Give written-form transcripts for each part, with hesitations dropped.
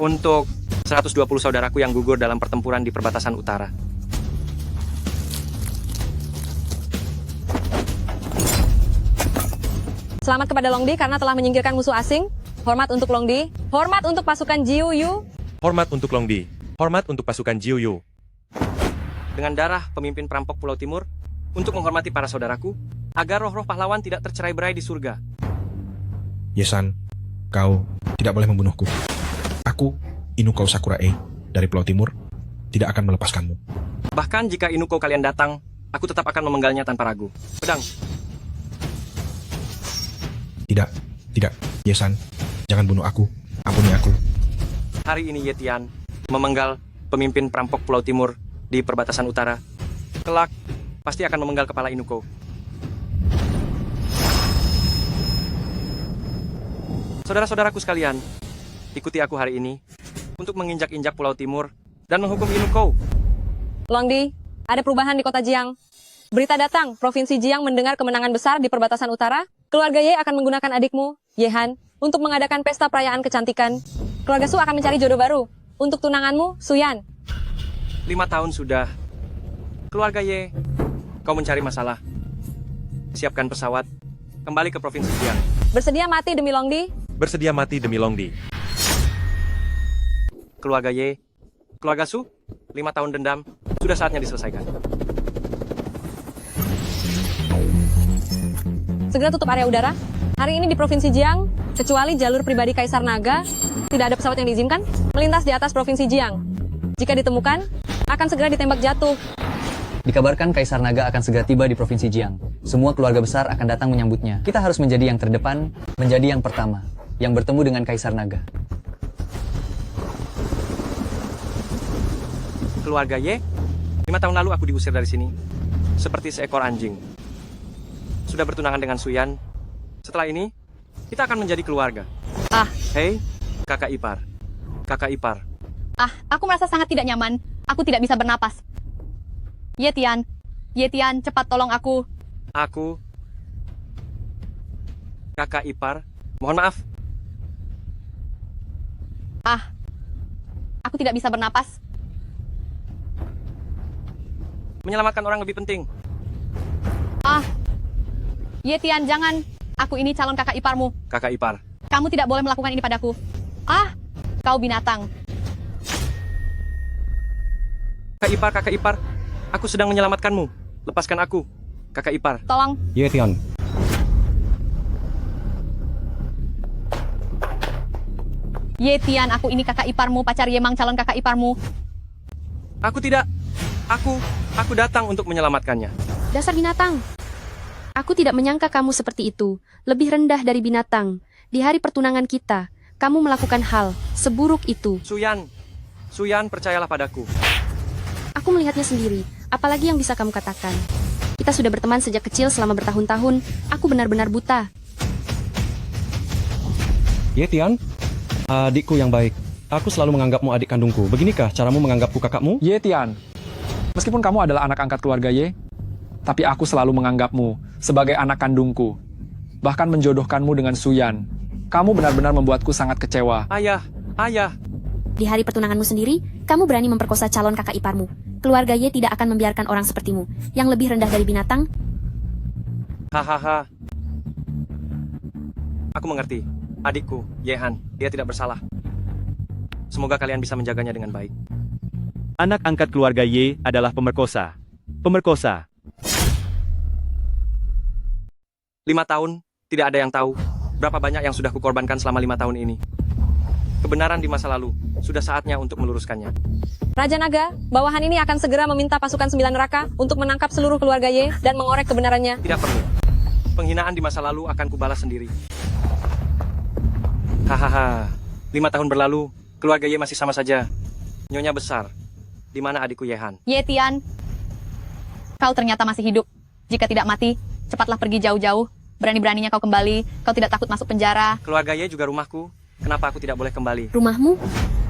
untuk 120 saudaraku yang gugur dalam pertempuran di perbatasan utara. Selamat kepada Longdi karena telah menyingkirkan musuh asing. Hormat untuk Longdi. Hormat untuk pasukan Jiu Yu. Hormat untuk Longdi. Hormat untuk pasukan Jiu Yu. Dengan darah pemimpin perampok Pulau Timur, untuk menghormati para saudaraku, agar roh-roh pahlawan tidak tercerai-berai di surga. Ye-san, kau tidak boleh membunuhku. Aku, Inuko Sakura dari Pulau Timur, tidak akan melepaskanmu. Bahkan jika Inuko kalian datang, aku tetap akan memenggalnya tanpa ragu. Pedang. Tidak, Ye-san, jangan bunuh aku. Ampuni aku. Hari ini Yetian memenggal pemimpin perampok Pulau Timur di perbatasan utara. Kelak, pasti akan memenggal kepala Inuko. Saudara-saudaraku sekalian, ikuti aku hari ini untuk menginjak-injak Pulau Timur dan menghukum Inuko. Longdi, ada perubahan di kota Jiang. Berita datang, Provinsi Jiang mendengar kemenangan besar di perbatasan utara. Keluarga Ye akan menggunakan adikmu, Yehan, untuk mengadakan pesta perayaan kecantikan. Keluarga Su akan mencari jodoh baru. Untuk tunanganmu, Suyan. 5 tahun sudah. Keluarga Ye, kau mencari masalah. Siapkan pesawat, kembali ke Provinsi Jiang. Bersedia mati demi Longdi? Bersedia mati demi Longdi. Keluarga Ye, keluarga Su, 5 tahun dendam, sudah saatnya diselesaikan. Segera tutup area udara. Hari ini di Provinsi Jiang, kecuali jalur pribadi Kaisar Naga, tidak ada pesawat yang diizinkan melintas di atas Provinsi Jiang. Jika ditemukan, akan segera ditembak jatuh. Dikabarkan Kaisar Naga akan segera tiba di Provinsi Jiang. Semua keluarga besar akan datang menyambutnya. Kita harus menjadi yang terdepan, menjadi yang pertama, yang bertemu dengan Kaisar Naga. Keluarga Ye, 5 tahun lalu aku diusir dari sini, seperti seekor anjing. Sudah bertunangan dengan Suyan. Setelah ini, kita akan menjadi keluarga. Hei, kakak ipar. Kakak ipar. Aku merasa sangat tidak nyaman. Aku tidak bisa bernapas. Yetian, cepat tolong aku. Aku, kakak ipar, mohon maaf. Aku tidak bisa bernapas. Menyelamatkan orang lebih penting. Yetian, jangan. Aku ini calon kakak iparmu. Kakak ipar. Kamu tidak boleh melakukan ini padaku. Kau binatang. Kakak ipar, aku sedang menyelamatkanmu. Lepaskan aku, kakak ipar. Tolong. Yetian. Yetian, aku ini kakak iparmu, pacar Yemang, calon kakak iparmu. Aku tidak. Aku datang untuk menyelamatkannya. Dasar binatang. Aku tidak menyangka kamu seperti itu. Lebih rendah dari binatang. Di hari pertunangan kita, kamu melakukan hal seburuk itu. Suyan, percayalah padaku. Aku melihatnya sendiri. Apalagi yang bisa kamu katakan? Kita sudah berteman sejak kecil selama bertahun-tahun. Aku benar-benar buta. Yetian, adikku yang baik. Aku selalu menganggapmu adik kandungku. Beginikah caramu menganggapku kakakmu? Yetian, meskipun kamu adalah anak angkat keluarga Ye, tapi aku selalu menganggapmu sebagai anak kandungku. Bahkan menjodohkanmu dengan Suyan. Kamu benar-benar membuatku sangat kecewa. Ayah. Di hari pertunanganmu sendiri, kamu berani memperkosa calon kakak iparmu. Keluarga Ye tidak akan membiarkan orang sepertimu, yang lebih rendah dari binatang. Hahaha. Aku mengerti. Adikku, Yehan, dia tidak bersalah. Semoga kalian bisa menjaganya dengan baik. Anak angkat keluarga Ye adalah pemerkosa. Pemerkosa. 5 tahun, tidak ada yang tahu berapa banyak yang sudah kukorbankan selama 5 tahun ini. Kebenaran di masa lalu, sudah saatnya untuk meluruskannya. Raja Naga, bawahan ini akan segera meminta pasukan 9 neraka untuk menangkap seluruh keluarga Ye dan mengorek kebenarannya. Tidak perlu. Penghinaan di masa lalu akan kubalas sendiri. Hahaha. 5 tahun berlalu, keluarga Ye masih sama saja. Nyonya besar, di mana adikku Yehan? Yetian, kau ternyata masih hidup. Jika tidak mati, cepatlah pergi jauh-jauh. Berani-beraninya kau kembali. Kau tidak takut masuk penjara. Keluarga Ye juga rumahku. Kenapa aku tidak boleh kembali? Rumahmu?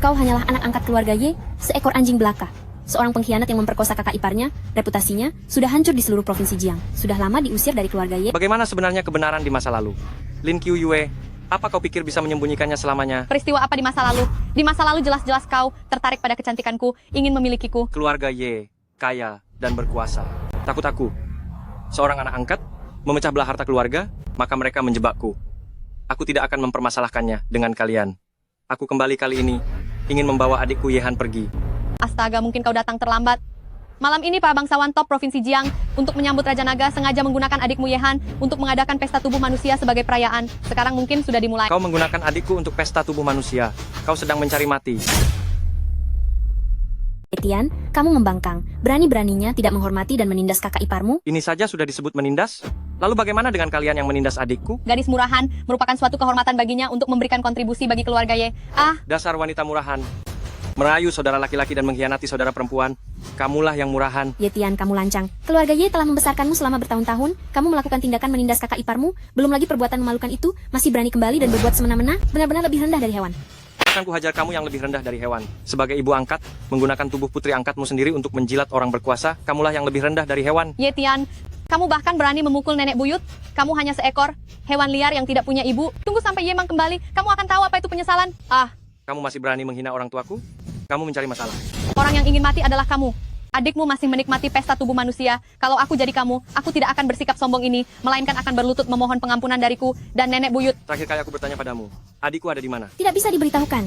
Kau hanyalah anak angkat keluarga Ye, seekor anjing belaka. Seorang pengkhianat yang memperkosa kakak iparnya, reputasinya sudah hancur di seluruh provinsi Jiang. Sudah lama diusir dari keluarga Ye. Bagaimana sebenarnya kebenaran di masa lalu? Lin Qiuyue, Apa kau pikir bisa menyembunyikannya selamanya? Peristiwa apa di masa lalu? Di masa lalu jelas-jelas kau tertarik pada kecantikanku, ingin memilikiku. Keluarga Y, kaya, dan berkuasa. Takut aku. Seorang anak angkat, memecah belah harta keluarga, maka mereka menjebakku. Aku tidak akan mempermasalahkannya dengan kalian. Aku kembali kali ini, ingin membawa adikku Yehan pergi. Astaga, mungkin kau datang terlambat. Malam ini para bangsawan top Provinsi Jiang untuk menyambut Raja Naga sengaja menggunakan adikmu Yehan untuk mengadakan pesta tubuh manusia sebagai perayaan. Sekarang mungkin sudah dimulai. Kau menggunakan adikku untuk pesta tubuh manusia. Kau sedang mencari mati. Etian, kamu membangkang. Berani-beraninya tidak menghormati dan menindas kakak iparmu? Ini saja sudah disebut menindas? Lalu bagaimana dengan kalian yang menindas adikku? Gadis murahan merupakan suatu kehormatan baginya untuk memberikan kontribusi bagi keluarga Ye. Dasar wanita murahan. Merayu saudara laki-laki dan mengkhianati saudara perempuan. Kamulah yang murahan. Yetian, kamu lancang. Keluarga Ye telah membesarkanmu selama bertahun-tahun. Kamu melakukan tindakan menindas kakak iparmu. Belum lagi perbuatan memalukan itu. Masih berani kembali dan berbuat semena-mena. Benar-benar lebih rendah dari hewan. Akan kuhajar kamu yang lebih rendah dari hewan. Sebagai ibu angkat, menggunakan tubuh putri angkatmu sendiri untuk menjilat orang berkuasa, kamulah yang lebih rendah dari hewan. Yetian, kamu bahkan berani memukul nenek buyut. Kamu hanya seekor hewan liar yang tidak punya ibu. Tunggu sampai Yemang kembali. Kamu akan tahu apa itu penyesalan. Kamu masih berani menghina orang tuaku? Kamu mencari masalah. Orang yang ingin mati adalah kamu. Adikmu masih menikmati pesta tubuh manusia. Kalau aku jadi kamu, aku tidak akan bersikap sombong ini, melainkan akan berlutut memohon pengampunan dariku dan nenek buyut. Terakhir kali aku bertanya padamu, adikku ada di mana? Tidak bisa diberitahukan.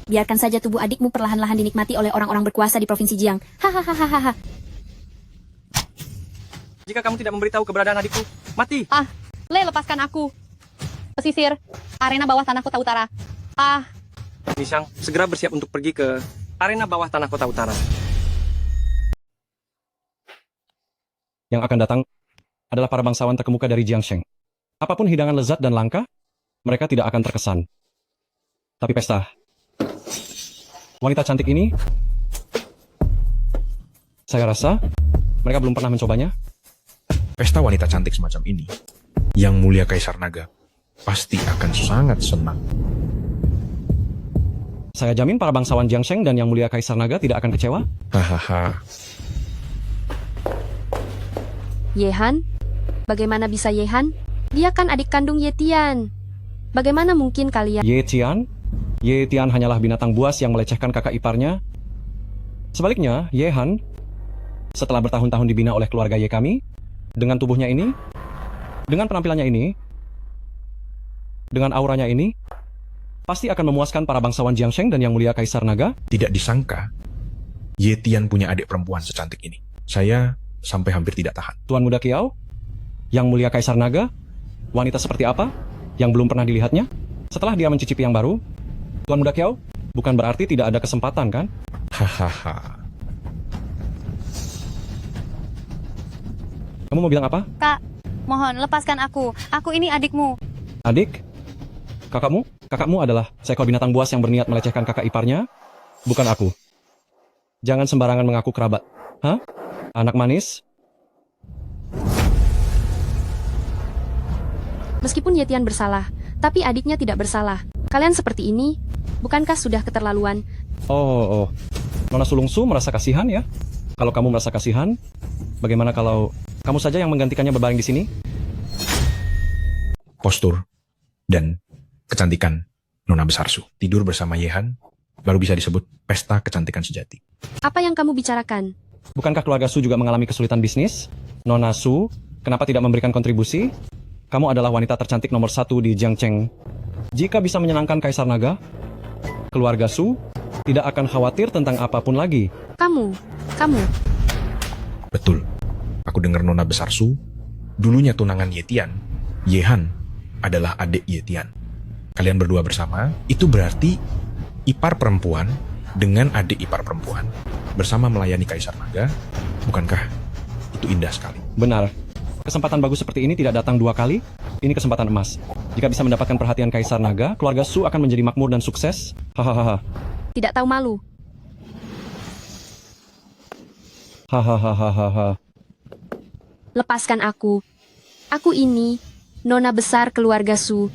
Biarkan saja tubuh adikmu perlahan-lahan dinikmati oleh orang-orang berkuasa di Provinsi Jiang. Hahaha. Jika kamu tidak memberitahu keberadaan adikku, mati. Lepaskan aku. Pesisir, arena bawah tanah kota utara. Nishang, segera bersiap untuk pergi ke arena bawah tanah kota utara. Yang akan datang adalah para bangsawan terkemuka dari Jiangsheng. Apapun hidangan lezat dan langka, mereka tidak akan terkesan. Tapi pesta wanita cantik ini, saya rasa mereka belum pernah mencobanya. Pesta wanita cantik semacam ini, Yang Mulia Kaisar Naga pasti akan sangat senang. Saya jamin para bangsawan Jiangsheng dan Yang Mulia Kaisar Naga tidak akan kecewa. Hahaha. Yehan? Bagaimana bisa Yehan? Dia kan adik kandung Yetian. Bagaimana mungkin kalian... Yetian? Yetian hanyalah binatang buas yang melecehkan kakak iparnya. Sebaliknya, Yehan, setelah bertahun-tahun dibina oleh keluarga Ye kami, dengan tubuhnya ini, dengan penampilannya ini, dengan auranya ini, pasti akan memuaskan para bangsawan Jiangsheng dan Yang Mulia Kaisar Naga. Tidak disangka, Yetian punya adik perempuan secantik ini. Saya sampai hampir tidak tahan. Tuan Muda Kiao, Yang Mulia Kaisar Naga, wanita seperti apa yang belum pernah dilihatnya? Setelah dia mencicipi yang baru, Tuan Muda Kiao, bukan berarti tidak ada kesempatan, kan? Hahaha. Kamu mau bilang apa? Kak, mohon lepaskan aku. Aku ini adikmu. Adik? Kakakmu? Kakakmu adalah seekor binatang buas yang berniat melecehkan kakak iparnya? Bukan aku. Jangan sembarangan mengaku kerabat. Hah? Anak manis? Meskipun Yetian bersalah, tapi adiknya tidak bersalah. Kalian seperti ini, bukankah sudah keterlaluan? Oh. Nona Sulungsu merasa kasihan ya? Kalau kamu merasa kasihan, bagaimana kalau kamu saja yang menggantikannya berbaring di sini? Postur dan kecantikan Nona Besar Su. Tidur bersama Yehan baru bisa disebut pesta kecantikan sejati. Apa yang kamu bicarakan? Bukankah keluarga Su juga mengalami kesulitan bisnis? Nona Su, kenapa tidak memberikan kontribusi? Kamu adalah wanita tercantik nomor 1 di Jiangsheng. Jika bisa menyenangkan Kaisar Naga, keluarga Su tidak akan khawatir tentang apapun lagi. Kamu. Betul. Aku dengar Nona Besar Su, dulunya tunangan Yetian, Yehan adalah adik Yetian. Kalian berdua bersama, itu berarti ipar perempuan dengan adik ipar perempuan bersama melayani Kaisar Naga. Bukankah itu indah sekali? Benar. Kesempatan bagus seperti ini tidak datang 2 kali. Ini kesempatan emas. Jika bisa mendapatkan perhatian Kaisar Naga, keluarga Su akan menjadi makmur dan sukses. Hahaha. Tidak tahu malu. Hahaha. Lepaskan aku. Aku ini Nona besar keluarga Su.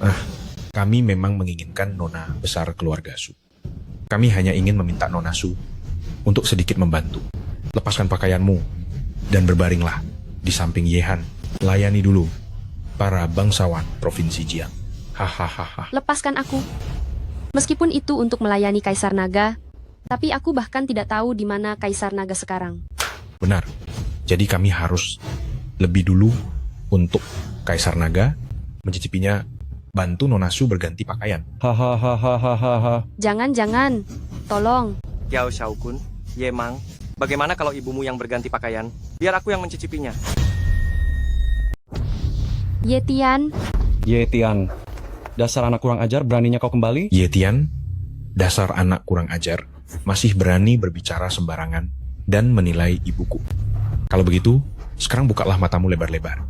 Kami memang menginginkan Nona Besar keluarga Su. Kami hanya ingin meminta Nona Su untuk sedikit membantu. Lepaskan pakaianmu dan berbaringlah di samping Yehan. Layani dulu para bangsawan Provinsi Jiang. Hahaha. Lepaskan aku. Meskipun itu untuk melayani Kaisar Naga, tapi aku bahkan tidak tahu di mana Kaisar Naga sekarang. Benar. Jadi kami harus lebih dulu untuk Kaisar Naga mencicipinya, bantu Nona Su berganti pakaian. Hahaha. Jangan. Tolong. Kiao Xiaokun, Ye Mang, bagaimana kalau ibumu yang berganti pakaian? Biar aku yang mencicipinya. Ye Tian, Ye Tian, dasar anak kurang ajar, beraninya kau kembali? Ye Tian, dasar anak kurang ajar, masih berani berbicara sembarangan dan menilai ibuku. Kalau begitu, sekarang bukalah matamu lebar-lebar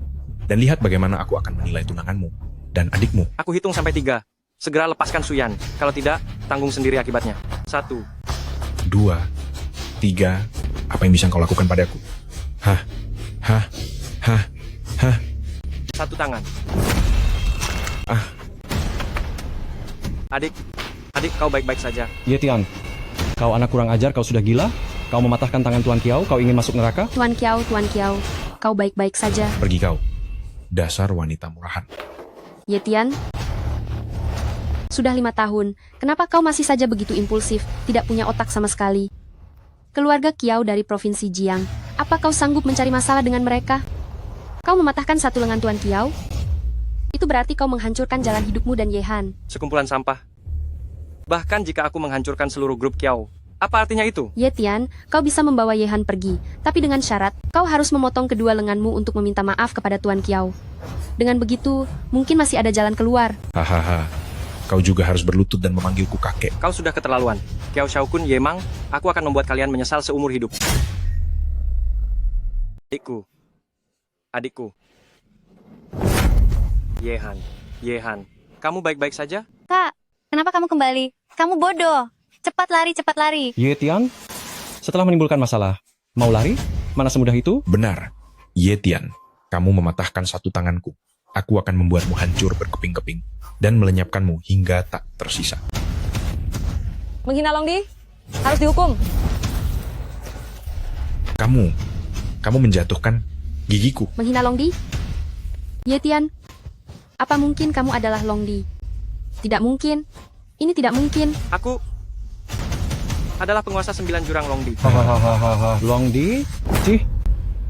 dan lihat bagaimana aku akan menilai tunanganmu dan adikmu. Aku hitung sampai 3. Segera lepaskan Suyan. Kalau tidak, tanggung sendiri akibatnya. 1, 2, 3. Apa yang bisa kau lakukan padaku? Hah? 1 tangan. Ah. Adik, kau baik-baik saja. Ye Tian, kau anak kurang ajar, kau sudah gila? Kau mematahkan tangan Tuan Kiao, kau ingin masuk neraka? Tuan Kiao, kau baik-baik saja. Pergi kau, dasar wanita murahan. Ye Tian, sudah 5 tahun, kenapa kau masih saja begitu impulsif, tidak punya otak sama sekali? Keluarga Kiao dari Provinsi Jiang, apa kau sanggup mencari masalah dengan mereka? Kau mematahkan satu lengan Tuan Kiao? Itu berarti kau menghancurkan jalan hidupmu dan Yehan. Sekumpulan sampah. Bahkan jika aku menghancurkan seluruh grup Kiao, apa artinya itu? Ye Tian, kau bisa membawa Yehan pergi, tapi dengan syarat, kau harus memotong kedua lenganmu untuk meminta maaf kepada Tuan Kiao. Dengan begitu, mungkin masih ada jalan keluar. Hahaha. Kau juga harus berlutut dan memanggilku kakek. Kau sudah keterlaluan. Kiao Xiaokun, Ye Mang, aku akan membuat kalian menyesal seumur hidup. Adikku. Yehan, kamu baik-baik saja? Kak, kenapa kamu kembali? Kamu bodoh. Cepat lari. Ye Tian, setelah menimbulkan masalah, mau lari? Mana semudah itu? Benar. Ye Tian, kamu mematahkan satu tanganku. Aku akan membuatmu hancur berkeping-keping dan melenyapkanmu hingga tak tersisa. Menghina Longdi, harus dihukum. Kamu menjatuhkan gigiku. Menghina Longdi? Ye Tian, apa mungkin kamu adalah Longdi? Tidak mungkin. Ini tidak mungkin. Aku adalah penguasa 9 jurang Longdi. Longdi?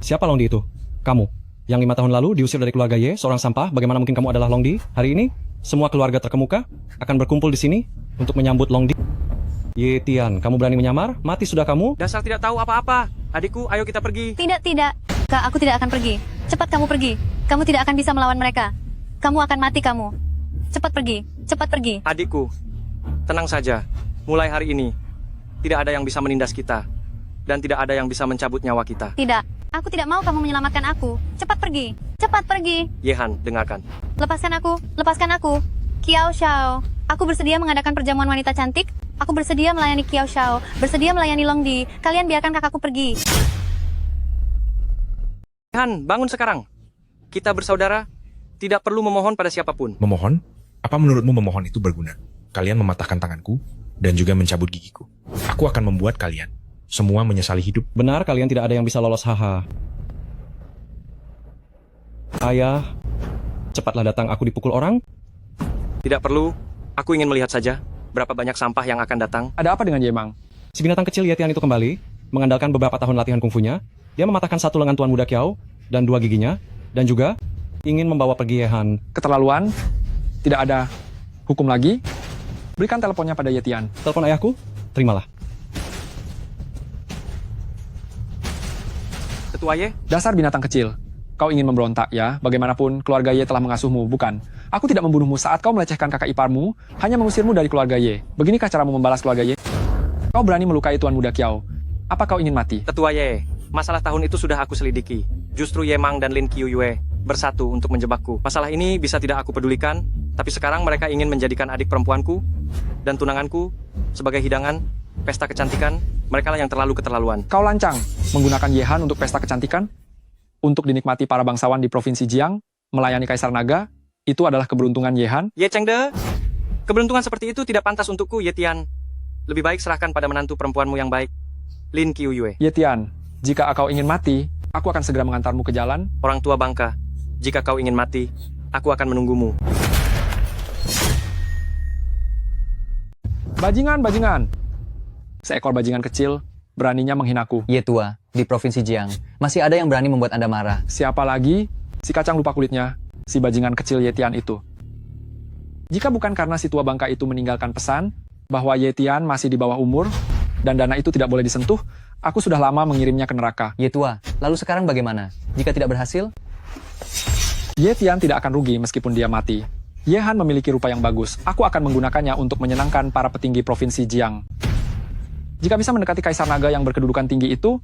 Siapa Longdi itu? Kamu, yang 5 tahun lalu diusir dari keluarga Ye, seorang sampah, bagaimana mungkin kamu adalah Longdi? Hari ini, semua keluarga terkemuka akan berkumpul di sini untuk menyambut Longdi. Ye Tian, kamu berani menyamar? Mati sudah kamu? Dasar tidak tahu apa-apa. Adikku, ayo kita pergi. Tidak. Kak, aku tidak akan pergi. Cepat kamu pergi. Kamu tidak akan bisa melawan mereka. Kamu akan mati kamu. Cepat pergi. Adikku, tenang saja. Mulai hari ini, tidak ada yang bisa menindas kita. Dan tidak ada yang bisa mencabut nyawa kita. Tidak. Aku tidak mau kamu menyelamatkan aku. Cepat pergi. Yehan, dengarkan. Lepaskan aku. Kiao Xiao. Aku bersedia mengadakan perjamuan wanita cantik. Aku bersedia melayani Kiao Xiao. Bersedia melayani Longdi. Kalian biarkan kakakku pergi. Yehan, bangun sekarang. Kita bersaudara. Tidak perlu memohon pada siapapun. Memohon? Apa menurutmu memohon itu berguna? Kalian mematahkan tanganku dan juga mencabut gigiku. Aku akan membuat kalian semua menyesali hidup. Benar, kalian tidak ada yang bisa lolos, haha. Ayah, cepatlah datang, aku dipukul orang. Tidak perlu. Aku ingin melihat saja berapa banyak sampah yang akan datang. Ada apa dengan Ye Mang? Si binatang kecil Ye Tian itu kembali, mengandalkan beberapa tahun latihan kungfunya. Dia mematahkan satu lengan Tuan Muda Kiao dan 2 giginya, dan juga ingin membawa pergi Yehan. Keterlaluan? Tidak ada hukum lagi? Berikan teleponnya pada Ye Tian. Telepon ayahku? Terimalah. Ketua Ye, Dasar binatang kecil. Kau ingin memberontak ya? Bagaimanapun, keluarga Ye telah mengasuhmu, bukan? Aku tidak membunuhmu saat kau melecehkan kakak iparmu, hanya mengusirmu dari keluarga Ye. Beginikah caramu membalas keluarga Ye? Kau berani melukai Tuan Muda Kiao. Apa kau ingin mati? Ketua Ye, masalah tahun itu sudah aku selidiki. Justru Ye Mang dan Lin Qiuyue bersatu untuk menjebakku. Masalah ini bisa tidak aku pedulikan, tapi sekarang mereka ingin menjadikan adik perempuanku dan tunanganku sebagai hidangan pesta kecantikan. Mereka lah yang terlalu keterlaluan. Kau lancang menggunakan Yehan untuk pesta kecantikan? Untuk dinikmati para bangsawan di Provinsi Jiang, melayani Kaisar Naga, itu adalah keberuntungan Yehan? Ye Chengde, keberuntungan seperti itu tidak pantas untukku, Ye Tian. Lebih baik serahkan pada menantu perempuanmu yang baik, Lin Qiuyue. Ye Tian, jika kau ingin mati, aku akan segera mengantarmu ke jalan. Orang tua bangka, jika kau ingin mati, aku akan menunggumu. Bajingan, bajingan. Seekor bajingan kecil beraninya menghinaku. Ye tua, di Provinsi Jiang, masih ada yang berani membuat Anda marah. Siapa lagi? Si kacang lupa kulitnya, si bajingan kecil Yetian itu. Jika bukan karena si tua bangka itu meninggalkan pesan bahwa Yetian masih di bawah umur dan dana itu tidak boleh disentuh, aku sudah lama mengirimnya ke neraka. Ye tua, lalu sekarang bagaimana? Jika tidak berhasil, Yetian tidak akan rugi meskipun dia mati. Yehan memiliki rupa yang bagus. Aku akan menggunakannya untuk menyenangkan para petinggi Provinsi Jiang. Jika bisa mendekati Kaisar Naga yang berkedudukan tinggi itu,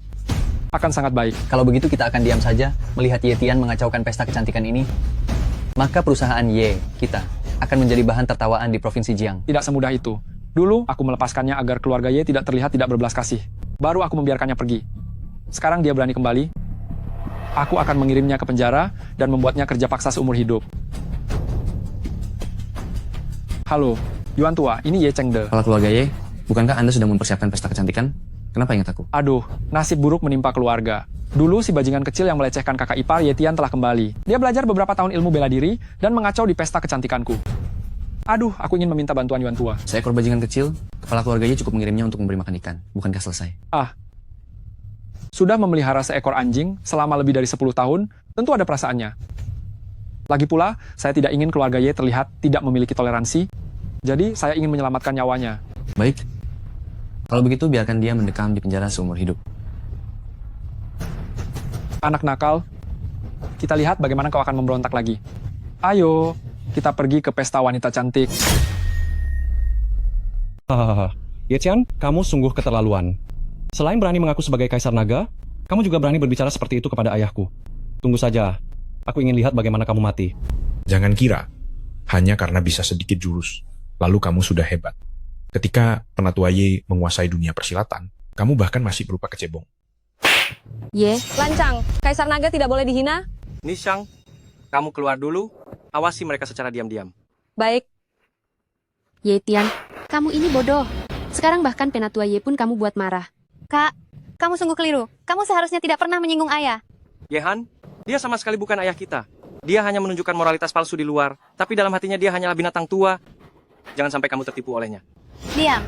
akan sangat baik. kalau begitu kita akan diam saja melihat Ye Tian mengacaukan pesta kecantikan ini. Maka perusahaan Ye, kita, akan menjadi bahan tertawaan di Provinsi Jiang. Tidak semudah itu. Dulu, aku melepaskannya agar keluarga Ye tidak terlihat tidak berbelas kasih. Baru aku membiarkannya pergi. Sekarang dia berani kembali. Aku akan mengirimnya ke penjara dan membuatnya kerja paksa seumur hidup. Halo, Yuan Tua, ini Ye Chengde. Kalau keluarga Ye, bukankah Anda sudah mempersiapkan pesta kecantikan? Kenapa ingat aku? Aduh, nasib buruk menimpa keluarga. Dulu si bajingan kecil yang melecehkan kakak ipar Yetian telah kembali. Dia belajar beberapa tahun ilmu bela diri dan mengacau di pesta kecantikanku. Aduh, aku ingin meminta bantuan Yuan Tua. Seekor bajingan kecil, kepala keluarga Ye cukup mengirimnya untuk memberi makan ikan. Bukankah selesai? Sudah memelihara seekor anjing selama lebih dari 10 tahun, tentu ada perasaannya. Lagi pula, saya tidak ingin keluarga Ye terlihat tidak memiliki toleransi, jadi saya ingin menyelamatkan nyawanya. Baik. Kalau begitu, biarkan dia mendekam di penjara seumur hidup. Anak nakal, kita lihat bagaimana kau akan memberontak lagi. Ayo, kita pergi ke pesta wanita cantik. Hahaha. Ye Tian, kamu sungguh keterlaluan. Selain berani mengaku sebagai Kaisar Naga, kamu juga berani berbicara seperti itu kepada ayahku. Tunggu saja. Aku ingin lihat bagaimana kamu mati. Jangan kira, hanya karena bisa sedikit jurus, lalu kamu sudah hebat. Ketika Penatua Ye menguasai dunia persilatan, kamu bahkan masih berupa kecebong. Ye, Lancang, Kaisar Naga tidak boleh dihina? Nishang, kamu keluar dulu. Awasi mereka secara diam-diam. Baik, Ye Tian, kamu ini bodoh. Sekarang bahkan Penatua Ye pun kamu buat marah. Kak, kamu sungguh keliru. Kamu seharusnya tidak pernah menyinggung ayah. Yehan, dia sama sekali bukan ayah kita. Dia hanya menunjukkan moralitas palsu di luar, tapi dalam hatinya dia hanyalah binatang tua. Jangan sampai kamu tertipu olehnya. Diam.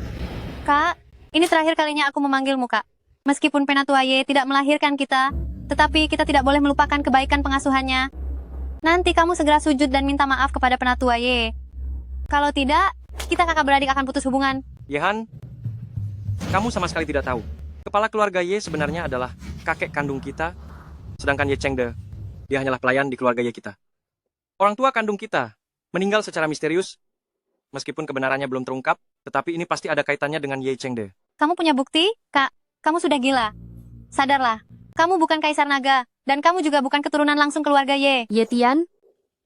Kak, ini terakhir kalinya aku memanggilmu, Kak. Meskipun Penatua Ye tidak melahirkan kita, tetapi kita tidak boleh melupakan kebaikan pengasuhannya. Nanti kamu segera sujud dan minta maaf kepada Penatua Ye. Kalau tidak, kita kakak beradik akan putus hubungan. Yehan, kamu sama sekali tidak tahu. Kepala keluarga Ye sebenarnya adalah kakek kandung kita, sedangkan Ye Chengde, dia hanyalah pelayan di keluarga Ye kita. Orang tua kandung kita meninggal secara misterius, meskipun kebenarannya belum terungkap, tetapi ini pasti ada kaitannya dengan Ye Chengde. Kamu punya bukti? Kak, kamu sudah gila. Sadarlah, kamu bukan Kaisar Naga, dan kamu juga bukan keturunan langsung keluarga Ye. Ye Tian,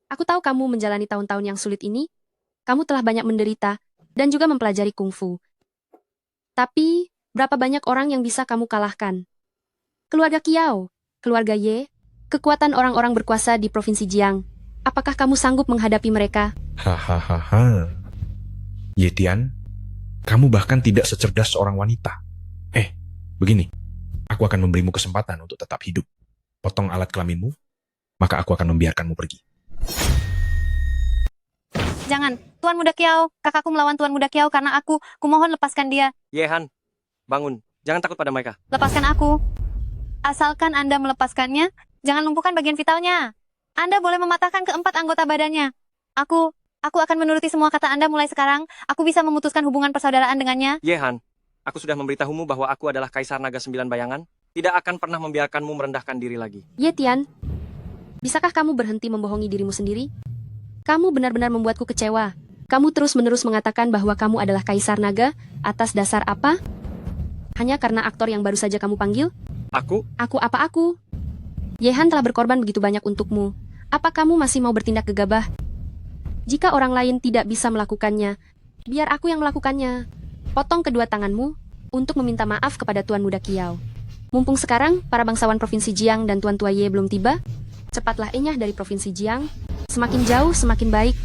aku tahu kamu menjalani tahun-tahun yang sulit ini. Kamu telah banyak menderita dan juga mempelajari kungfu. Tapi, berapa banyak orang yang bisa kamu kalahkan? Keluarga Kiao, keluarga Ye, kekuatan orang-orang berkuasa di Provinsi Jiang. Apakah kamu sanggup menghadapi mereka? Hahaha. Ye Tian, kamu bahkan tidak secerdas seorang wanita. Begini, aku akan memberimu kesempatan untuk tetap hidup. Potong alat kelaminmu, maka aku akan membiarkanmu pergi. Jangan, Tuan Muda Kiao. Kakakku melawan Tuan Muda Kiao karena aku mohon lepaskan dia. Yehan, bangun. Jangan takut pada mereka. Lepaskan aku. Asalkan Anda melepaskannya, jangan lumpuhkan bagian vitalnya. Anda boleh mematahkan keempat anggota badannya. Aku akan menuruti semua kata Anda mulai sekarang. Aku bisa memutuskan hubungan persaudaraan dengannya. Yehan, aku sudah memberitahumu bahwa aku adalah Kaisar Naga 9 Bayangan. Tidak akan pernah membiarkanmu merendahkan diri lagi. Ye Tian, bisakah kamu berhenti membohongi dirimu sendiri? Kamu benar-benar membuatku kecewa. Kamu terus-menerus mengatakan bahwa kamu adalah Kaisar Naga atas dasar apa? Hanya karena aktor yang baru saja kamu panggil? Aku? Aku apa aku? Yehan telah berkorban begitu banyak untukmu. Apa kamu masih mau bertindak gegabah? Jika orang lain tidak bisa melakukannya, biar aku yang melakukannya. Potong kedua tanganmu untuk meminta maaf kepada Tuan Muda Kiao. Mumpung sekarang para bangsawan Provinsi Jiang dan Tuan Tua Ye belum tiba, cepatlah enyah dari Provinsi Jiang. Semakin jauh, semakin baik.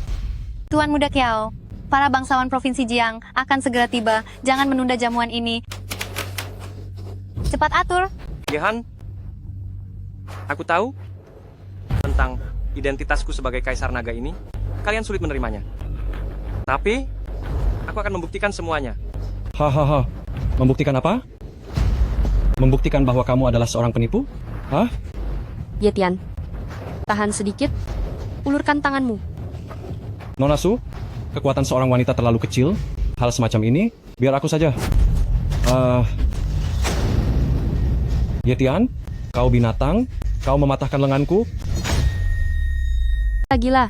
Tuan Muda Kiao, para bangsawan Provinsi Jiang akan segera tiba. Jangan menunda jamuan ini. Cepat atur. Yehan, aku tahu tentang identitasku sebagai Kaisar Naga ini. Kalian sulit menerimanya. Tapi, aku akan membuktikan semuanya. Hahaha. Membuktikan apa? Membuktikan bahwa kamu adalah seorang penipu? Hah? Ye Tian, tahan sedikit. Ulurkan tanganmu. Nona Su, kekuatan seorang wanita terlalu kecil. Hal semacam ini, biar aku saja. Ye Tian, kau binatang, kau mematahkan lenganku. Gila.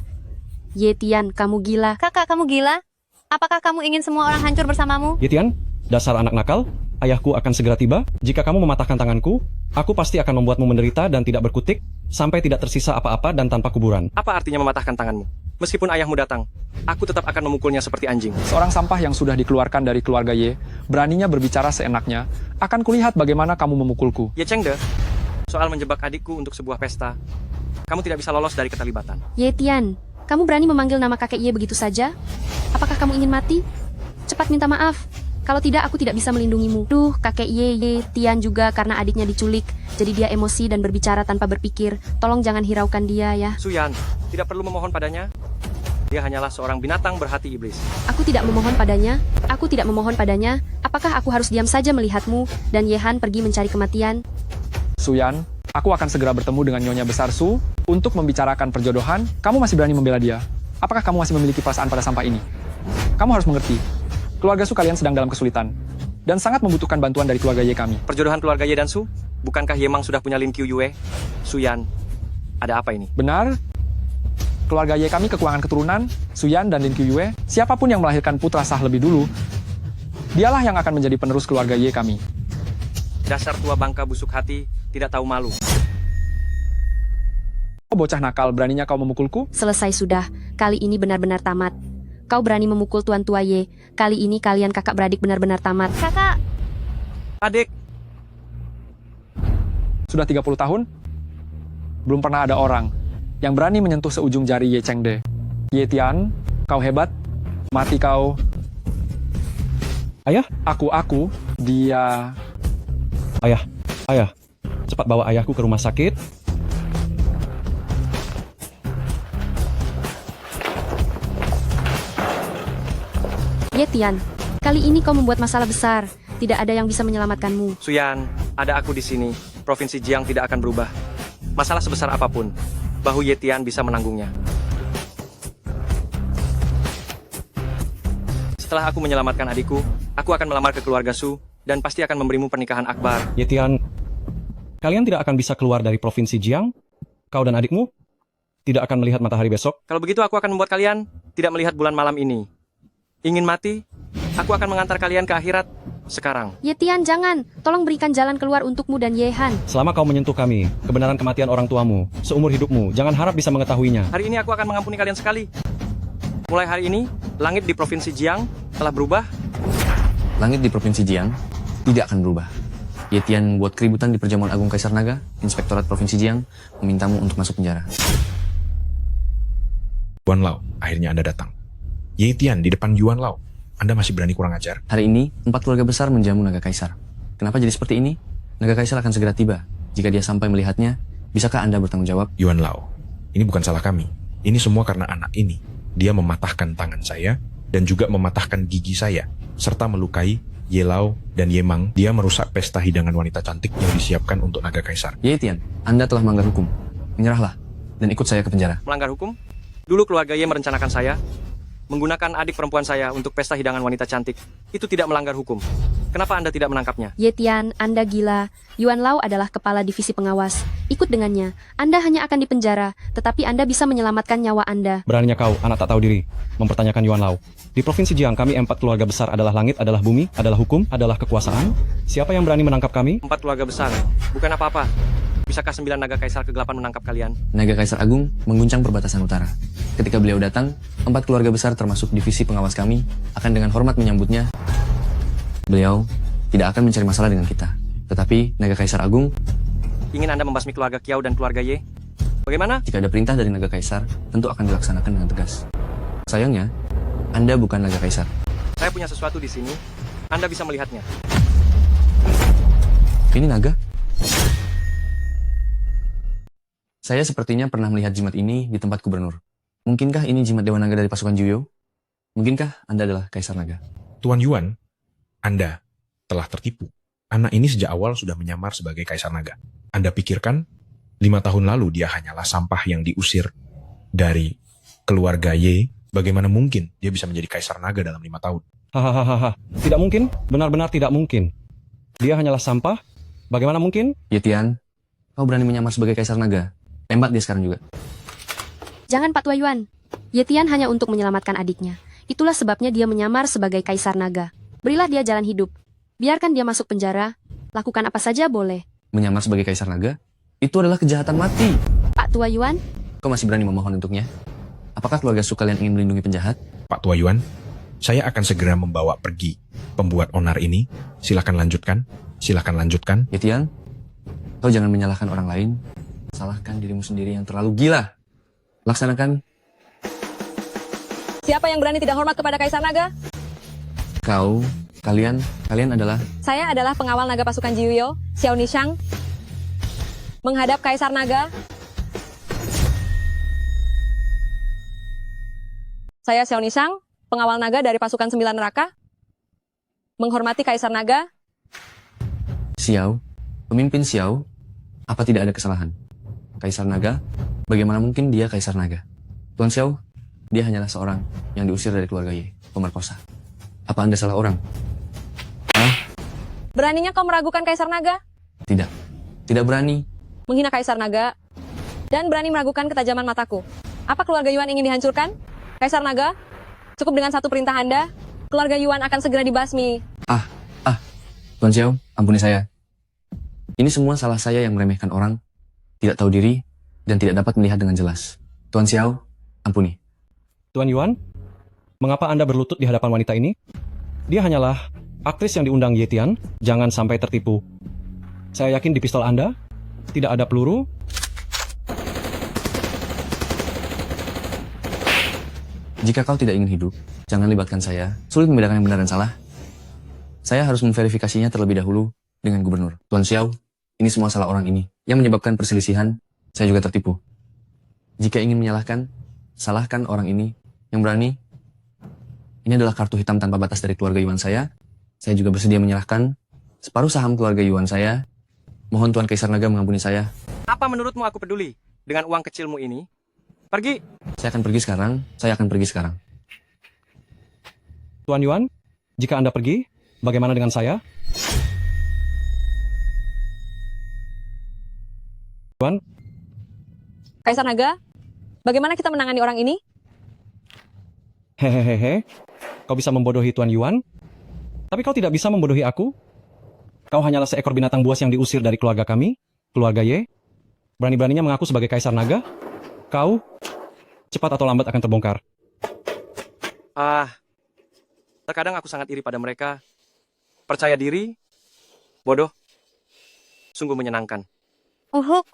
Ye Tian, kamu gila. Kakak, kamu gila? Apakah kamu ingin semua orang hancur bersamamu? Ye Tian, dasar anak nakal, ayahku akan segera tiba. Jika kamu mematahkan tanganku, aku pasti akan membuatmu menderita dan tidak berkutik, sampai tidak tersisa apa-apa dan tanpa kuburan. Apa artinya mematahkan tanganmu? Meskipun ayahmu datang, aku tetap akan memukulnya seperti anjing. Seorang sampah yang sudah dikeluarkan dari keluarga Ye, beraninya berbicara seenaknya, akan kulihat bagaimana kamu memukulku. Ye Chengde, soal menjebak adikku untuk sebuah pesta, kamu tidak bisa lolos dari keterlibatan. Ye Tian, kamu berani memanggil nama kakek Ye begitu saja? Apakah kamu ingin mati? Cepat minta maaf. Kalau tidak, aku tidak bisa melindungimu. Duh, kakek Ye Tian juga karena adiknya diculik. Jadi dia emosi dan berbicara tanpa berpikir. Tolong jangan hiraukan dia ya. Suyan, tidak perlu memohon padanya. Dia hanyalah seorang binatang berhati iblis. Aku tidak memohon padanya. Aku tidak memohon padanya. Apakah aku harus diam saja melihatmu dan Yehan pergi mencari kematian? Suyan, aku akan segera bertemu dengan Nyonya Besar Su untuk membicarakan perjodohan. Kamu masih berani membela dia? Apakah kamu masih memiliki perasaan pada sampah ini? Kamu harus mengerti. Keluarga Su kalian sedang dalam kesulitan dan sangat membutuhkan bantuan dari keluarga Ye kami. Perjodohan keluarga Ye dan Su? Bukankah Yemang sudah punya Lin Qiuyue? Suyan, ada apa ini? Benar? Keluarga Ye kami kekurangan keturunan, Suyan dan Lin Qiuyue. Siapapun yang melahirkan putra sah lebih dulu, dialah yang akan menjadi penerus keluarga Ye kami. Dasar tua bangka busuk hati, tidak tahu malu. Oh bocah nakal, beraninya kau memukulku? Selesai sudah. Kali ini benar-benar tamat. Kau berani memukul Tuan Tua Ye. Kali ini kalian kakak beradik benar-benar tamat. Kakak, Adik, Sudah 30 tahun, belum pernah ada orang yang berani menyentuh seujung jari Ye Chengde. Ye Tian, kau hebat, mati kau. Ayah? Aku, dia... Ayah, cepat bawa ayahku ke rumah sakit. Ye Tian, kali ini kau membuat masalah besar. Tidak ada yang bisa menyelamatkanmu. Suyan, ada aku di sini. Provinsi Jiang tidak akan berubah. Masalah sebesar apapun, bahu Ye Tian bisa menanggungnya. Setelah aku menyelamatkan adikku, aku akan melamar ke keluarga Su, dan pasti akan memberimu pernikahan akbar. Ye Tian, kalian tidak akan bisa keluar dari Provinsi Jiang? Kau dan adikmu tidak akan melihat matahari besok? Kalau begitu aku akan membuat kalian tidak melihat bulan malam ini. Ingin mati? Aku akan mengantar kalian ke akhirat sekarang. Ye Tian, jangan. Tolong berikan jalan keluar untukmu dan Yehan. Selama kau menyentuh kami, kebenaran kematian orang tuamu, seumur hidupmu, jangan harap bisa mengetahuinya. Hari ini aku akan mengampuni kalian sekali. Mulai hari ini, langit di Provinsi Jiang telah berubah. Langit di Provinsi Jiang tidak akan berubah. Ye Tian membuat keributan di Perjamuan Agung Kaisar Naga. Inspektorat Provinsi Jiang memintamu untuk masuk penjara. Yuan Lao, akhirnya Anda datang. Ye Tian, di depan Yuan Lao, Anda masih berani kurang ajar? Hari ini, 4 keluarga besar menjamu Naga Kaisar. Kenapa jadi seperti ini? Naga Kaisar akan segera tiba. Jika dia sampai melihatnya, bisakah Anda bertanggung jawab? Yuan Lao, ini bukan salah kami. Ini semua karena anak ini. Dia mematahkan tangan saya, dan juga mematahkan gigi saya, serta melukai Ye Lao dan Ye Mang. Dia merusak pesta hidangan wanita cantik yang disiapkan untuk Naga Kaisar. Ye Tian, Anda telah melanggar hukum. Menyerahlah, dan ikut saya ke penjara. Melanggar hukum? Dulu keluarga Ye merencanakan saya menggunakan adik perempuan saya untuk pesta hidangan wanita cantik. Itu tidak melanggar hukum. Kenapa Anda tidak menangkapnya? Ye Tian, Anda gila. Yuan Lao adalah kepala divisi pengawas. Ikut dengannya. Anda hanya akan dipenjara, tetapi Anda bisa menyelamatkan nyawa Anda. Beraninya kau, anak tak tahu diri, mempertanyakan Yuan Lao. Di Provinsi Jiang, kami 4 keluarga besar adalah langit, adalah bumi, adalah hukum, adalah kekuasaan. Siapa yang berani menangkap kami? 4 keluarga besar, bukan apa-apa. Bisakah 9 naga kaisar kegelapan menangkap kalian? Naga Kaisar Agung mengguncang perbatasan utara. Ketika beliau datang, 4 keluarga besar termasuk divisi pengawas kami akan dengan hormat menyambutnya. Beliau tidak akan mencari masalah dengan kita. Tetapi Naga Kaisar Agung, Ingin Anda membasmi keluarga Kiao dan keluarga Ye? Bagaimana? jika ada perintah dari Naga Kaisar, tentu akan dilaksanakan dengan tegas. Sayangnya, Anda bukan Naga Kaisar. Saya punya sesuatu di sini. Anda bisa melihatnya. Ini naga? Saya sepertinya pernah melihat jimat ini di tempat gubernur. Mungkinkah ini jimat Dewa Naga dari pasukan Juyo? Mungkinkah Anda adalah Kaisar Naga? Tuan Yuan, Anda telah tertipu. Anak ini sejak awal sudah menyamar sebagai Kaisar Naga. Anda pikirkan 5 tahun lalu dia hanyalah sampah yang diusir dari keluarga Y. Bagaimana mungkin dia bisa menjadi Kaisar Naga dalam 5 tahun? Hahaha, tidak mungkin, benar-benar tidak mungkin. Dia hanyalah sampah. Bagaimana mungkin? Ye Tian, kau berani menyamar sebagai Kaisar Naga? Tembak dia sekarang juga. Jangan Pak Tua Yuan. Ye Tian hanya untuk menyelamatkan adiknya. Itulah sebabnya dia menyamar sebagai Kaisar Naga. Berilah dia jalan hidup. Biarkan dia masuk penjara. Lakukan apa saja boleh. Menyamar sebagai Kaisar Naga? Itu adalah kejahatan mati. Pak Tua Yuan, Kau masih berani memohon untuknya? Apakah keluarga Su kalian ingin melindungi penjahat? Pak Tua Yuan, saya akan segera membawa pergi pembuat onar ini. Silakan lanjutkan. Silakan lanjutkan. Ye Tian, kau jangan menyalahkan orang lain. Salahkan dirimu sendiri yang terlalu gila. Laksanakan. Siapa yang berani tidak hormat kepada Kaisar Naga? Kalian adalah... Saya adalah pengawal naga pasukan Jiuyo, Xiao Nishang. Menghadap Kaisar Naga. Saya Xiao Nishang, pengawal naga dari pasukan 9 neraka. Menghormati Kaisar Naga. Xiao, pemimpin Xiao, apa tidak ada kesalahan? Kaisar Naga, bagaimana mungkin dia Kaisar Naga? Tuan Xiao, dia hanyalah seorang yang diusir dari keluarga Ye, pemerkosa. Apa Anda salah orang? Beraninya kau meragukan Kaisar Naga? Tidak berani. Menghina Kaisar Naga. Dan berani meragukan ketajaman mataku. Apa keluarga Yuan ingin dihancurkan? Kaisar Naga, cukup dengan satu perintah Anda. Keluarga Yuan akan segera dibasmi. Tuan Xiao, ampuni saya. Ini semua salah saya yang meremehkan orang, tidak tahu diri, dan tidak dapat melihat dengan jelas. Tuan Xiao, ampuni. Tuan Yuan, mengapa Anda berlutut di hadapan wanita ini? Dia hanyalah aktris yang diundang Ye Tian. Jangan sampai tertipu. Saya yakin di pistol Anda tidak ada peluru. Jika kau tidak ingin hidup, jangan libatkan saya. Sulit membedakan yang benar dan salah. Saya harus memverifikasinya terlebih dahulu dengan gubernur. Tuan Xiao, ini semua salah orang ini yang menyebabkan perselisihan. Saya juga tertipu. Jika ingin menyalahkan, salahkan orang ini yang berani. Ini adalah kartu hitam tanpa batas dari keluarga Yuan saya. Saya juga bersedia menyalahkan separuh saham keluarga Yuan saya. Mohon Tuan Kaisar Naga mengampuni saya. Apa menurutmu aku peduli dengan uang kecilmu ini? Pergi. Saya akan pergi sekarang. Saya akan pergi sekarang. Tuan Yuan, jika Anda pergi, bagaimana dengan saya? Yuan, Kaisar Naga, bagaimana kita menangani orang ini? hehehehe, kau bisa membodohi Tuan Yuan, tapi kau tidak bisa membodohi aku. Kau hanyalah seekor binatang buas yang diusir dari keluarga kami, keluarga Ye. Berani-beraninya mengaku sebagai Kaisar Naga. Kau, cepat atau lambat akan terbongkar. Terkadang aku sangat iri pada mereka. Percaya diri, bodoh, sungguh menyenangkan. Uhuk.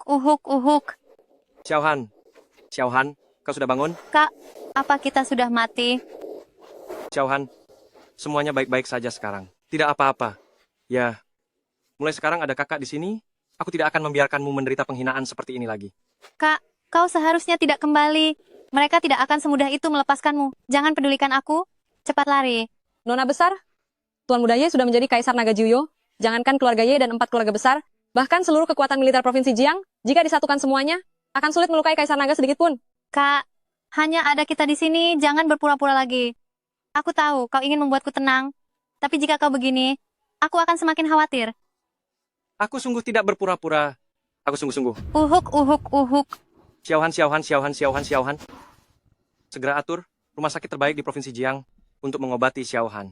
Xiao Han, kau sudah bangun? Kak, apa kita sudah mati? Xiao Han, semuanya baik-baik saja sekarang. Tidak apa-apa. Ya, mulai sekarang ada kakak di sini. Aku tidak akan membiarkanmu menderita penghinaan seperti ini lagi. Kak, kau seharusnya tidak kembali. Mereka tidak akan semudah itu melepaskanmu. Jangan pedulikan aku. Cepat lari. Nona besar, Tuan Muda Ye sudah menjadi Kaisar Naga Jiuyo. Jangankan keluarga Ye dan 4 keluarga besar, bahkan seluruh kekuatan militer Provinsi Jiang, jika disatukan semuanya, akan sulit melukai Kaisar Naga sedikit pun. Kak, hanya ada kita di sini. Jangan berpura-pura lagi. Aku tahu kau ingin membuatku tenang. Tapi jika kau begini, aku akan semakin khawatir. Aku sungguh tidak berpura-pura. Aku sungguh-sungguh. Uhuk. Xiao Han. Segera atur rumah sakit terbaik di Provinsi Jiang untuk mengobati Xiao Han.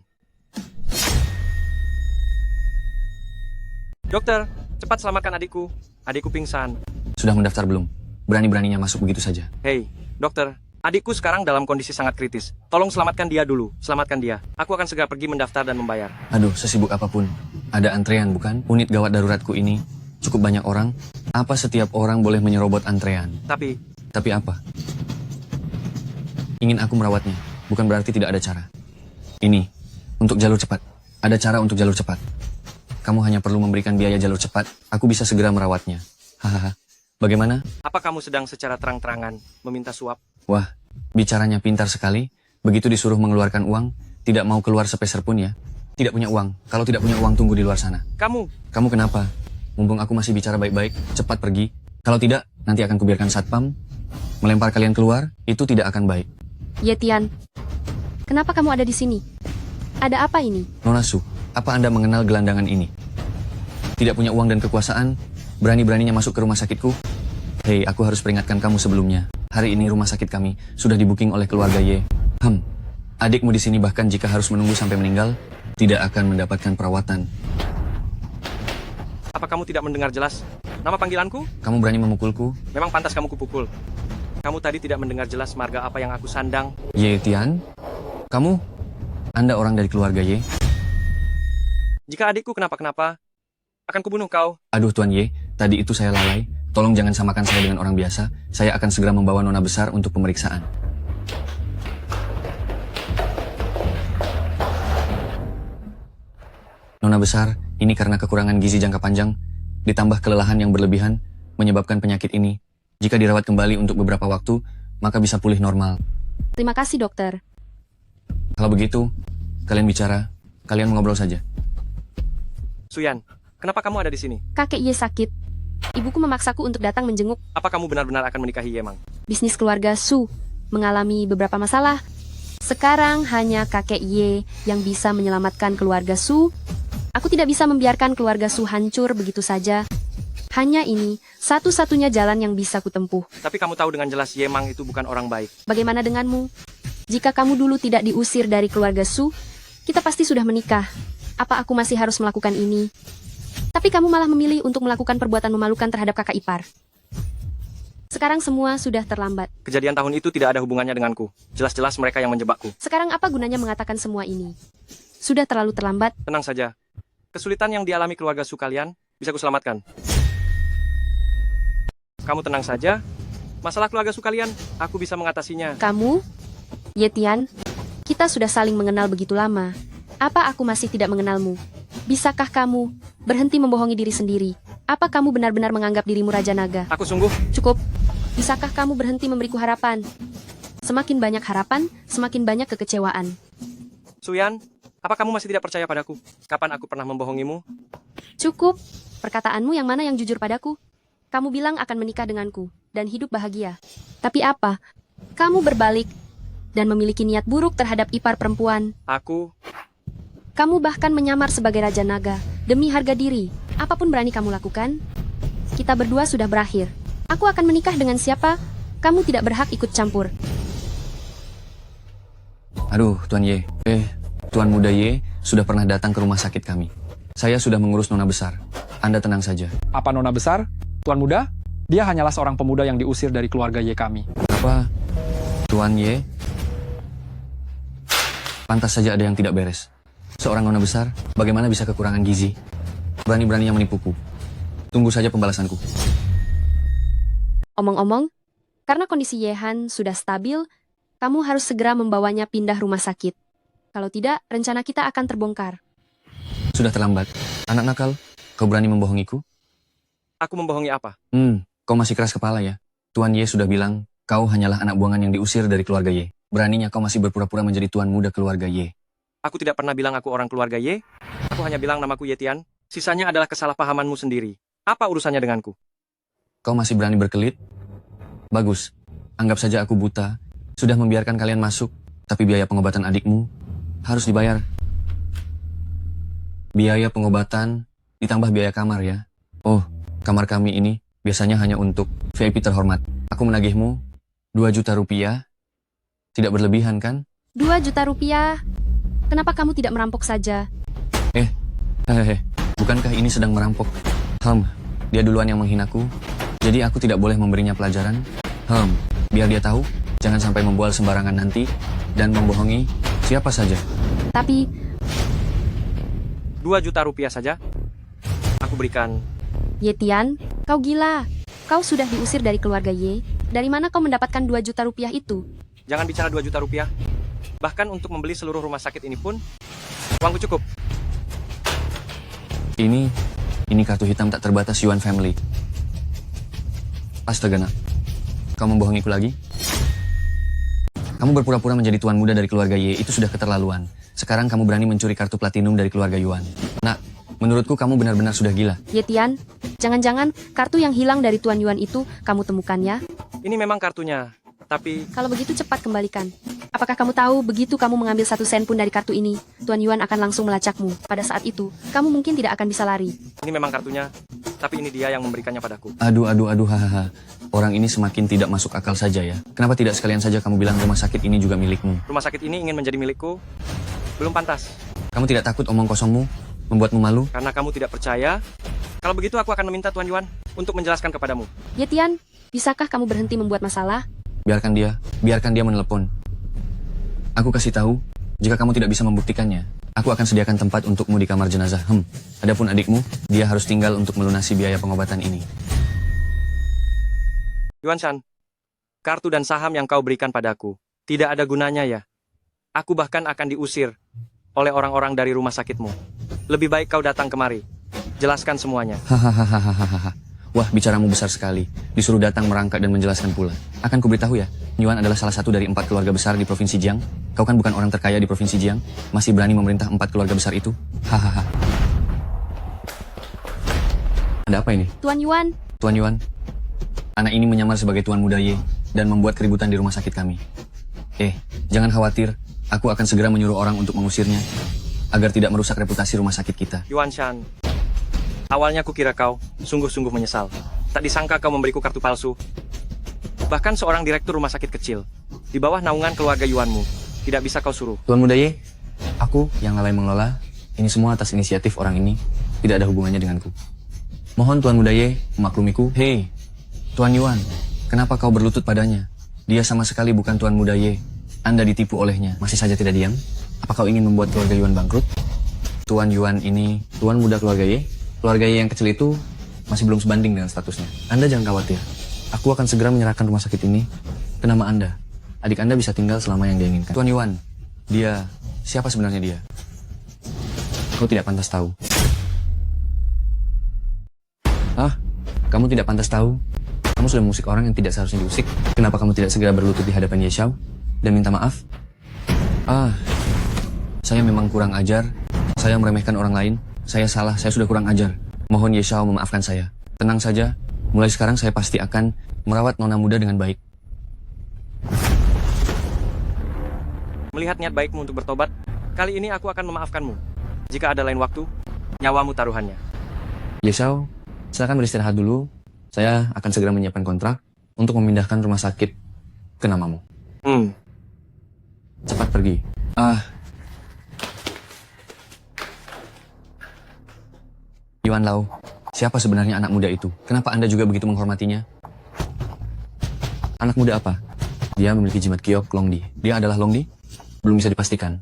Dokter, cepat selamatkan adikku. Adikku pingsan. Sudah mendaftar belum? Berani-beraninya masuk begitu saja. Hei, dokter. Adikku sekarang dalam kondisi sangat kritis. Tolong selamatkan dia dulu. Selamatkan dia. Aku akan segera pergi mendaftar dan membayar. Aduh, sesibuk apapun. Ada antrean, bukan? Unit gawat daruratku ini cukup banyak orang. Apa setiap orang boleh menyerobot antrean? Tapi apa? Ingin aku merawatnya, bukan berarti tidak ada cara. Ini, untuk jalur cepat. Ada cara untuk jalur cepat. Kamu hanya perlu memberikan biaya jalur cepat, aku bisa segera merawatnya. Hahaha. Bagaimana? Apa kamu sedang secara terang-terangan meminta suap? Wah, bicaranya pintar sekali. Begitu disuruh mengeluarkan uang, tidak mau keluar sepeser pun ya. Tidak punya uang. Kalau tidak punya uang, tunggu di luar sana. Kamu kenapa? Mumpung aku masih bicara baik-baik, cepat pergi. Kalau tidak, nanti akan kubiarkan satpam melempar kalian keluar. Itu tidak akan baik. Ye Tian, kenapa kamu ada di sini? Ada apa ini? Nona Su, apa Anda mengenal gelandangan ini? Tidak punya uang dan kekuasaan, berani-beraninya masuk ke rumah sakitku? Hei, aku harus peringatkan kamu sebelumnya. Hari ini rumah sakit kami sudah di-booking oleh keluarga Ye. Adikmu di sini bahkan jika harus menunggu sampai meninggal, tidak akan mendapatkan perawatan. Apa kamu tidak mendengar jelas nama panggilanku? Kamu berani memukulku? Memang pantas kamu kupukul. Kamu tadi tidak mendengar jelas marga apa yang aku sandang. Ye Tian? Kamu? Anda orang dari keluarga Ye? Jika adikku kenapa-kenapa, akan kubunuh kau. Aduh Tuan Ye, tadi itu saya lalai. Tolong jangan samakan saya dengan orang biasa. Saya akan segera membawa nona besar untuk pemeriksaan. Nona besar, ini karena kekurangan gizi jangka panjang, ditambah kelelahan yang berlebihan, menyebabkan penyakit ini. Jika dirawat kembali untuk beberapa waktu, maka bisa pulih normal. Terima kasih, dokter. Kalau begitu, kalian bicara, kalian ngobrol saja. Suyan, kenapa kamu ada di sini? Kakek Ye sakit. Ibuku memaksaku untuk datang menjenguk. Apa kamu benar-benar akan menikahi Yemang? Bisnis keluarga Su mengalami beberapa masalah. Sekarang hanya kakek Ye yang bisa menyelamatkan keluarga Su. Aku tidak bisa membiarkan keluarga Su hancur begitu saja. Hanya ini, satu-satunya jalan yang bisa kutempuh. Tapi kamu tahu dengan jelas Yemang itu bukan orang baik. Bagaimana denganmu? Jika kamu dulu tidak diusir dari keluarga Su, kita pasti sudah menikah. Apa aku masih harus melakukan ini? Tapi kamu malah memilih untuk melakukan perbuatan memalukan terhadap kakak ipar. Sekarang semua sudah terlambat. Kejadian tahun itu tidak ada hubungannya denganku. Jelas-jelas mereka yang menjebakku. Sekarang apa gunanya mengatakan semua ini? Sudah terlalu terlambat. Tenang saja. Kesulitan yang dialami keluarga Su kalian bisa kuselamatkan. Kamu tenang saja. Masalah keluarga Su kalian, aku bisa mengatasinya. Kamu, Ye Tian, kita sudah saling mengenal begitu lama. Apa aku masih tidak mengenalmu? Bisakah kamu berhenti membohongi diri sendiri? Apa kamu benar-benar menganggap dirimu Raja Naga? Aku sungguh. Cukup. Bisakah kamu berhenti memberiku harapan? Semakin banyak harapan, semakin banyak kekecewaan. Suyan, apa kamu masih tidak percaya padaku? Kapan aku pernah membohongimu? Cukup. Perkataanmu yang mana yang jujur padaku? Kamu bilang akan menikah denganku dan hidup bahagia. Tapi apa? Kamu berbalik dan memiliki niat buruk terhadap ipar perempuan. Kamu bahkan menyamar sebagai Raja Naga demi harga diri. Apapun berani kamu lakukan. Kita berdua sudah berakhir. Aku akan menikah dengan siapa? Kamu tidak berhak ikut campur. Aduh, Tuan Ye. Tuan Muda Ye sudah pernah datang ke rumah sakit kami. Saya sudah mengurus nona besar. Anda tenang saja. Apa nona besar? Tuan Muda? Dia hanyalah seorang pemuda yang diusir dari keluarga Ye kami. Apa? Tuan Ye? Pantas saja ada yang tidak beres. Seorang nona besar, bagaimana bisa kekurangan gizi? Berani-beraninya menipuku. Tunggu saja pembalasanku. Omong-omong, karena kondisi Yehan sudah stabil, kamu harus segera membawanya pindah rumah sakit. Kalau tidak, rencana kita akan terbongkar. Sudah terlambat. Anak nakal, kau berani membohongiku? Aku membohongi apa? Kau masih keras kepala ya. Tuan Ye sudah bilang, kau hanyalah anak buangan yang diusir dari keluarga Ye. Beraninya kau masih berpura-pura menjadi tuan muda keluarga Ye. Aku tidak pernah bilang aku orang keluarga Ye. Aku hanya bilang namaku Ye Tian. Sisanya adalah kesalahpahamanmu sendiri. Apa urusannya denganku? Kau masih berani berkelit? Bagus. Anggap saja aku buta. Sudah membiarkan kalian masuk. Tapi biaya pengobatan adikmu harus dibayar. Biaya pengobatan ditambah biaya kamar ya. Oh, kamar kami ini biasanya hanya untuk VIP terhormat. Aku menagihmu 2 juta rupiah. Tidak berlebihan kan? 2 juta rupiah? Kenapa kamu tidak merampok saja? Bukankah ini sedang merampok? Dia duluan yang menghinaku. Jadi aku tidak boleh memberinya pelajaran. Biar dia tahu, jangan sampai membual sembarangan nanti dan membohongi siapa saja. Tapi 2 juta rupiah saja? Aku berikan. Ye Tian, kau gila. Kau sudah diusir dari keluarga Ye. Dari mana kau mendapatkan 2 juta rupiah itu? Jangan bicara 2 juta rupiah. Bahkan untuk membeli seluruh rumah sakit ini pun, uangku cukup. Ini kartu hitam tak terbatas Yuan Family. Astaga nak, kau membohongiku lagi? Kamu berpura-pura menjadi tuan muda dari keluarga Ye, itu sudah keterlaluan. Sekarang kamu berani mencuri kartu platinum dari keluarga Yuan. Nak, menurutku kamu benar-benar sudah gila. Ye Tian, jangan-jangan kartu yang hilang dari Tuan Yuan itu kamu temukan ya? Ini memang kartunya, tapi Kalau begitu cepat kembalikan. Apakah kamu tahu begitu kamu mengambil 1 sen pun dari kartu ini, Tuan Yuan akan langsung melacakmu. Pada saat itu, kamu mungkin tidak akan bisa lari. ini memang kartunya. Tapi ini dia yang memberikannya padaku. Aduh, hahaha. Orang ini semakin tidak masuk akal saja ya. Kenapa tidak sekalian saja kamu bilang rumah sakit ini juga milikmu? Rumah sakit ini ingin menjadi milikku. Belum pantas. Kamu tidak takut omong kosongmu membuatmu malu? Karena kamu tidak percaya. Kalau begitu aku akan meminta Tuan Yuan untuk menjelaskan kepadamu. Ye Tian, bisakah kamu berhenti membuat masalah? Biarkan dia menelepon. Aku kasih tahu, jika kamu tidak bisa membuktikannya, aku akan sediakan tempat untukmu di kamar jenazah. Adapun adikmu, dia harus tinggal untuk melunasi biaya pengobatan ini. Yuan Shan, kartu dan saham yang kau berikan padaku tidak ada gunanya ya. Aku bahkan akan diusir oleh orang-orang dari rumah sakitmu. Lebih baik kau datang kemari. Jelaskan semuanya. Hahaha. Wah, bicaramu besar sekali. Disuruh datang merangkak dan menjelaskan pula. Akan kuberitahu ya, Yuan adalah salah satu dari 4 keluarga besar di Provinsi Jiang. Kau kan bukan orang terkaya di Provinsi Jiang, masih berani memerintah 4 keluarga besar itu? Hahaha. Ada apa ini? Tuan Yuan, Tuan Yuan, anak ini menyamar sebagai Tuan Muda Ye dan membuat keributan di rumah sakit kami. Jangan khawatir, aku akan segera menyuruh orang untuk mengusirnya agar tidak merusak reputasi rumah sakit kita. Yuan Shan, awalnya kukira kau sungguh-sungguh menyesal. Tak disangka kau memberiku kartu palsu. Bahkan seorang direktur rumah sakit kecil di bawah naungan keluarga Yuanmu tidak bisa kau suruh. Tuan Muda Ye, aku yang lalai mengelola. Ini semua atas inisiatif orang ini, tidak ada hubungannya denganku. Mohon Tuan Muda Ye memaklumiku. Hei, Tuan Yuan, kenapa kau berlutut padanya? Dia sama sekali bukan Tuan Muda Ye. Anda ditipu olehnya. Masih saja tidak diam? Apa kau ingin membuat keluarga Yuan bangkrut? Tuan Yuan ini, Tuan Muda keluarga Ye. Keluarga Ye yang kecil itu masih belum sebanding dengan statusnya. Anda jangan khawatir. Aku akan segera menyerahkan rumah sakit ini ke nama Anda. Adik Anda bisa tinggal selama yang dia inginkan. Tuan Yuan, dia, siapa sebenarnya dia? Kau tidak pantas tahu. Kamu tidak pantas tahu? Kamu sudah mengusik orang yang tidak seharusnya diusik. Kenapa kamu tidak segera berlutut di hadapan Ye Xiao dan minta maaf? Saya memang kurang ajar. Saya meremehkan orang lain. Saya salah, saya sudah kurang ajar. Mohon Ye Xiao memaafkan saya. Tenang saja, mulai sekarang saya pasti akan merawat nona muda dengan baik. Melihat niat baikmu untuk bertobat, kali ini aku akan memaafkanmu. Jika ada lain waktu, nyawamu taruhannya. Ye Xiao, silakan beristirahat dulu. Saya akan segera menyiapkan kontrak untuk memindahkan rumah sakit ke namamu. Cepat pergi. Yuan Lao, siapa sebenarnya anak muda itu? Kenapa Anda juga begitu menghormatinya? Anak muda apa? Dia memiliki jimat kiok Longdi. Dia adalah Longdi? Belum bisa dipastikan.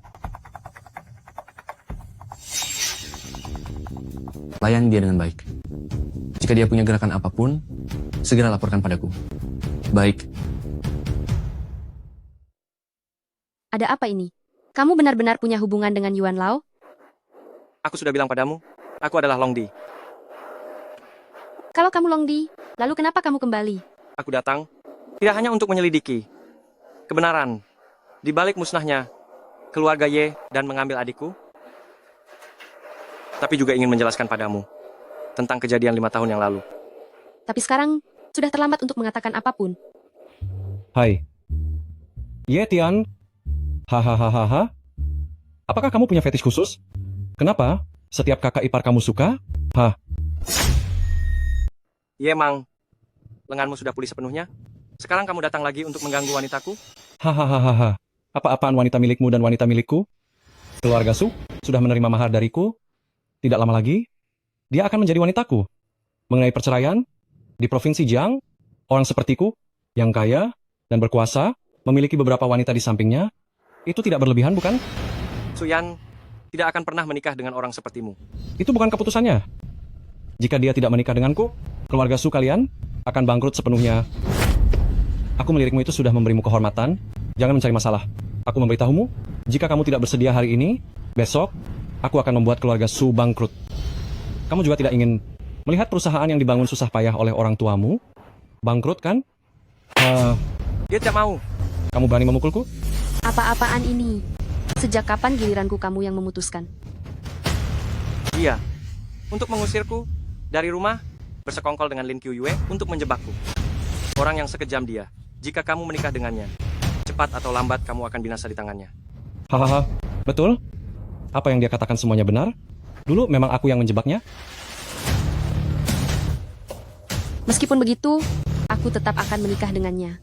Layani dia dengan baik. Jika dia punya gerakan apapun, segera laporkan padaku. Baik. ada apa ini? Kamu benar-benar punya hubungan dengan Yuan Lao? Aku sudah bilang padamu, aku adalah Longdi. Kalau kamu Longdi, lalu kenapa kamu kembali? Aku datang tidak hanya untuk menyelidiki kebenaran di balik musnahnya keluarga Ye dan mengambil adikku, tapi juga ingin menjelaskan padamu tentang kejadian 5 tahun yang lalu. Tapi sekarang, sudah terlambat untuk mengatakan apapun. Hai. Ye Tian. Hahaha. Apakah kamu punya fetish khusus? Kenapa? Setiap kakak ipar kamu suka? Ye Mang, lenganmu sudah pulih sepenuhnya. Sekarang kamu datang lagi untuk mengganggu wanitaku? Hahaha. Apa-apaan wanita milikmu dan wanita milikku? Keluarga Su sudah menerima mahar dariku. Tidak lama lagi, dia akan menjadi wanitaku. Mengenai perceraian, di Provinsi Jiang, orang sepertiku, yang kaya dan berkuasa, memiliki beberapa wanita di sampingnya, itu tidak berlebihan, bukan? Suyan tidak akan pernah menikah dengan orang sepertimu. Itu bukan keputusannya. Jika dia tidak menikah denganku, keluarga Su kalian akan bangkrut sepenuhnya. Aku melirikmu itu sudah memberimu kehormatan. Jangan mencari masalah. Aku memberitahumu, jika kamu tidak bersedia hari ini, besok, aku akan membuat keluarga Su bangkrut. Kamu juga tidak ingin melihat perusahaan yang dibangun susah payah oleh orang tuamu bangkrut, kan? Dia tidak mau. Kamu berani memukulku? Apa-apaan ini? Sejak kapan giliranku kamu yang memutuskan? Iya, untuk mengusirku dari rumah, bersekongkol dengan Lin Qiuyue untuk menjebakku. Orang yang sekejam dia, jika kamu menikah dengannya, cepat atau lambat kamu akan binasa di tangannya. Hahaha, betul? Apa yang dia katakan semuanya benar? Dulu memang aku yang menjebaknya? Meskipun begitu, aku tetap akan menikah dengannya.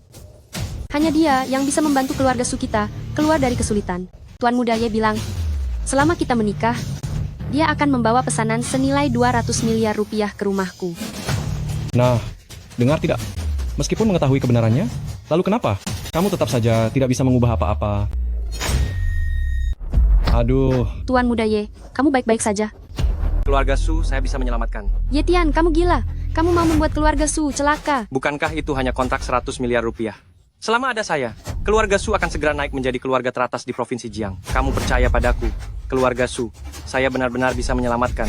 Hanya dia yang bisa membantu keluarga Su kita keluar dari kesulitan. Tuan Muda Ye bilang, selama kita menikah, dia akan membawa pesanan senilai 200 miliar rupiah ke rumahku. Nah, dengar tidak? Meskipun mengetahui kebenarannya, lalu kenapa? Kamu tetap saja tidak bisa mengubah apa-apa. Aduh, Tuan Muda Ye, kamu baik-baik saja. Keluarga Su saya bisa menyelamatkan. Ye Tian, kamu gila. Kamu mau membuat keluarga Su celaka. Bukankah itu hanya kontrak 100 miliar rupiah? Selama ada saya, keluarga Su akan segera naik menjadi keluarga teratas di Provinsi Jiang. Kamu percaya padaku, keluarga Su, saya benar-benar bisa menyelamatkan.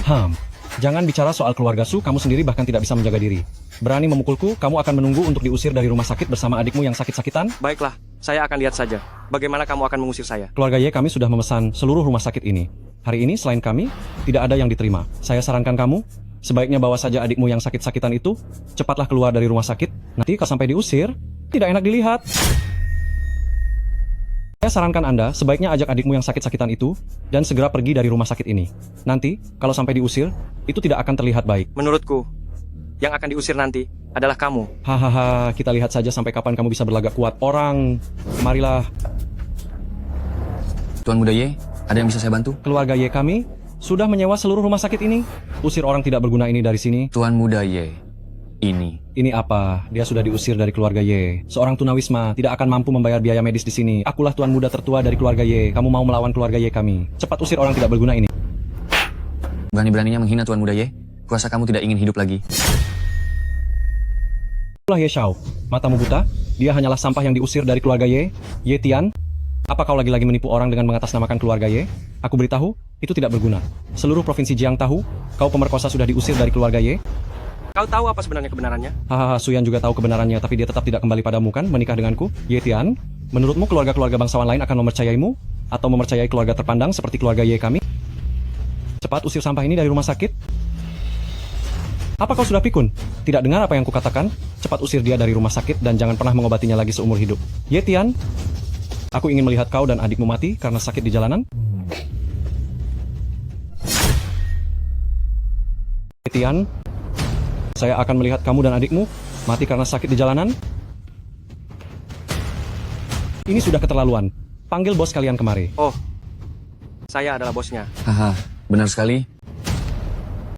Jangan bicara soal keluarga Su, kamu sendiri bahkan tidak bisa menjaga diri. Berani memukulku, kamu akan menunggu untuk diusir dari rumah sakit bersama adikmu yang sakit-sakitan? Baiklah, saya akan lihat saja. Bagaimana kamu akan mengusir saya? Keluarga Ye kami sudah memesan seluruh rumah sakit ini. Hari ini selain kami, tidak ada yang diterima. Saya sarankan kamu, sebaiknya bawa saja adikmu yang sakit-sakitan itu, cepatlah keluar dari rumah sakit. Nanti kalau sampai diusir, tidak enak dilihat. Saya sarankan Anda sebaiknya ajak adikmu yang sakit-sakitan itu dan segera pergi dari rumah sakit ini. Nanti, kalau sampai diusir, itu tidak akan terlihat baik. Menurutku, yang akan diusir nanti adalah kamu. Hahaha, kita lihat saja sampai kapan kamu bisa berlagak kuat. Orang, marilah. Tuan Muda Ye, ada yang bisa saya bantu? Keluarga Ye kami sudah menyewa seluruh rumah sakit ini. Usir orang tidak berguna ini dari sini. Tuan Muda Ye, ini. Ini apa? Dia sudah diusir dari keluarga Ye. Seorang tunawisma tidak akan mampu membayar biaya medis di sini. Akulah tuan muda tertua dari keluarga Ye. Kamu mau melawan keluarga Ye kami. Cepat usir orang tidak berguna ini. Berani-beraninya menghina Tuan Muda Ye. Kuasa kamu tidak ingin hidup lagi. Itulah Ye Xiao. Matamu buta? Dia hanyalah sampah yang diusir dari keluarga Ye. Ye Tian, apa kau lagi-lagi menipu orang dengan mengatasnamakan keluarga Ye? Aku beritahu, itu tidak berguna. Seluruh provinsi Jiang tahu, kau pemerkosa sudah diusir dari keluarga Ye. Kau tahu apa sebenarnya kebenarannya? Hahaha, Suyan juga tahu kebenarannya, tapi dia tetap tidak kembali padamu kan, menikah denganku? Ye Tian, menurutmu keluarga-keluarga bangsawan lain akan mempercayaimu? Atau mempercayai keluarga terpandang seperti keluarga Ye kami? Cepat usir sampah ini dari rumah sakit. Apa kau sudah pikun? Tidak dengar apa yang kukatakan? Cepat usir dia dari rumah sakit dan jangan pernah mengobatinya lagi seumur hidup. Ye Tian, aku ingin melihat kau dan adikmu mati karena sakit di jalanan. Ye Tian, saya akan melihat kamu dan adikmu mati karena sakit di jalanan. Ini sudah keterlaluan. Panggil bos kalian kemari. Oh, saya adalah bosnya. Haha, benar sekali.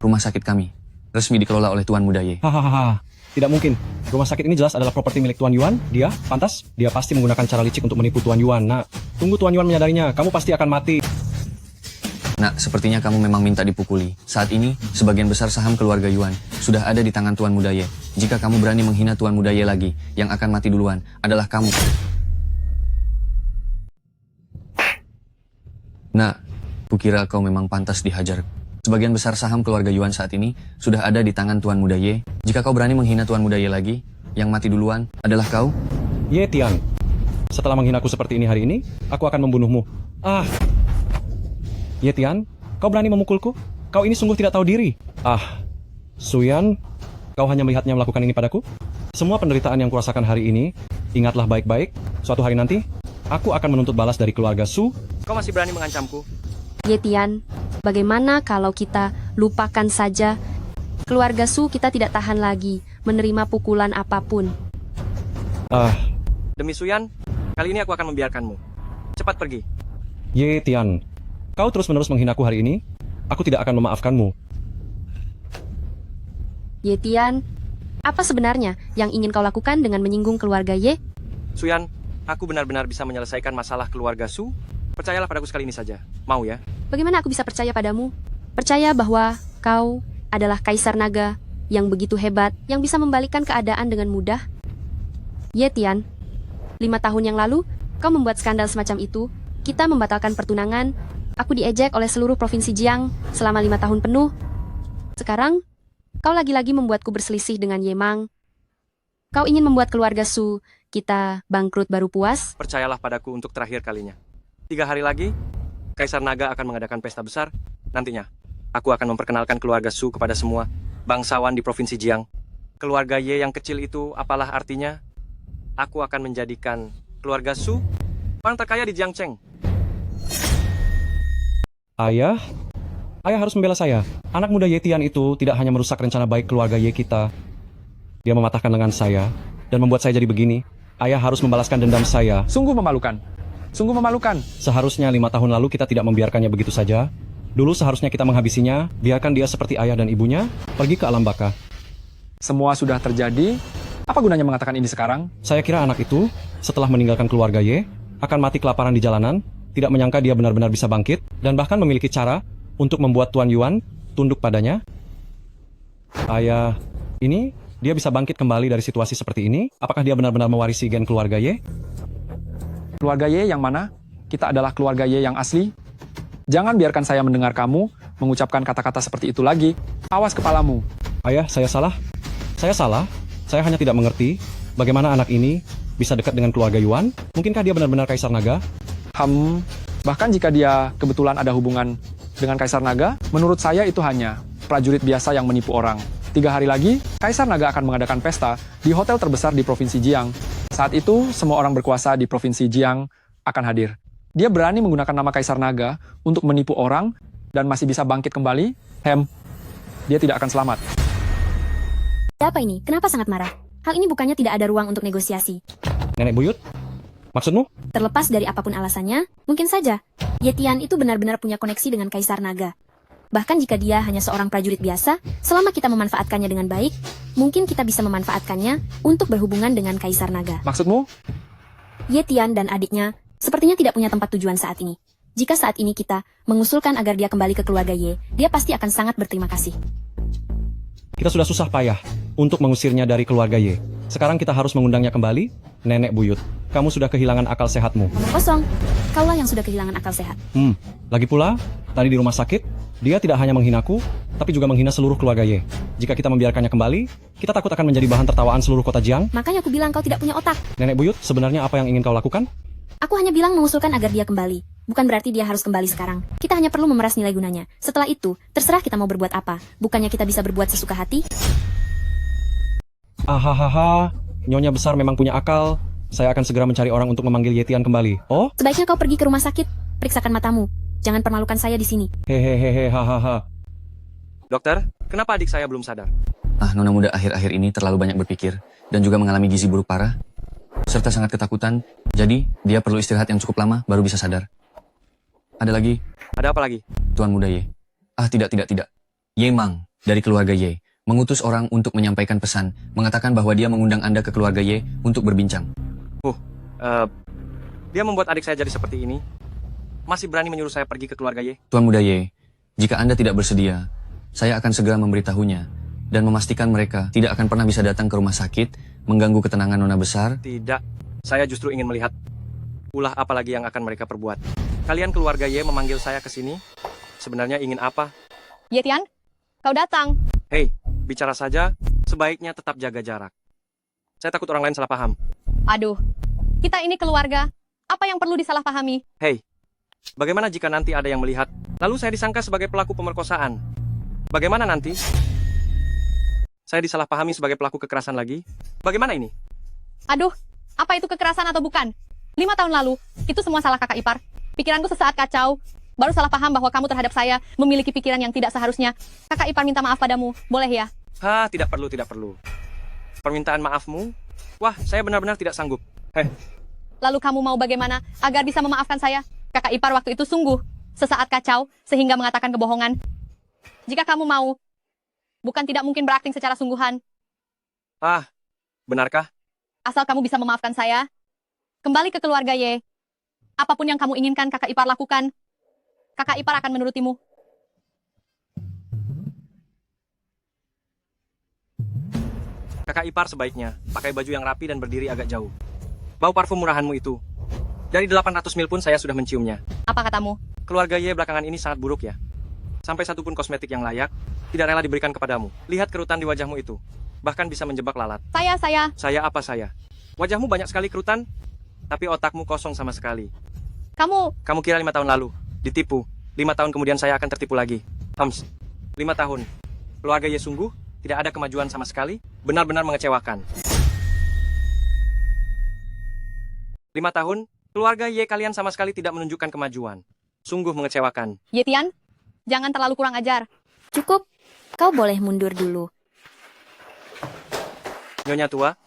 Rumah sakit kami resmi dikelola oleh Tuan Muda Ye. Hahaha, tidak mungkin. Rumah sakit ini jelas adalah properti milik Tuan Yuan. Dia, pantas, dia pasti menggunakan cara licik untuk menipu Tuan Yuan. Nah, tunggu Tuan Yuan menyadarinya, kamu pasti akan mati. Nah, sepertinya kamu memang minta dipukuli. Saat ini, sebagian besar saham keluarga Yuan sudah ada di tangan Tuan Muda Ye. Jika kamu berani menghina Tuan Muda Ye lagi, yang akan mati duluan adalah kamu. Nah, kukira kau memang pantas dihajar. Sebagian besar saham keluarga Yuan saat ini sudah ada di tangan Tuan Muda Ye. Jika kau berani menghina Tuan Muda Ye lagi, yang mati duluan adalah kau. Ye Tian, setelah menghinaku seperti ini hari ini, aku akan membunuhmu. Ye Tian, kau berani memukulku? Kau ini sungguh tidak tahu diri. Suyan, kau hanya melihatnya melakukan ini padaku? Semua penderitaan yang kurasakan hari ini, ingatlah baik-baik, suatu hari nanti, aku akan menuntut balas dari keluarga Su. Kau masih berani mengancamku? Ye Tian, bagaimana kalau kita lupakan saja? Keluarga Su kita tidak tahan lagi menerima pukulan apapun. Demi Suyan, kali ini aku akan membiarkanmu. Cepat pergi. Ye Tian, kau terus-menerus menghinaku hari ini, aku tidak akan memaafkanmu. Ye Tian, apa sebenarnya yang ingin kau lakukan dengan menyinggung keluarga Ye? Suyan, aku benar-benar bisa menyelesaikan masalah keluarga Su. Percayalah padaku sekali ini saja. Mau ya? Bagaimana aku bisa percaya padamu? Percaya bahwa kau adalah kaisar naga yang begitu hebat, yang bisa membalikkan keadaan dengan mudah? Ye Tian, 5 tahun yang lalu, kau membuat skandal semacam itu. Kita membatalkan pertunangan. Aku diejek oleh seluruh provinsi Jiang selama 5 tahun penuh. Sekarang, kau lagi-lagi membuatku berselisih dengan Ye Mang. Kau ingin membuat keluarga Su kita bangkrut baru puas? Percayalah padaku untuk terakhir kalinya. 3 hari lagi, Kaisar Naga akan mengadakan pesta besar. Nantinya, aku akan memperkenalkan keluarga Su kepada semua bangsawan di Provinsi Jiang. Keluarga Ye yang kecil itu apalah artinya? Aku akan menjadikan keluarga Su orang terkaya di Jiangcheng. Ayah harus membela saya. Anak muda Ye Tian itu tidak hanya merusak rencana baik keluarga Ye kita. Dia mematahkan lengan saya dan membuat saya jadi begini. Ayah harus membalaskan dendam saya. Sungguh memalukan. Sungguh memalukan. Seharusnya 5 tahun lalu kita tidak membiarkannya begitu saja. Dulu seharusnya kita menghabisinya, biarkan dia seperti ayah dan ibunya, pergi ke alam baka. Semua sudah terjadi. Apa gunanya mengatakan ini sekarang? Saya kira anak itu, setelah meninggalkan keluarga Ye, akan mati kelaparan di jalanan, tidak menyangka dia benar-benar bisa bangkit, dan bahkan memiliki cara untuk membuat Tuan Yuan tunduk padanya. Ayah, ini dia bisa bangkit kembali dari situasi seperti ini? Apakah dia benar-benar mewarisi gen keluarga Ye? Keluarga Ye yang mana? Kita adalah keluarga Ye yang asli. Jangan biarkan saya mendengar kamu mengucapkan kata-kata seperti itu lagi. Awas kepalamu. Ayah, saya salah. Saya salah. Saya hanya tidak mengerti bagaimana anak ini bisa dekat dengan keluarga Yuan. Mungkinkah dia benar-benar Kaisar Naga? Bahkan jika dia kebetulan ada hubungan dengan Kaisar Naga, menurut saya itu hanya prajurit biasa yang menipu orang. 3 hari lagi, Kaisar Naga akan mengadakan pesta di hotel terbesar di Provinsi Jiang. Saat itu, semua orang berkuasa di Provinsi Jiang akan hadir. Dia berani menggunakan nama Kaisar Naga untuk menipu orang dan masih bisa bangkit kembali. Dia tidak akan selamat. Apa ini? Kenapa sangat marah? Hal ini bukannya tidak ada ruang untuk negosiasi. Nenek buyut? Maksudmu? Terlepas dari apapun alasannya, mungkin saja Ye Tian itu benar-benar punya koneksi dengan Kaisar Naga. Bahkan jika dia hanya seorang prajurit biasa, selama kita memanfaatkannya dengan baik, mungkin kita bisa memanfaatkannya untuk berhubungan dengan Kaisar Naga. Maksudmu? Ye Tian dan adiknya sepertinya tidak punya tempat tujuan saat ini. Jika saat ini kita mengusulkan agar dia kembali ke keluarga Ye, dia pasti akan sangat berterima kasih. Kita sudah susah payah untuk mengusirnya dari keluarga Ye. Sekarang kita harus mengundangnya kembali. Nenek buyut, kamu sudah kehilangan akal sehatmu. Omong kosong, kaulah yang sudah kehilangan akal sehat. Lagi pula, tadi di rumah sakit, dia tidak hanya menghinaku, tapi juga menghina seluruh keluarga Ye. Jika kita membiarkannya kembali, kita takut akan menjadi bahan tertawaan seluruh kota Jiang. Makanya aku bilang kau tidak punya otak. Nenek buyut, sebenarnya apa yang ingin kau lakukan? Aku hanya bilang mengusulkan agar dia kembali. Bukan berarti dia harus kembali sekarang. Kita hanya perlu memeras nilai gunanya. Setelah itu, terserah kita mau berbuat apa. Bukannya kita bisa berbuat sesuka hati? Ahahaha, Nyonya besar memang punya akal. Saya akan segera mencari orang untuk memanggil Ye Tian kembali. Oh? Sebaiknya kau pergi ke rumah sakit. Periksakan matamu. Jangan permalukan saya di sini. Hehehe, hahaha. Dokter, kenapa adik saya belum sadar? Nona muda akhir-akhir ini terlalu banyak berpikir dan juga mengalami gizi buruk parah, serta sangat ketakutan. Jadi, dia perlu istirahat yang cukup lama baru bisa sadar. Ada lagi? Ada apa lagi? Tuan muda Ye. Tidak. Ye Mang, dari keluarga Ye, mengutus orang untuk menyampaikan pesan, mengatakan bahwa dia mengundang Anda ke keluarga Ye untuk berbincang. Dia membuat adik saya jadi seperti ini. Masih berani menyuruh saya pergi ke keluarga Ye. Tuan muda Ye, jika Anda tidak bersedia, saya akan segera memberitahunya dan memastikan mereka tidak akan pernah bisa datang ke rumah sakit, mengganggu ketenangan Nona besar. Tidak, saya justru ingin melihat ulah apa lagi yang akan mereka perbuat. Kalian keluarga Ye memanggil saya ke sini, sebenarnya ingin apa? Ye Tian, kau datang. Hei, bicara saja, sebaiknya tetap jaga jarak. Saya takut orang lain salah paham. Aduh, kita ini keluarga. Apa yang perlu disalahpahami? Hei, bagaimana jika nanti ada yang melihat, lalu saya disangka sebagai pelaku pemerkosaan? Bagaimana nanti? Saya disalahpahami sebagai pelaku kekerasan lagi? Bagaimana ini? Aduh, apa itu kekerasan atau bukan? 5 tahun lalu, itu semua salah kakak ipar. Pikiranku sesaat kacau. Baru salah paham bahwa kamu terhadap saya memiliki pikiran yang tidak seharusnya. Kakak ipar minta maaf padamu, boleh ya? Tidak perlu. Permintaan maafmu? Wah, saya benar-benar tidak sanggup. Lalu kamu mau bagaimana agar bisa memaafkan saya? Kakak ipar waktu itu sungguh sesaat kacau sehingga mengatakan kebohongan. Jika kamu mau, bukan tidak mungkin berakting secara sungguhan. Benarkah? Asal kamu bisa memaafkan saya, kembali ke keluarga Ye. Apapun yang kamu inginkan kakak ipar lakukan, kakak ipar akan menurutimu. Kakak ipar sebaiknya pakai baju yang rapi dan berdiri agak jauh. Bau parfum murahanmu itu. Dari 800 mil pun saya sudah menciumnya. Apa katamu? Keluarga Ye belakangan ini sangat buruk ya. Sampai satupun kosmetik yang layak tidak rela diberikan kepadamu. Lihat kerutan di wajahmu itu. Bahkan bisa menjebak lalat. Saya. Saya apa saya? Wajahmu banyak sekali kerutan, tapi otakmu kosong sama sekali. Kamu, Kamu kira 5 tahun lalu, ditipu. 5 tahun kemudian saya akan tertipu lagi. 5 tahun. Keluarga Ye sungguh, tidak ada kemajuan sama sekali, benar-benar mengecewakan. 5 tahun, keluarga Ye kalian sama sekali tidak menunjukkan kemajuan. Sungguh mengecewakan. Ye Tian, jangan terlalu kurang ajar. Cukup. Kau boleh mundur dulu. Nyonya tua,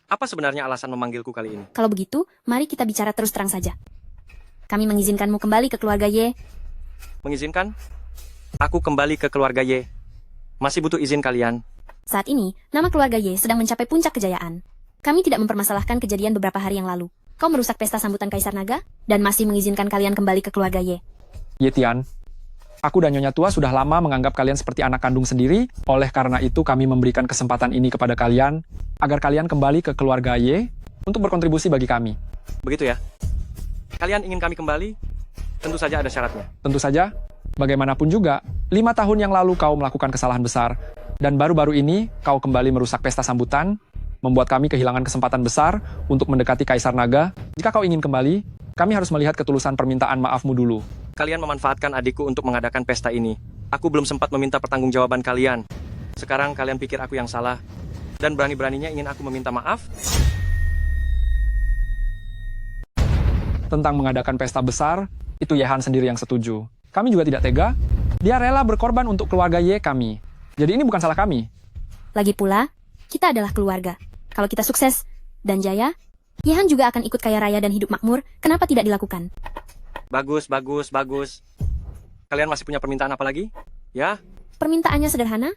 apa sebenarnya alasan memanggilku kali ini? Kalau begitu, mari kita bicara terus terang saja. Kami mengizinkanmu kembali ke keluarga Ye. Mengizinkan? Aku kembali ke keluarga Ye. Masih butuh izin kalian. Saat ini, nama keluarga Ye sedang mencapai puncak kejayaan. Kami tidak mempermasalahkan kejadian beberapa hari yang lalu. Kau merusak pesta sambutan Kaisar Naga, dan masih mengizinkan kalian kembali ke keluarga Ye. Ye Tian, aku dan Nyonya Tua sudah lama menganggap kalian seperti anak kandung sendiri. Oleh karena itu kami memberikan kesempatan ini kepada kalian, agar kalian kembali ke keluarga Ye untuk berkontribusi bagi kami. Begitu ya? Kalian ingin kami kembali? Tentu saja ada syaratnya. Tentu saja, bagaimanapun juga, 5 tahun yang lalu kau melakukan kesalahan besar, dan baru-baru ini kau kembali merusak pesta sambutan, membuat kami kehilangan kesempatan besar untuk mendekati Kaisar Naga. Jika kau ingin kembali, kami harus melihat ketulusan permintaan maafmu dulu. Kalian memanfaatkan adikku untuk mengadakan pesta ini. Aku belum sempat meminta pertanggungjawaban kalian. Sekarang kalian pikir aku yang salah, dan berani-beraninya ingin aku meminta maaf? Tentang mengadakan pesta besar, itu Yehan sendiri yang setuju. Kami juga tidak tega. Dia rela berkorban untuk keluarga Ye kami. Jadi ini bukan salah kami. Lagi pula, kita adalah keluarga. Kalau kita sukses dan jaya, Yehan juga akan ikut kaya raya dan hidup makmur. Kenapa tidak dilakukan? Bagus, bagus, bagus. Kalian masih punya permintaan apa lagi? Ya? Permintaannya sederhana.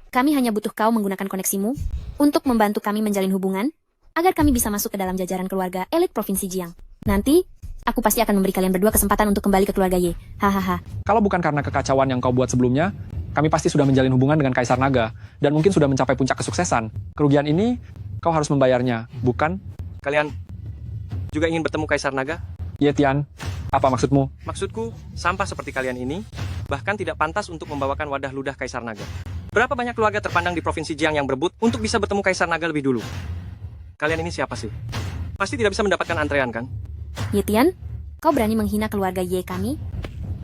Kami hanya butuh kau menggunakan koneksimu untuk membantu kami menjalin hubungan agar kami bisa masuk ke dalam jajaran keluarga elit Provinsi Jiang. Nanti, aku pasti akan memberi kalian berdua kesempatan untuk kembali ke keluarga Ye. Hahaha. Kalau bukan karena kekacauan yang kau buat sebelumnya, kami pasti sudah menjalin hubungan dengan Kaisar Naga, dan mungkin sudah mencapai puncak kesuksesan. Kerugian ini, kau harus membayarnya, bukan? Kalian juga ingin bertemu Kaisar Naga? Ye Tian, apa maksudmu? Maksudku, sampah seperti kalian ini, bahkan tidak pantas untuk membawakan wadah ludah Kaisar Naga. Berapa banyak keluarga terpandang di Provinsi Jiang yang berebut untuk bisa bertemu Kaisar Naga lebih dulu? Kalian ini siapa sih? Pasti tidak bisa mendapatkan antrean, kan? Ye Tian, kau berani menghina keluarga Ye kami?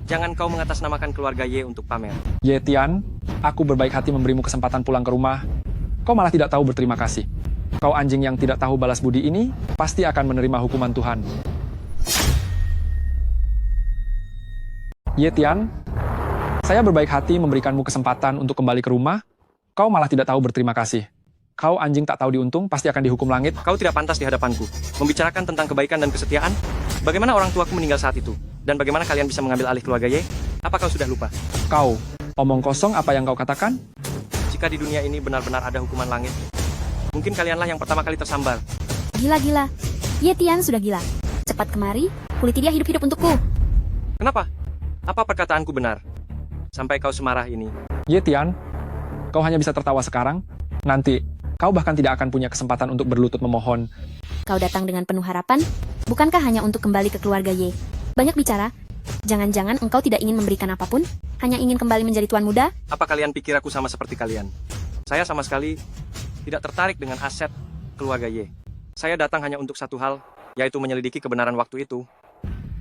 Jangan kau mengatasnamakan keluarga Ye untuk pamer. Ye Tian, aku berbaik hati memberimu kesempatan pulang ke rumah. Kau malah tidak tahu berterima kasih. Kau anjing yang tidak tahu balas budi ini, pasti akan menerima hukuman Tuhan. Ye Tian, saya berbaik hati memberikanmu kesempatan untuk kembali ke rumah. Kau malah tidak tahu berterima kasih. Kau anjing tak tahu diuntung, pasti akan dihukum langit. Kau tidak pantas di hadapanku. Membicarakan tentang kebaikan dan kesetiaan? Bagaimana orang tuaku meninggal saat itu? Dan bagaimana kalian bisa mengambil alih keluarga Ye? Apa kau sudah lupa? Kau, omong kosong apa yang kau katakan? Jika di dunia ini benar-benar ada hukuman langit, mungkin kalianlah yang pertama kali tersambar. Gila-gila. Ye Tian sudah gila. Cepat kemari, kuliti dia hidup-hidup untukku. Kenapa? Apa perkataanku benar? Sampai kau semarah ini. Ye Tian, kau hanya bisa tertawa sekarang. Nanti, kau bahkan tidak akan punya kesempatan untuk berlutut memohon. Kau datang dengan penuh harapan, bukankah hanya untuk kembali ke keluarga Ye? Banyak bicara. Jangan-jangan engkau tidak ingin memberikan apapun? Hanya ingin kembali menjadi tuan muda? Apa kalian pikir aku sama seperti kalian? Saya sama sekali tidak tertarik dengan aset keluarga Ye. Saya datang hanya untuk satu hal, yaitu menyelidiki kebenaran waktu itu.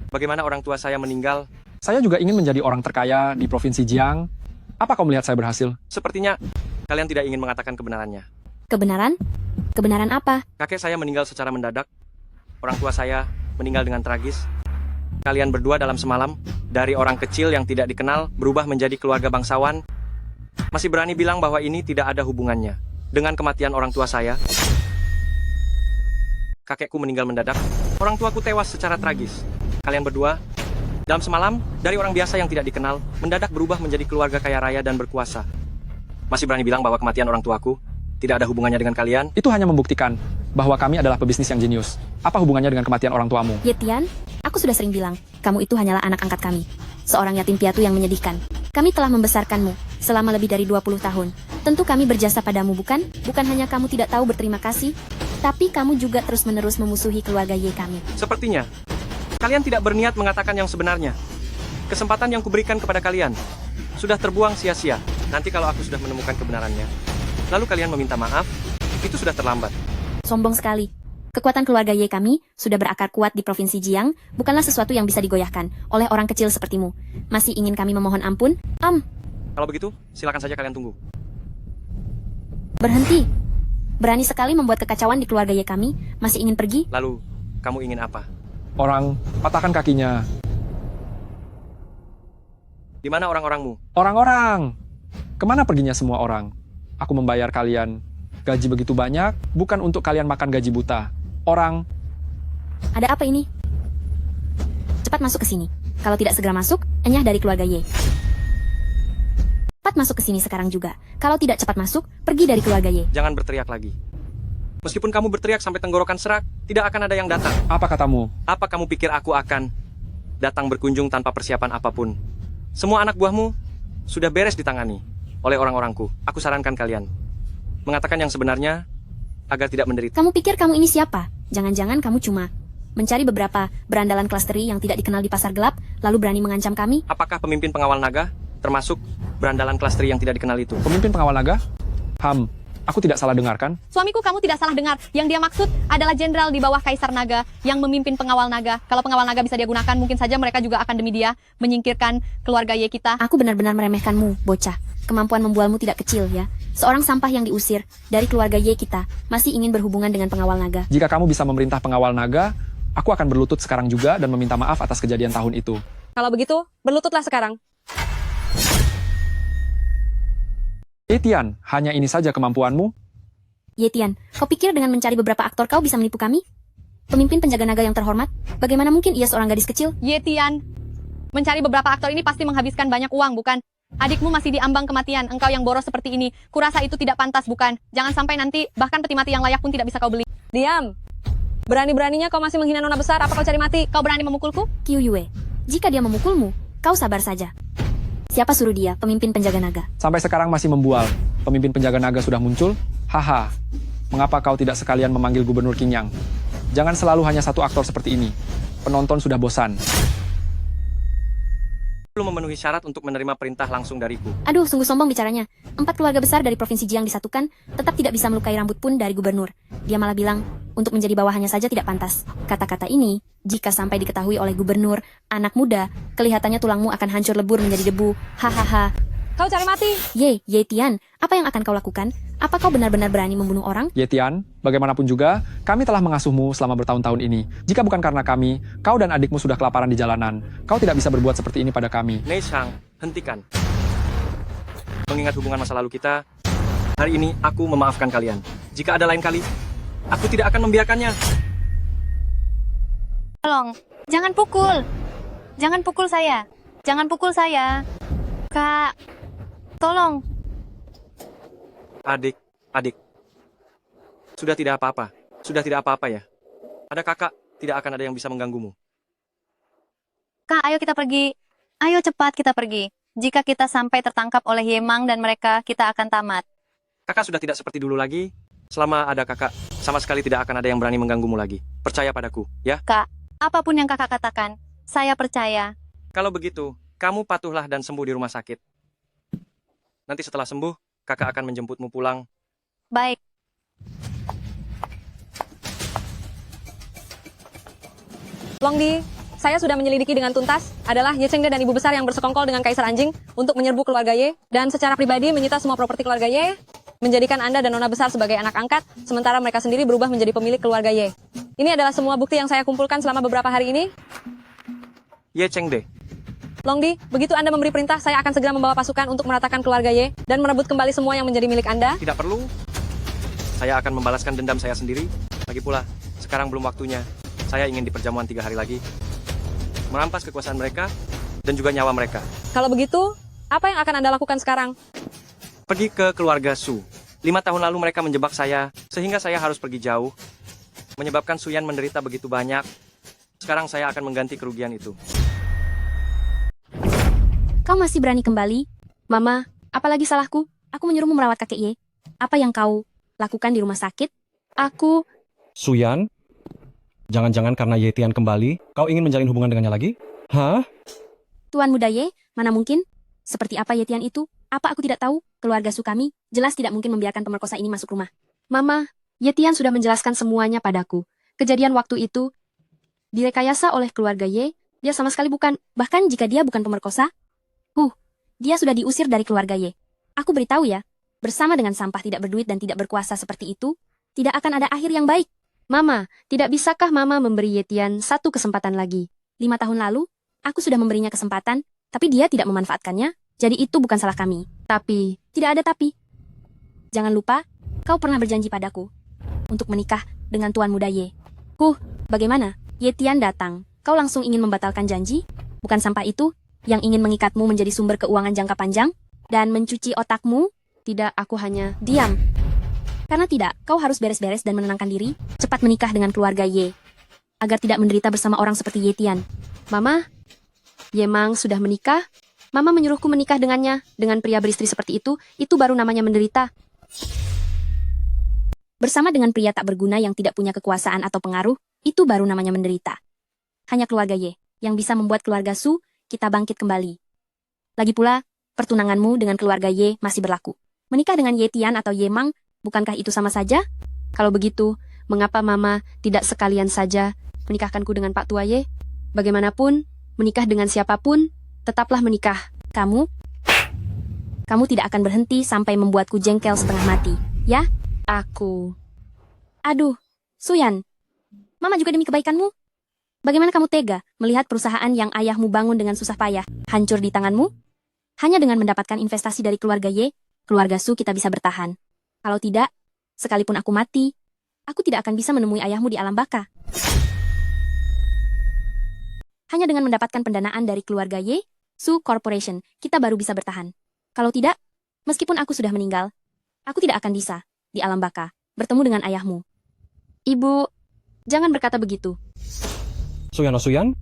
Bagaimana orang tua saya meninggal? Saya juga ingin menjadi orang terkaya di Provinsi Jiang. Apa kau melihat saya berhasil? Sepertinya kalian tidak ingin mengatakan kebenarannya. Kebenaran? Kebenaran apa? Kakek saya meninggal secara mendadak. Orang tua saya meninggal dengan tragis. Kalian berdua dalam semalam, dari orang kecil yang tidak dikenal, berubah menjadi keluarga bangsawan. Masih berani bilang bahwa ini tidak ada hubungannya dengan kematian orang tua saya. Kakekku meninggal mendadak. Orang tuaku tewas secara tragis. Kalian berdua, dalam semalam, dari orang biasa yang tidak dikenal, mendadak berubah menjadi keluarga kaya raya dan berkuasa. Masih berani bilang bahwa kematian orang tuaku tidak ada hubungannya dengan kalian? Itu hanya membuktikan bahwa kami adalah pebisnis yang jenius. Apa hubungannya dengan kematian orang tuamu? Ye Tian, aku sudah sering bilang, kamu itu hanyalah anak angkat kami. Seorang yatim piatu yang menyedihkan. Kami telah membesarkanmu selama lebih dari 20 tahun. Tentu kami berjasa padamu, bukan? Bukan hanya kamu tidak tahu berterima kasih, tapi kamu juga terus-menerus memusuhi keluarga Ye kami. Sepertinya, kalian tidak berniat mengatakan yang sebenarnya. Kesempatan yang kuberikan kepada kalian sudah terbuang sia-sia. Nanti kalau aku sudah menemukan kebenarannya, lalu kalian meminta maaf, itu sudah terlambat. Sombong sekali. Kekuatan keluarga Ye kami sudah berakar kuat di Provinsi Jiang, bukanlah sesuatu yang bisa digoyahkan oleh orang kecil sepertimu. Masih ingin kami memohon ampun? Kalau begitu, silakan saja kalian tunggu. Berhenti. Berani sekali membuat kekacauan di keluarga Ye kami, masih ingin pergi? Lalu, kamu ingin apa? Orang, patahkan kakinya. Di mana orang-orangmu? Orang-orang! Kemana perginya semua orang? Aku membayar kalian gaji begitu banyak, bukan untuk kalian makan gaji buta. Orang, Ada apa ini? Cepat masuk ke sini. Kalau tidak segera masuk, enyah dari keluarga Ye. Cepat masuk ke sini sekarang juga. Kalau tidak cepat masuk, pergi dari keluarga Ye. Jangan berteriak lagi. Meskipun kamu berteriak sampai tenggorokan serak, tidak akan ada yang datang. apa katamu? Apa kamu pikir aku akan datang berkunjung tanpa persiapan apapun? Semua anak buahmu sudah beres ditangani oleh orang-orangku. Aku sarankan kalian mengatakan yang sebenarnya agar tidak menderita. Kamu pikir kamu ini siapa? Jangan-jangan kamu cuma mencari beberapa berandalan klasteri yang tidak dikenal di pasar gelap, lalu berani mengancam kami? Apakah pemimpin pengawal naga termasuk berandalan klasteri yang tidak dikenal itu? Pemimpin pengawal naga? Aku tidak salah dengarkan? Suamiku, kamu tidak salah dengar. Yang dia maksud adalah jenderal di bawah Kaisar Naga yang memimpin pengawal naga. Kalau pengawal naga bisa dia gunakan, mungkin saja mereka juga akan demi dia menyingkirkan keluarga Ye kita. Aku benar-benar meremehkanmu, bocah. Kemampuan membualmu tidak kecil, ya. Seorang sampah yang diusir dari keluarga Ye kita masih ingin berhubungan dengan pengawal naga. Jika kamu bisa memerintah pengawal naga, aku akan berlutut sekarang juga dan meminta maaf atas kejadian tahun itu. Kalau begitu, berlututlah sekarang. Tian, hanya ini saja kemampuanmu? Ye Tian, kau pikir dengan mencari beberapa aktor kau bisa menipu kami? Pemimpin penjaga naga yang terhormat, bagaimana mungkin ia seorang gadis kecil? Ye Tian, mencari beberapa aktor ini pasti menghabiskan banyak uang, bukan? Adikmu masih di ambang kematian, engkau yang boros seperti ini. Kurasa itu tidak pantas, bukan? Jangan sampai nanti bahkan peti mati yang layak pun tidak bisa kau beli. Diam. Berani-beraninya kau masih menghina nona besar, apa kau cari mati? Kau berani memukulku? Qiu Yue, jika dia memukulmu, kau sabar saja. Siapa suruh dia, pemimpin penjaga naga? Sampai sekarang masih membual. Pemimpin penjaga naga sudah muncul? Haha. Mengapa kau tidak sekalian memanggil Gubernur Qinyang? Jangan selalu hanya satu aktor seperti ini. Penonton sudah bosan. Belum memenuhi syarat untuk menerima perintah langsung dariku. Aduh, sungguh sombong bicaranya. 4 keluarga besar dari Provinsi Jiang disatukan, tetap tidak bisa melukai rambut pun dari gubernur. Dia malah bilang, untuk menjadi bawahannya saja tidak pantas. Kata-kata ini, jika sampai diketahui oleh gubernur, anak muda, kelihatannya tulangmu akan hancur lebur menjadi debu. Hahaha. Kau cari mati. Ye Tian, apa yang akan kau lakukan? Apa kau benar-benar berani membunuh orang? Ye Tian, bagaimanapun juga, kami telah mengasuhmu selama bertahun-tahun ini. Jika bukan karena kami, kau dan adikmu sudah kelaparan di jalanan. Kau tidak bisa berbuat seperti ini pada kami. Nei Shang, hentikan. Mengingat hubungan masa lalu kita, hari ini aku memaafkan kalian. Jika ada lain kali, aku tidak akan membiarkannya. Tolong, jangan pukul. Jangan pukul saya. Jangan pukul saya. Kak, tolong. Adik. Sudah tidak apa-apa. Sudah tidak apa-apa ya. Ada kakak, tidak akan ada yang bisa mengganggumu. Kak, ayo kita pergi. Ayo cepat kita pergi. Jika kita sampai tertangkap oleh Yemang dan mereka, kita akan tamat. Kakak sudah tidak seperti dulu lagi. Selama ada kakak, sama sekali tidak akan ada yang berani mengganggumu lagi. Percaya padaku, ya? Kak, apapun yang kakak katakan, saya percaya. Kalau begitu, kamu patuhlah dan sembuh di rumah sakit. Nanti setelah sembuh, kakak akan menjemputmu pulang. Baik. Longdi, saya sudah menyelidiki dengan tuntas adalah Ye Chengde dan ibu besar yang bersekongkol dengan Kaisar Anjing untuk menyerbu keluarga Ye dan secara pribadi menyita semua properti keluarga Ye, menjadikan Anda dan nona besar sebagai anak angkat, sementara mereka sendiri berubah menjadi pemilik keluarga Ye. Ini adalah semua bukti yang saya kumpulkan selama beberapa hari ini. Ye Chengde. Longdi, begitu Anda memberi perintah, saya akan segera membawa pasukan untuk meratakan keluarga Ye dan merebut kembali semua yang menjadi milik Anda. Tidak perlu. Saya akan membalaskan dendam saya sendiri. Lagi pula, sekarang belum waktunya. Saya ingin di perjamuan 3 hari lagi merampas kekuasaan mereka dan juga nyawa mereka. Kalau begitu, apa yang akan Anda lakukan sekarang? Pergi ke keluarga Su. 5 tahun lalu mereka menjebak saya, sehingga saya harus pergi jauh. Menyebabkan Suyan menderita begitu banyak. Sekarang saya akan mengganti kerugian itu. Kau masih berani kembali? Mama, apalagi salahku? Aku menyuruhmu merawat kakek Ye. Apa yang kau lakukan di rumah sakit? Aku... Suyan? Jangan-jangan karena Ye Tian kembali, kau ingin menjalin hubungan dengannya lagi? Hah? Tuan muda Ye, mana mungkin? Seperti apa Ye Tian itu? Apa aku tidak tahu? Keluarga Su kami jelas tidak mungkin membiarkan pemerkosa ini masuk rumah. Mama, Ye Tian sudah menjelaskan semuanya padaku. Kejadian waktu itu direkayasa oleh keluarga Ye. Dia sama sekali bukan, bahkan jika dia bukan pemerkosa, dia sudah diusir dari keluarga Ye. Aku beritahu ya, bersama dengan sampah tidak berduit dan tidak berkuasa seperti itu, tidak akan ada akhir yang baik. Mama, tidak bisakah Mama memberi Yetian satu kesempatan lagi? 5 tahun lalu, aku sudah memberinya kesempatan, tapi dia tidak memanfaatkannya, jadi itu bukan salah kami. Tapi, tidak ada tapi. Jangan lupa, kau pernah berjanji padaku untuk menikah dengan Tuan Muda Ye. Bagaimana? Yetian datang. Kau langsung ingin membatalkan janji? Bukan sampah itu yang ingin mengikatmu menjadi sumber keuangan jangka panjang dan mencuci otakmu? Tidak, aku hanya diam. Karena tidak, kau harus beres-beres dan menenangkan diri, cepat menikah dengan keluarga Ye, agar tidak menderita bersama orang seperti Yetian. Mama, Ye Mang sudah menikah. Mama menyuruhku menikah dengannya, dengan pria beristri seperti itu baru namanya menderita. Bersama dengan pria tak berguna yang tidak punya kekuasaan atau pengaruh, itu baru namanya menderita. Hanya keluarga Ye yang bisa membuat keluarga Su kita bangkit kembali. Lagi pula, pertunanganmu dengan keluarga Ye masih berlaku. Menikah dengan Yetian atau Ye Mang, bukankah itu sama saja? Kalau begitu, mengapa Mama tidak sekalian saja menikahkanku dengan Pak Tua Ye? Bagaimanapun, menikah dengan siapapun, tetaplah menikah. Kamu tidak akan berhenti sampai membuatku jengkel setengah mati, ya? Aduh, Suyan, Mama juga demi kebaikanmu. Bagaimana kamu tega melihat perusahaan yang ayahmu bangun dengan susah payah hancur di tanganmu? Hanya dengan mendapatkan investasi dari keluarga Ye, keluarga Su kita bisa bertahan. Kalau tidak, sekalipun aku mati, aku tidak akan bisa menemui ayahmu di alam baka. Hanya dengan mendapatkan pendanaan dari keluarga Ye, Su Corporation, kita baru bisa bertahan. Kalau tidak, meskipun aku sudah meninggal, aku tidak akan bisa, di alam baka, bertemu dengan ayahmu. Ibu, jangan berkata begitu. Suyan,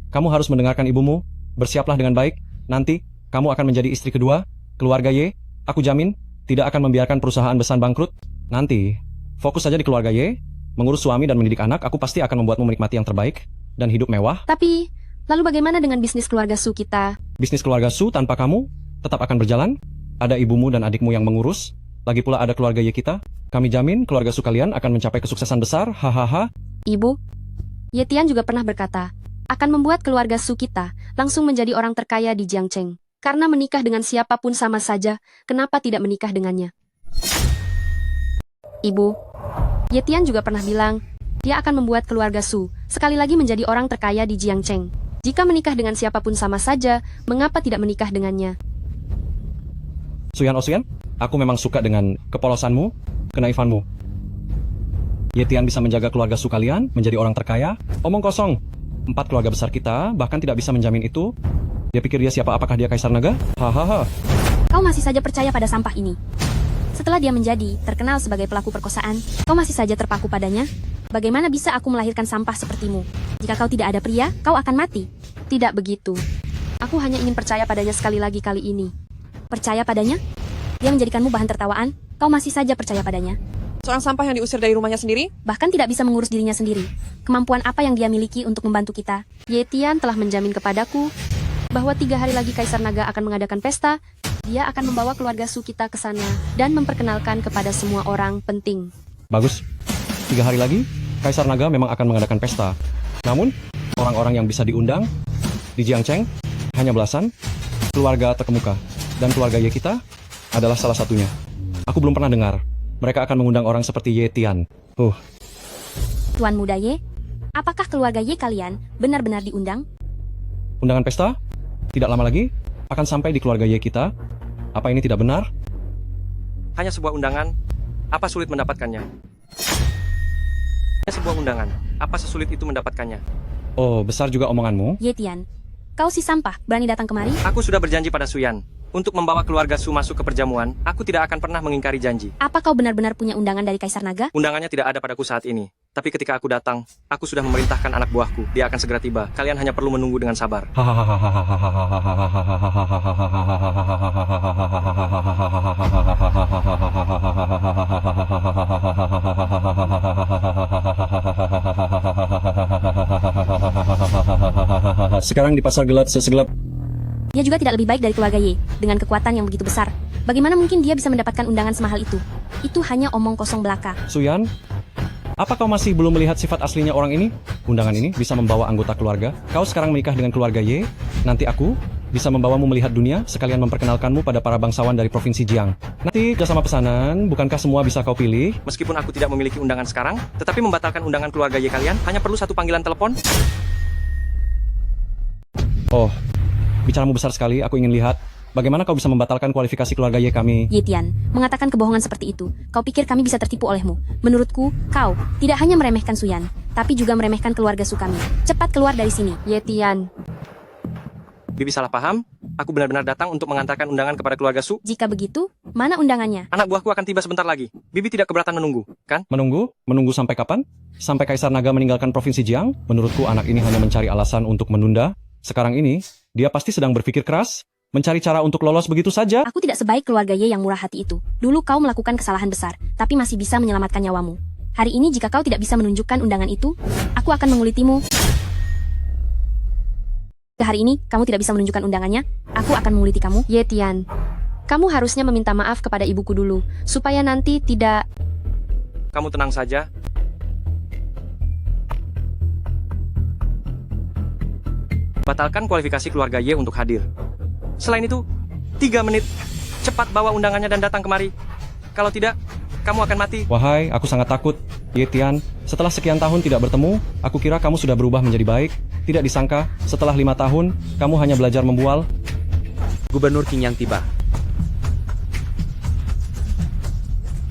kamu harus mendengarkan ibumu. Bersiaplah dengan baik. Nanti, kamu akan menjadi istri kedua, keluarga Ye. Aku jamin, tidak akan membiarkan perusahaan besar bangkrut. Nanti, fokus saja di keluarga Ye, mengurus suami dan mendidik anak. Aku pasti akan membuatmu menikmati yang terbaik dan hidup mewah. Tapi, lalu bagaimana dengan bisnis keluarga Su kita? Bisnis keluarga Su tanpa kamu tetap akan berjalan. Ada ibumu dan adikmu yang mengurus. Lagi pula ada keluarga Ye kita. Kami jamin keluarga Su kalian akan mencapai kesuksesan besar. Hahaha. Ibu, Yetian juga pernah berkata, akan membuat keluarga Su kita langsung menjadi orang terkaya di Jiangcheng. Karena menikah dengan siapapun sama saja, kenapa tidak menikah dengannya? Ibu, Yetian juga pernah bilang, dia akan membuat keluarga Su sekali lagi menjadi orang terkaya di Jiangcheng. Jika menikah dengan siapapun sama saja, mengapa tidak menikah dengannya? Suyan, aku memang suka dengan kepolosanmu, kenaifanmu. Yetian bisa menjaga keluarga Su kalian menjadi orang terkaya. Omong kosong. 4 keluarga besar kita bahkan tidak bisa menjamin itu. Dia pikir dia siapa? Apakah dia kaisar naga? Hahaha. Kau masih saja percaya pada sampah ini. Setelah dia menjadi terkenal sebagai pelaku perkosaan, kau masih saja terpaku padanya? Bagaimana bisa aku melahirkan sampah sepertimu? Jika kau tidak ada pria, kau akan mati. Tidak begitu. Aku hanya ingin percaya padanya sekali lagi kali ini. Percaya padanya? Dia menjadikanmu bahan tertawaan, kau masih saja percaya padanya. Seorang sampah yang diusir dari rumahnya sendiri? Bahkan tidak bisa mengurus dirinya sendiri. Kemampuan apa yang dia miliki untuk membantu kita? Yetian telah menjamin kepadaku bahwa 3 hari lagi Kaisar Naga akan mengadakan pesta. Dia akan membawa keluarga Su kita ke sana dan memperkenalkan kepada semua orang penting. Bagus. 3 hari lagi, Kaisar Naga memang akan mengadakan pesta. Namun, orang-orang yang bisa diundang di Jiangcheng hanya belasan keluarga terkemuka. Dan keluarga Ye kita adalah salah satunya. Aku belum pernah dengar mereka akan mengundang orang seperti Yetian. Tuan Muda Ye, apakah keluarga Ye kalian benar-benar diundang? Undangan pesta? Tidak lama lagi akan sampai di keluarga Ye kita. Apa ini tidak benar? Hanya sebuah undangan, apa sulit mendapatkannya? Hanya sebuah undangan, apa sesulit itu mendapatkannya? Oh, besar juga omonganmu. Yetian, kau si sampah, berani datang kemari? Aku sudah berjanji pada Suyan. Untuk membawa keluarga Su masuk ke perjamuan, aku tidak akan pernah mengingkari janji. Apa kau benar-benar punya undangan dari Kaisar Naga? Undangannya tidak ada padaku saat ini. Tapi ketika aku datang, aku sudah memerintahkan anak buahku. Dia akan segera tiba. Kalian hanya perlu menunggu dengan sabar. Sekarang di pasar gelap sesegelap. Dia juga tidak lebih baik dari keluarga Ye, dengan kekuatan yang begitu besar. Bagaimana mungkin dia bisa mendapatkan undangan semahal itu? Itu hanya omong kosong belaka. Suyan, Apa kau masih belum melihat sifat aslinya orang ini? Undangan ini bisa membawa anggota keluarga. Kau sekarang menikah dengan keluarga Y. Nanti aku bisa membawamu melihat dunia, sekalian memperkenalkanmu pada para bangsawan dari Provinsi Jiang. Nanti kerjasama pesanan, bukankah semua bisa kau pilih? Meskipun aku tidak memiliki undangan sekarang, tetapi membatalkan undangan keluarga Y kalian hanya perlu satu panggilan telepon. Oh, bicaramu besar sekali, aku ingin lihat. Bagaimana kau bisa membatalkan kualifikasi keluarga Y kami? Ye Tian, mengatakan kebohongan seperti itu. Kau pikir kami bisa tertipu olehmu? Menurutku, kau tidak hanya meremehkan Suyan, tapi juga meremehkan keluarga Su kami. Cepat keluar dari sini, Ye Tian. Bibi salah paham, aku benar-benar datang untuk mengantarkan undangan kepada keluarga Su. Jika begitu, mana undangannya? Anak buahku akan tiba sebentar lagi. Bibi tidak keberatan menunggu, kan? Menunggu? Menunggu sampai kapan? Sampai Kaisar Naga meninggalkan Provinsi Jiang? Menurutku anak ini hanya mencari alasan untuk menunda. Sekarang ini, dia pasti sedang berpikir keras. Mencari cara untuk lolos begitu saja? Aku tidak sebaik keluarga Y yang murah hati itu. Dulu kau melakukan kesalahan besar, tapi masih bisa menyelamatkan nyawamu. Hari ini jika kau tidak bisa menunjukkan undangan itu, aku akan mengulitimu. Hari ini, kamu tidak bisa menunjukkan undangannya, aku akan menguliti kamu. Ye Tian, kamu harusnya meminta maaf kepada ibuku dulu, supaya nanti tidak... Kamu tenang saja. Batalkan kualifikasi keluarga Y untuk hadir. Selain itu, 3 menit. Cepat bawa undangannya dan datang kemari. Kalau tidak, kamu akan mati. Wahai, aku sangat takut. Ye Tian, setelah sekian tahun tidak bertemu, aku kira kamu sudah berubah menjadi baik. Tidak disangka, setelah 5 tahun, kamu hanya belajar membual. Gubernur Qingyang tiba.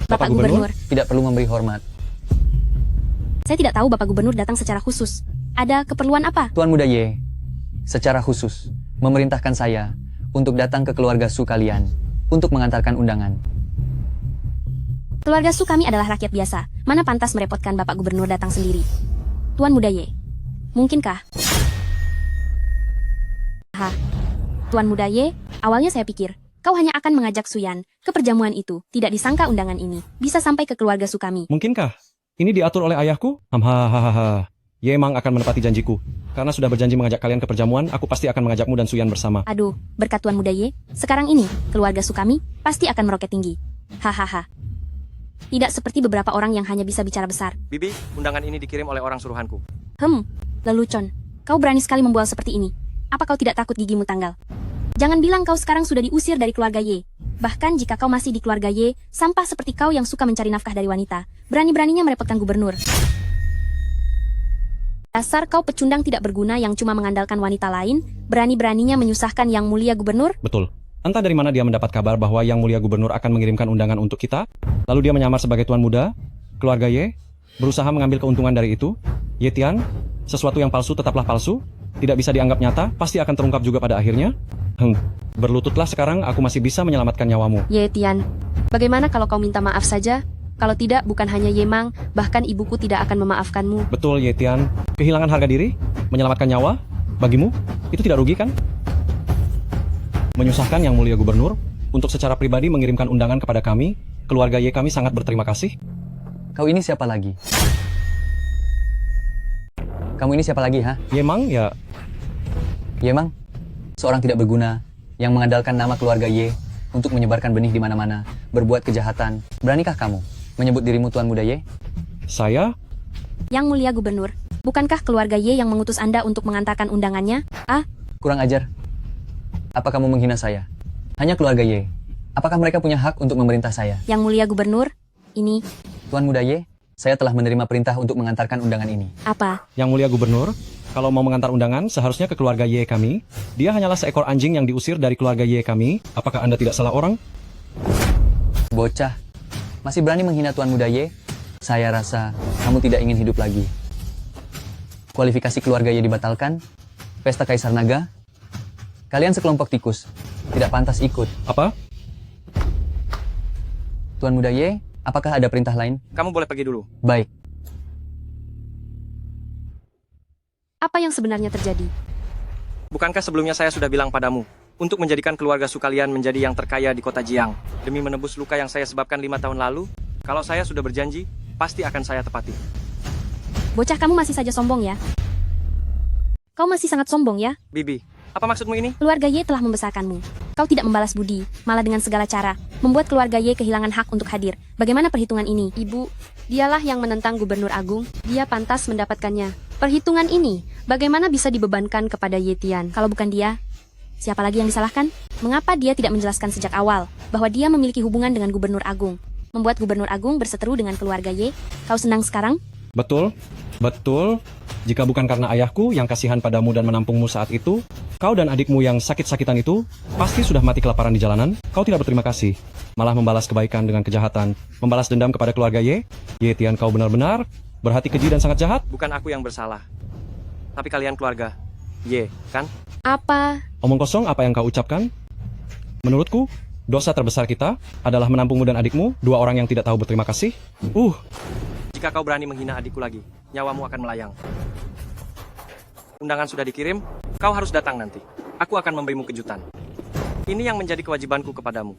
Bapak Gubernur, Tidak perlu memberi hormat. saya tidak tahu Bapak Gubernur datang secara khusus. Ada keperluan apa? Tuan Muda Ye, secara khusus, memerintahkan saya untuk datang ke keluarga Su kalian untuk mengantarkan undangan. Keluarga Su kami adalah rakyat biasa. Mana pantas merepotkan Bapak Gubernur datang sendiri? Tuan Muda Ye, mungkinkah? Tuan Muda Ye, awalnya saya pikir, kau hanya akan mengajak Suyan ke perjamuan itu. Tidak disangka undangan ini bisa sampai ke keluarga Su kami. Mungkinkah? Ini diatur oleh ayahku? Hahaha. Ye Mang akan menepati janjiku. Karena sudah berjanji mengajak kalian ke perjamuan, aku pasti akan mengajakmu dan Suyan bersama. Aduh, berkat Tuan Muda Ye, sekarang ini, keluarga Su kami pasti akan meroket tinggi. Hahaha. Tidak seperti beberapa orang yang hanya bisa bicara besar. Bibi, undangan ini dikirim oleh orang suruhanku. Lelucon. Kau berani sekali membual seperti ini. Apa kau tidak takut gigimu tanggal? Jangan bilang kau sekarang sudah diusir dari keluarga Y. Bahkan jika kau masih di keluarga Y, sampah seperti kau yang suka mencari nafkah dari wanita, berani-beraninya merepotkan gubernur. Dasar kau pecundang tidak berguna yang cuma mengandalkan wanita lain, berani-beraninya menyusahkan Yang Mulia Gubernur? Betul. Entah dari mana dia mendapat kabar bahwa Yang Mulia Gubernur akan mengirimkan undangan untuk kita. Lalu dia menyamar sebagai tuan muda, keluarga Y, berusaha mengambil keuntungan dari itu. Ye Tian, sesuatu yang palsu tetaplah palsu, tidak bisa dianggap nyata, pasti akan terungkap juga pada akhirnya. Berlututlah sekarang, aku masih bisa menyelamatkan nyawamu. Ye Tian, bagaimana kalau kau minta maaf saja? Kalau tidak, bukan hanya Ye Mang, bahkan ibuku tidak akan memaafkanmu. Betul, Ye Tian. Kehilangan harga diri, menyelamatkan nyawa, bagimu, itu tidak rugi kan? Menyusahkan Yang Mulia Gubernur, untuk secara pribadi mengirimkan undangan kepada kami, keluarga Ye kami sangat berterima kasih. Kau ini siapa lagi? Kamu ini siapa lagi, ha? Ye Mang, ya... Ye Mang, seorang tidak berguna yang mengandalkan nama keluarga Ye untuk menyebarkan benih di mana-mana, berbuat kejahatan. Beranikah kamu menyebut dirimu Tuan Muda Ye? Saya? Yang Mulia Gubernur, bukankah keluarga Y yang mengutus Anda untuk mengantarkan undangannya? Kurang ajar. Apa kamu menghina saya? Hanya keluarga Y. Apakah mereka punya hak untuk memerintah saya? Yang Mulia Gubernur, ini... Tuan Muda Ye, saya telah menerima perintah untuk mengantarkan undangan ini. Apa? Yang Mulia Gubernur, kalau mau mengantar undangan, seharusnya ke keluarga Y kami. Dia hanyalah seekor anjing yang diusir dari keluarga Y kami. Apakah Anda tidak salah orang? Bocah, masih berani menghina Tuan Muda Ye? Saya rasa kamu tidak ingin hidup lagi. Kualifikasi keluarga Ye dibatalkan, pesta Kaisar Naga. Kalian sekelompok tikus, tidak pantas ikut. Apa? Tuan Muda Ye, apakah ada perintah lain? Kamu boleh pergi dulu. Baik. Apa yang sebenarnya terjadi? Bukankah sebelumnya saya sudah bilang padamu, untuk menjadikan keluarga Su kalian menjadi yang terkaya di kota Jiang, demi menebus luka yang saya sebabkan 5 tahun lalu? Kalau saya sudah berjanji, pasti akan saya tepati. Bocah, kamu masih saja sombong ya? Kau masih sangat sombong ya? Bibi, apa maksudmu ini? Keluarga Y telah membesarkanmu. Kau tidak membalas budi, malah dengan segala cara, membuat keluarga Ye kehilangan hak untuk hadir. Bagaimana perhitungan ini? Ibu, dialah yang menentang Gubernur Agung, dia pantas mendapatkannya. Perhitungan ini, bagaimana bisa dibebankan kepada Ye Tian? Kalau bukan dia, siapa lagi yang disalahkan? Mengapa dia tidak menjelaskan sejak awal bahwa dia memiliki hubungan dengan Gubernur Agung? Membuat Gubernur Agung berseteru dengan keluarga Ye. Kau senang sekarang? Betul, betul. Jika bukan karena ayahku yang kasihan padamu dan menampungmu saat itu, kau dan adikmu yang sakit-sakitan itu pasti sudah mati kelaparan di jalanan. Kau tidak berterima kasih, malah membalas kebaikan dengan kejahatan, membalas dendam kepada keluarga Ye. Ye Tian, kau benar-benar berhati keji dan sangat jahat. Bukan aku yang bersalah, tapi kalian keluarga Ye, kan? Apa? Omong kosong apa yang kau ucapkan? Menurutku, dosa terbesar kita adalah menampungmu dan adikmu, dua orang yang tidak tahu berterima kasih. Jika kau berani menghina adikku lagi, nyawamu akan melayang. Undangan sudah dikirim, kau harus datang nanti. Aku akan memberimu kejutan. Ini yang menjadi kewajibanku kepadamu.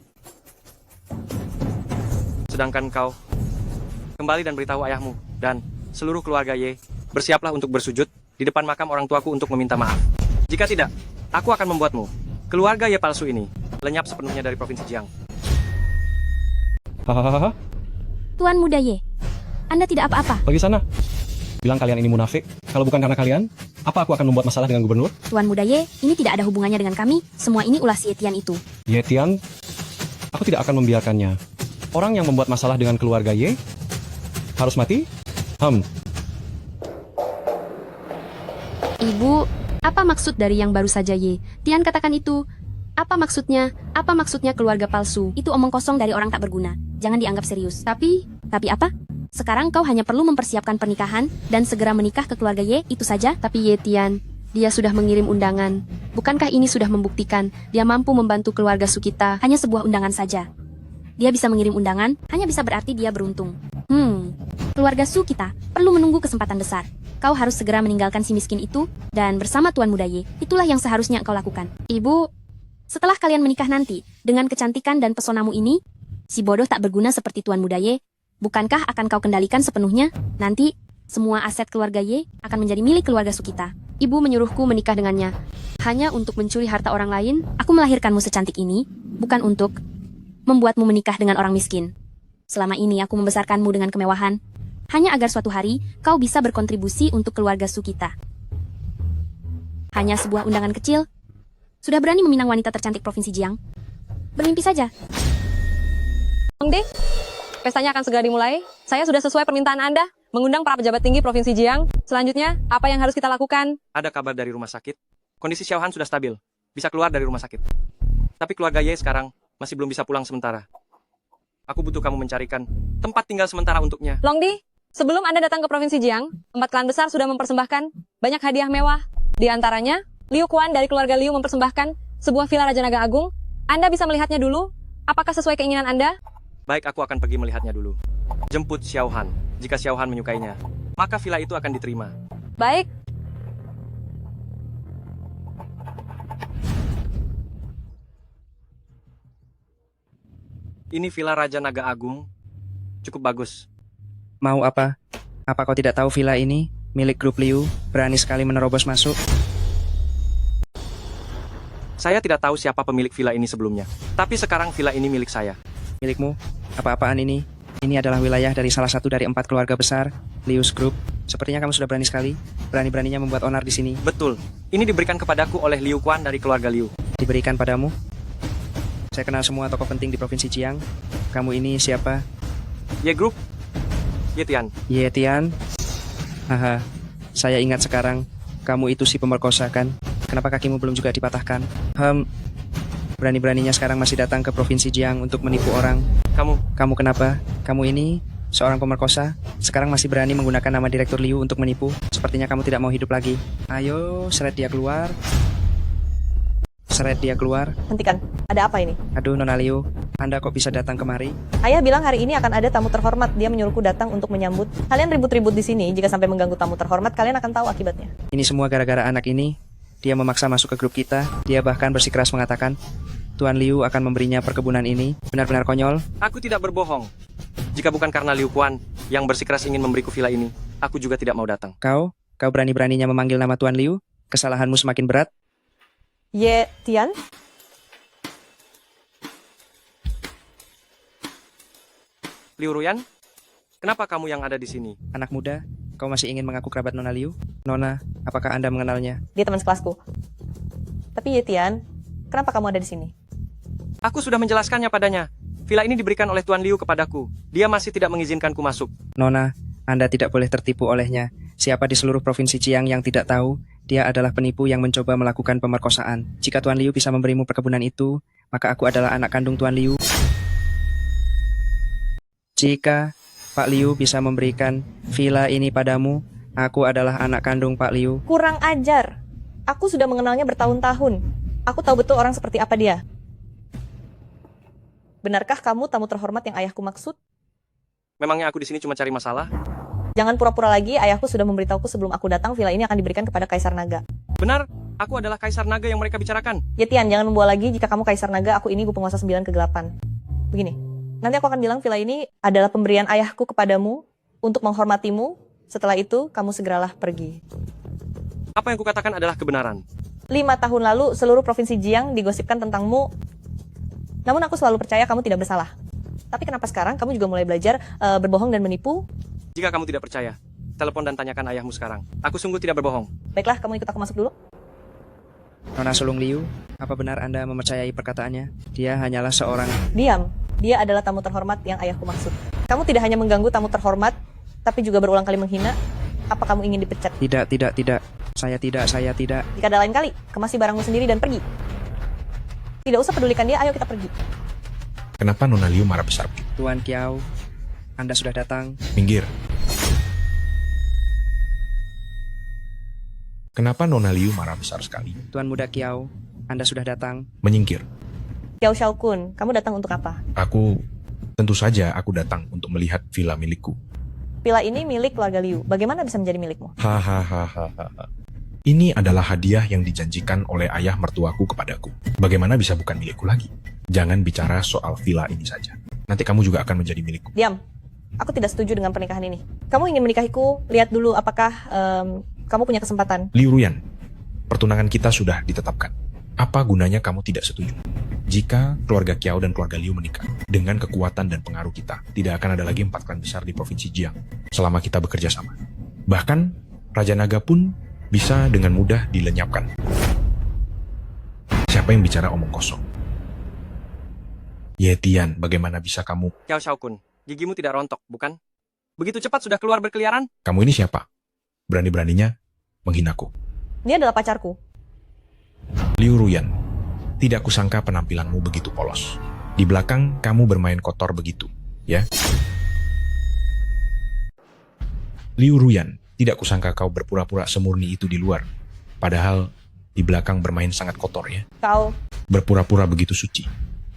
Sedangkan kau, kembali dan beritahu ayahmu dan seluruh keluarga Ye, bersiaplah untuk bersujud di depan makam orang tuaku untuk meminta maaf. Jika tidak, aku akan membuatmu, keluarga Ye palsu ini, lenyap sepenuhnya dari Provinsi Jiang. Hahaha, Tuan Muda Ye, Anda tidak apa-apa. pergi sana. Bilang kalian ini munafik. Kalau bukan karena kalian, apa aku akan membuat masalah dengan gubernur? Tuan Muda Ye, ini tidak ada hubungannya dengan kami. Semua ini ulah si Ye Tian itu. Ye Tian, aku tidak akan membiarkannya. Orang yang membuat masalah dengan keluarga Ye harus mati? Ibu, apa maksud dari yang baru saja Ye? Tian katakan itu. Apa maksudnya? Apa maksudnya keluarga palsu? Itu omong kosong dari orang tak berguna. Jangan dianggap serius. Tapi apa? Sekarang kau hanya perlu mempersiapkan pernikahan dan segera menikah ke keluarga Ye, itu saja. Tapi Ye Tian, dia sudah mengirim undangan. Bukankah ini sudah membuktikan dia mampu membantu keluarga Sukita? Hanya sebuah undangan saja. Dia bisa mengirim undangan, hanya bisa berarti dia beruntung. Keluarga Sukita perlu menunggu kesempatan besar. Kau harus segera meninggalkan si miskin itu, dan bersama Tuan Muda Ye, itulah yang seharusnya kau lakukan. Ibu, setelah kalian menikah nanti, dengan kecantikan dan pesonamu ini, si bodoh tak berguna seperti Tuan Muda Ye, bukankah akan kau kendalikan sepenuhnya? Nanti, semua aset keluarga Ye akan menjadi milik keluarga Sukita. Ibu menyuruhku menikah dengannya. Hanya untuk mencuri harta orang lain, aku melahirkanmu secantik ini, bukan untuk membuatmu menikah dengan orang miskin. Selama ini aku membesarkanmu dengan kemewahan, hanya agar suatu hari kau bisa berkontribusi untuk keluarga Sukita. Hanya sebuah undangan kecil, sudah berani meminang wanita tercantik Provinsi Jiang. Bermimpi saja. Hongdi, pestanya akan segera dimulai. Saya sudah sesuai permintaan Anda, mengundang para pejabat tinggi Provinsi Jiang. Selanjutnya, apa yang harus kita lakukan? Ada kabar dari rumah sakit. Kondisi Xiaohan sudah stabil, bisa keluar dari rumah sakit. Tapi keluarga Ye sekarang masih belum bisa pulang sementara. Aku butuh kamu mencarikan tempat tinggal sementara untuknya. Longdi, sebelum Anda datang ke Provinsi Jiang, 4 klan besar sudah mempersembahkan banyak hadiah mewah. Di antaranya, Liu Quan dari keluarga Liu mempersembahkan sebuah villa Raja Naga Agung. Anda bisa melihatnya dulu. Apakah sesuai keinginan Anda? Baik, aku akan pergi melihatnya dulu. Jemput Xiaohan. Jika Xiaohan menyukainya, maka villa itu akan diterima. Baik. Ini villa Raja Naga Agung. Cukup bagus. Mau apa? Apa kau tidak tahu villa ini milik grup Liu berani sekali menerobos masuk? Saya tidak tahu siapa pemilik villa ini sebelumnya. Tapi sekarang villa ini milik saya. Milikmu? Apa-apaan ini? Ini adalah wilayah dari salah satu dari 4 keluarga besar, Liu's Group. Sepertinya kamu sudah berani sekali. Berani-beraninya membuat onar di sini. Betul. Ini diberikan kepadaku oleh Liu Quan dari keluarga Liu. Diberikan padamu? Saya kenal semua tokoh penting di Provinsi Jiang. Kamu ini siapa? Ye Group. Ye Tian. Ye Tian? Haha, saya ingat sekarang. Kamu itu si pemerkosa kan? Kenapa kakimu belum juga dipatahkan? Berani-beraninya sekarang masih datang ke Provinsi Jiang untuk menipu orang. Kamu kenapa? Kamu ini seorang pemerkosa. Sekarang masih berani menggunakan nama Direktur Liu untuk menipu. Sepertinya kamu tidak mau hidup lagi. Ayo, seret dia keluar. Seret dia keluar. Hentikan, ada apa ini? Aduh, Nona Liu, Anda kok bisa datang kemari? Ayah bilang hari ini akan ada tamu terhormat. Dia menyuruhku datang untuk menyambut. Kalian ribut-ribut di sini. Jika sampai mengganggu tamu terhormat, kalian akan tahu akibatnya. Ini semua gara-gara anak ini. Dia memaksa masuk ke grup kita. Dia bahkan bersikeras mengatakan, Tuan Liu akan memberinya perkebunan ini. Benar-benar konyol. Aku tidak berbohong. Jika bukan karena Liu Quan yang bersikeras ingin memberiku villa ini, aku juga tidak mau datang. Kau berani-beraninya memanggil nama Tuan Liu? Kesalahanmu semakin berat. Ye Tian? Liu Ruyan, kenapa kamu yang ada di sini? Anak muda, kau masih ingin mengaku kerabat Nona Liu? Nona, apakah Anda mengenalnya? Dia teman sekelasku. Tapi Ye Tian, kenapa kamu ada di sini? Aku sudah menjelaskannya padanya. Villa ini diberikan oleh Tuan Liu kepadaku. Dia masih tidak mengizinkanku masuk. Nona, Anda tidak boleh tertipu olehnya. Siapa di seluruh provinsi Jiang yang tidak tahu, dia adalah penipu yang mencoba melakukan pemerkosaan. Jika Tuan Liu bisa memberimu perkebunan itu, maka aku adalah anak kandung Tuan Liu. Jika Pak Liu bisa memberikan villa ini padamu, aku adalah anak kandung Pak Liu. Kurang ajar. Aku sudah mengenalnya bertahun-tahun. Aku tahu betul orang seperti apa dia. Benarkah kamu tamu terhormat yang ayahku maksud? Memangnya aku di sini cuma cari masalah? Jangan pura-pura lagi, ayahku sudah memberitahuku sebelum aku datang villa ini akan diberikan kepada Kaisar Naga. Benar, aku adalah Kaisar Naga yang mereka bicarakan. Ye Tian, jangan membawa lagi jika kamu Kaisar Naga, aku ini ibu penguasa 9 kegelapan. Begini, nanti aku akan bilang villa ini adalah pemberian ayahku kepadamu untuk menghormatimu. Setelah itu, kamu segeralah pergi. Apa yang kukatakan adalah kebenaran. 5 tahun lalu, seluruh provinsi Jiang digosipkan tentangmu. Namun aku selalu percaya kamu tidak bersalah. Tapi kenapa sekarang kamu juga mulai belajar berbohong dan menipu? Jika kamu tidak percaya, telepon dan tanyakan ayahmu sekarang. Aku sungguh tidak berbohong. Baiklah, kamu ikut aku masuk dulu. Nona Sulung Liu, apa benar Anda mempercayai perkataannya? Dia hanyalah seorang... Diam, dia adalah tamu terhormat yang ayahku maksud. Kamu tidak hanya mengganggu tamu terhormat, tapi juga berulang kali menghina. Apa kamu ingin dipecat? Tidak. Saya tidak. Jika ada lain kali, kemasi barangmu sendiri dan pergi. Tidak usah pedulikan dia, ayo kita pergi. Kenapa Nona Liu marah besar begitu? Tuan Kiao, Anda sudah datang. Minggir. Kenapa Nona Liu marah besar sekali? Tuan Muda Kiao, Anda sudah datang. Menyingkir. Xiao Xiaokun, kamu datang untuk apa? Tentu saja aku datang untuk melihat villa milikku. Villa ini milik keluarga Liu, bagaimana bisa menjadi milikmu? Hahaha. Ini adalah hadiah yang dijanjikan oleh ayah mertuaku kepadaku. Bagaimana bisa bukan milikku lagi? Jangan bicara soal villa ini saja. Nanti kamu juga akan menjadi milikku. Diam, aku tidak setuju dengan pernikahan ini. Kamu ingin menikahiku, lihat dulu apakah kamu punya kesempatan. Liu Ruyan, pertunangan kita sudah ditetapkan. Apa gunanya kamu tidak setuju? Jika keluarga Kiao dan keluarga Liu menikah, dengan kekuatan dan pengaruh kita, tidak akan ada lagi 4 klan besar di provinsi Jiang selama kita bekerja sama. Bahkan, Raja Naga pun bisa dengan mudah dilenyapkan. Siapa yang bicara omong kosong? Ye Tian, bagaimana bisa kamu? Xiao Xiaokun, gigimu tidak rontok, bukan? Begitu cepat sudah keluar berkeliaran? Kamu ini siapa? Berani-beraninya menghinaku. Dia adalah pacarku. Liu Ruyan, tidak kusangka penampilanmu begitu polos. Di belakang kamu bermain kotor begitu, ya? Liu Ruyan, tidak kusangka kau berpura-pura semurni itu di luar. Padahal di belakang bermain sangat kotor, ya? Kau berpura-pura begitu suci.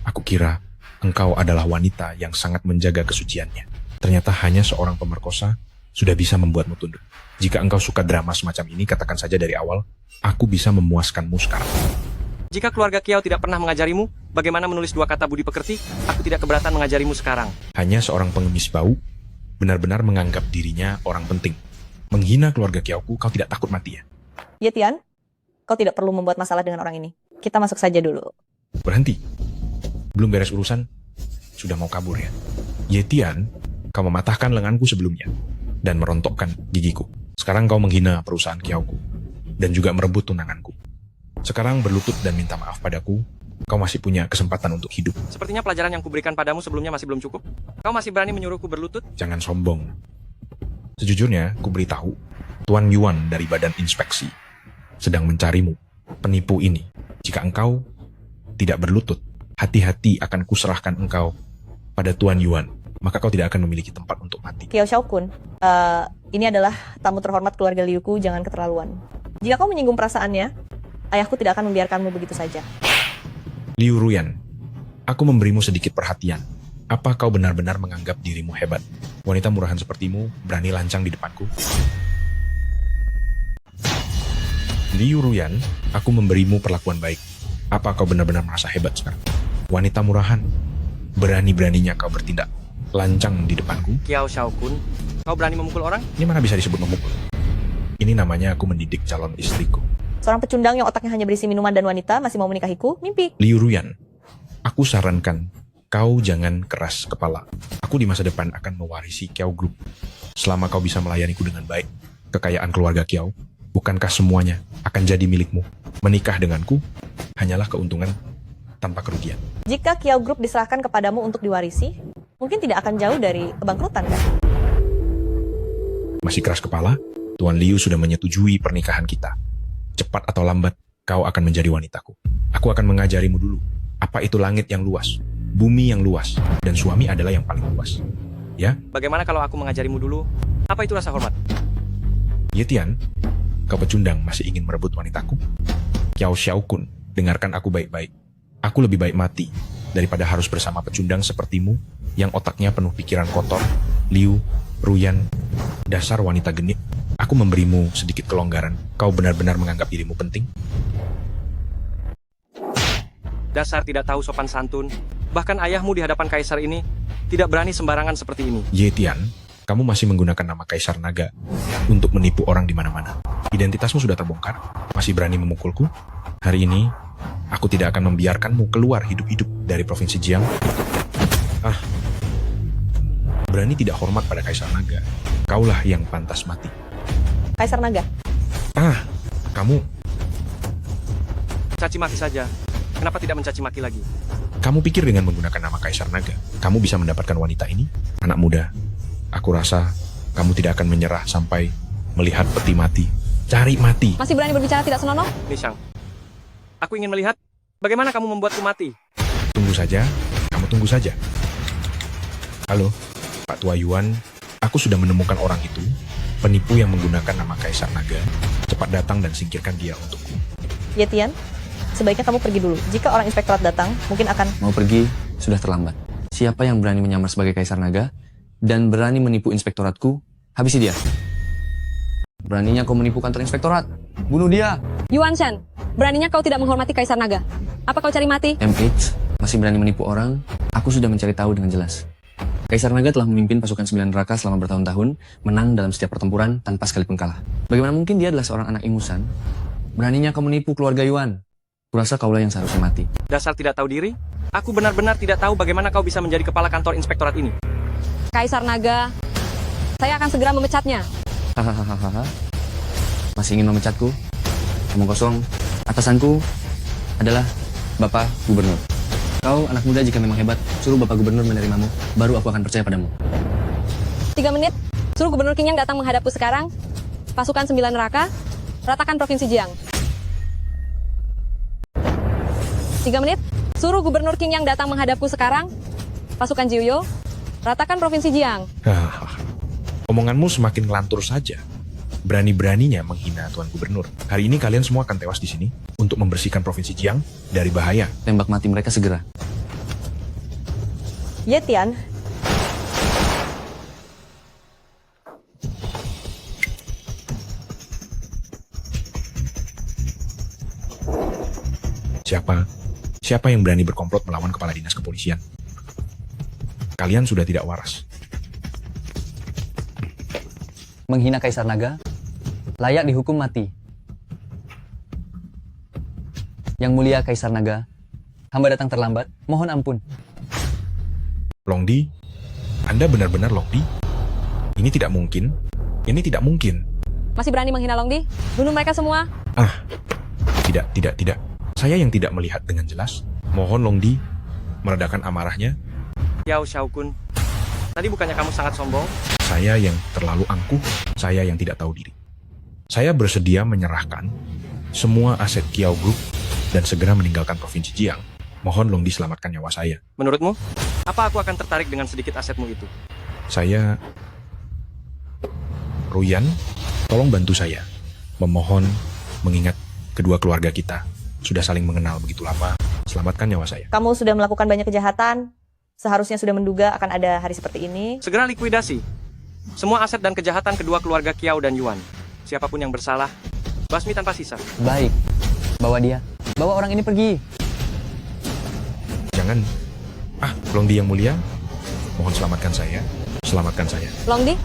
Aku kira engkau adalah wanita yang sangat menjaga kesuciannya. Ternyata hanya seorang pemerkosa sudah bisa membuatmu tunduk. Jika engkau suka drama semacam ini, katakan saja dari awal, aku bisa memuaskanmu sekarang. Jika keluarga Kiao tidak pernah mengajarimu, bagaimana menulis 2 kata budi pekerti? Aku tidak keberatan mengajarimu sekarang. Hanya seorang pengemis bau, benar-benar menganggap dirinya orang penting. Menghina keluarga Kiaoku, kau tidak takut mati ya? Ye Tian, kau tidak perlu membuat masalah dengan orang ini. Kita masuk saja dulu. Berhenti. Belum beres urusan, sudah mau kabur ya? Ye Tian, kau mematahkan lenganku sebelumnya dan merontokkan gigiku. Sekarang kau menghina perusahaan Kiaoku dan juga merebut tunanganku. Sekarang berlutut dan minta maaf padaku. Kau masih punya kesempatan untuk hidup. Sepertinya pelajaran yang kuberikan padamu sebelumnya masih belum cukup. Kau masih berani menyuruhku berlutut? Jangan sombong. Sejujurnya, ku beritahu, Tuan Yuan dari Badan Inspeksi sedang mencarimu, penipu ini. Jika engkau tidak berlutut, hati-hati akan kuserahkan engkau pada Tuan Yuan. Maka kau tidak akan memiliki tempat untuk mati. Xiao Xiaokun, ini adalah tamu terhormat keluarga Liuku, jangan keterlaluan. Jika kau menyinggung perasaannya, ayahku tidak akan membiarkanmu begitu saja. Liu Ruyan, aku memberimu sedikit perhatian. Apa kau benar-benar menganggap dirimu hebat? Wanita murahan sepertimu berani lancang di depanku? Liu Ruyan, aku memberimu perlakuan baik. Apa kau benar-benar merasa hebat sekarang? Wanita murahan, berani-beraninya kau bertindak lancang di depanku? Xiao Xiaokun, kau berani memukul orang? Ini mana bisa disebut memukul? Ini namanya aku mendidik calon istriku. Seorang pecundang yang otaknya hanya berisi minuman dan wanita masih mau menikahiku? Mimpi. Liu Ruyan, aku sarankan Kau jangan keras kepala. Aku di masa depan akan mewarisi Kiao Group. Selama kau bisa melayaniku dengan baik, kekayaan keluarga Kiao, bukankah semuanya akan jadi milikmu? Menikah denganku hanyalah keuntungan tanpa kerugian. Jika Kiao Group diserahkan kepadamu untuk diwarisi, mungkin tidak akan jauh dari kebangkrutan kan? Masih keras kepala? Tuan Liu sudah menyetujui pernikahan kita. Cepat atau lambat, kau akan menjadi wanitaku. Aku akan mengajarimu dulu. Apa itu langit yang luas, bumi yang luas, dan suami adalah yang paling luas. Ya? Bagaimana kalau aku mengajarimu dulu? Apa itu rasa hormat? Ye Tian, kau pecundang masih ingin merebut wanitaku? Kiao Xiaokun, dengarkan aku baik-baik. Aku lebih baik mati daripada harus bersama pecundang sepertimu yang otaknya penuh pikiran kotor. Liu, Ruyan, dasar wanita genit. Aku memberimu sedikit kelonggaran. Kau benar-benar menganggap dirimu penting? Dasar tidak tahu sopan santun. Bahkan ayahmu di hadapan kaisar ini tidak berani sembarangan seperti ini. Ye Tian, kamu masih menggunakan nama Kaisar Naga untuk menipu orang di mana-mana. Identitasmu sudah terbongkar. Masih berani memukulku? Hari ini, aku tidak akan membiarkanmu keluar hidup-hidup dari Provinsi Jiang. Berani tidak hormat pada Kaisar Naga. Kaulah yang pantas mati. Kaisar Naga. Kamu Caci maki saja. Kenapa tidak mencaci maki lagi? Kamu pikir dengan menggunakan nama Kaisar Naga, kamu bisa mendapatkan wanita ini? Anak muda, aku rasa kamu tidak akan menyerah sampai melihat peti mati. Cari mati. Masih berani berbicara tidak senonoh? Nishang, aku ingin melihat bagaimana kamu membuatku mati. Tunggu saja, kamu tunggu saja. Halo, Pak Tua Yuan, aku sudah menemukan orang itu, penipu yang menggunakan nama Kaisar Naga. Cepat datang dan singkirkan dia untukku. Ye Tian, sebaiknya kamu pergi dulu. Jika orang inspektorat datang, mungkin akan... Mau pergi, sudah terlambat. Siapa yang berani menyamar sebagai Kaisar Naga dan berani menipu inspektoratku, habisi dia. Beraninya kau menipu kantor inspektorat. Bunuh dia. Yuan Shen, beraninya kau tidak menghormati Kaisar Naga. Apa kau cari mati? MH masih berani menipu orang. Aku sudah mencari tahu dengan jelas. Kaisar Naga telah memimpin pasukan 9 neraka selama bertahun-tahun, menang dalam setiap pertempuran tanpa sekalipun kalah. Bagaimana mungkin dia adalah seorang anak ingusan? Beraninya kau menipu keluarga Yuan. Kurasa kaulah yang seharusnya mati. Dasar tidak tahu diri? Aku benar-benar tidak tahu bagaimana kau bisa menjadi kepala kantor inspektorat ini. Kaisar Naga, saya akan segera memecatnya. Hahaha. Masih ingin memecatku? Omong kosong. Atasanku adalah Bapak Gubernur. Kau anak muda, jika memang hebat, suruh Bapak Gubernur menerimamu, baru aku akan percaya padamu. 3 menit, suruh Gubernur Qing Yang datang menghadapku sekarang. Pasukan 9 neraka, ratakan Provinsi Jiang. 3 menit, suruh Gubernur Qing Yang datang menghadapku sekarang. Pasukan Jiuyo, ratakan Provinsi Jiang. Omonganmu semakin ngelantur saja. Berani-beraninya menghina Tuan Gubernur. Hari ini kalian semua akan tewas di sini untuk membersihkan Provinsi Jiang dari bahaya. Tembak mati mereka segera. Ye Tian, Siapa yang berani berkomplot melawan kepala dinas kepolisian? Kalian sudah tidak waras. Menghina Kaisar Naga, layak dihukum mati. Yang mulia Kaisar Naga, hamba datang terlambat, mohon ampun. Longdi, Anda benar-benar Longdi? Ini tidak mungkin. Ini tidak mungkin. Masih berani menghina Longdi? Bunuh mereka semua. Tidak. Saya yang tidak melihat dengan jelas. Mohon Longdi meredakan amarahnya. Yao Xiaokun, tadi bukannya kamu sangat sombong? Saya yang terlalu angkuh, saya yang tidak tahu diri. Saya bersedia menyerahkan semua aset Kiao Group dan segera meninggalkan Provinsi Jiang. Mohon Longdi selamatkan nyawa saya. Menurutmu, apa aku akan tertarik dengan sedikit asetmu itu? Saya... Ruyan, tolong bantu saya. Memohon, mengingat kedua keluarga kita sudah saling mengenal begitu lama. Selamatkan nyawa saya. kamu sudah melakukan banyak kejahatan. Seharusnya sudah menduga akan ada hari seperti ini. Segera likuidasi semua aset dan kejahatan kedua keluarga Kiao dan Yuan. Siapapun yang bersalah, basmi tanpa sisa. Baik, bawa dia. Bawa orang ini pergi. Jangan. Longdi yang mulia, mohon selamatkan saya. Selamatkan saya. Longdi,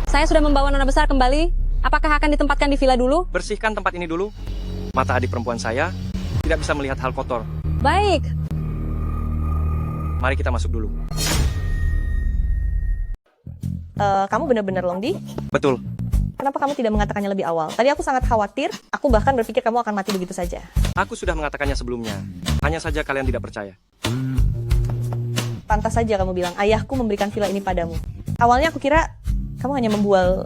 saya sudah membawa nona besar kembali. Apakah akan ditempatkan di villa dulu? Bersihkan tempat ini dulu. Mata adik perempuan saya tidak bisa melihat hal kotor. Baik. Mari kita masuk dulu. Kamu benar-benar Longdi? Betul. Kenapa kamu tidak mengatakannya lebih awal? Tadi aku sangat khawatir, aku bahkan berpikir kamu akan mati begitu saja. Aku sudah mengatakannya sebelumnya. Hanya saja kalian tidak percaya. Pantas saja kamu bilang, ayahku memberikan villa ini padamu. Awalnya aku kira kamu hanya membual.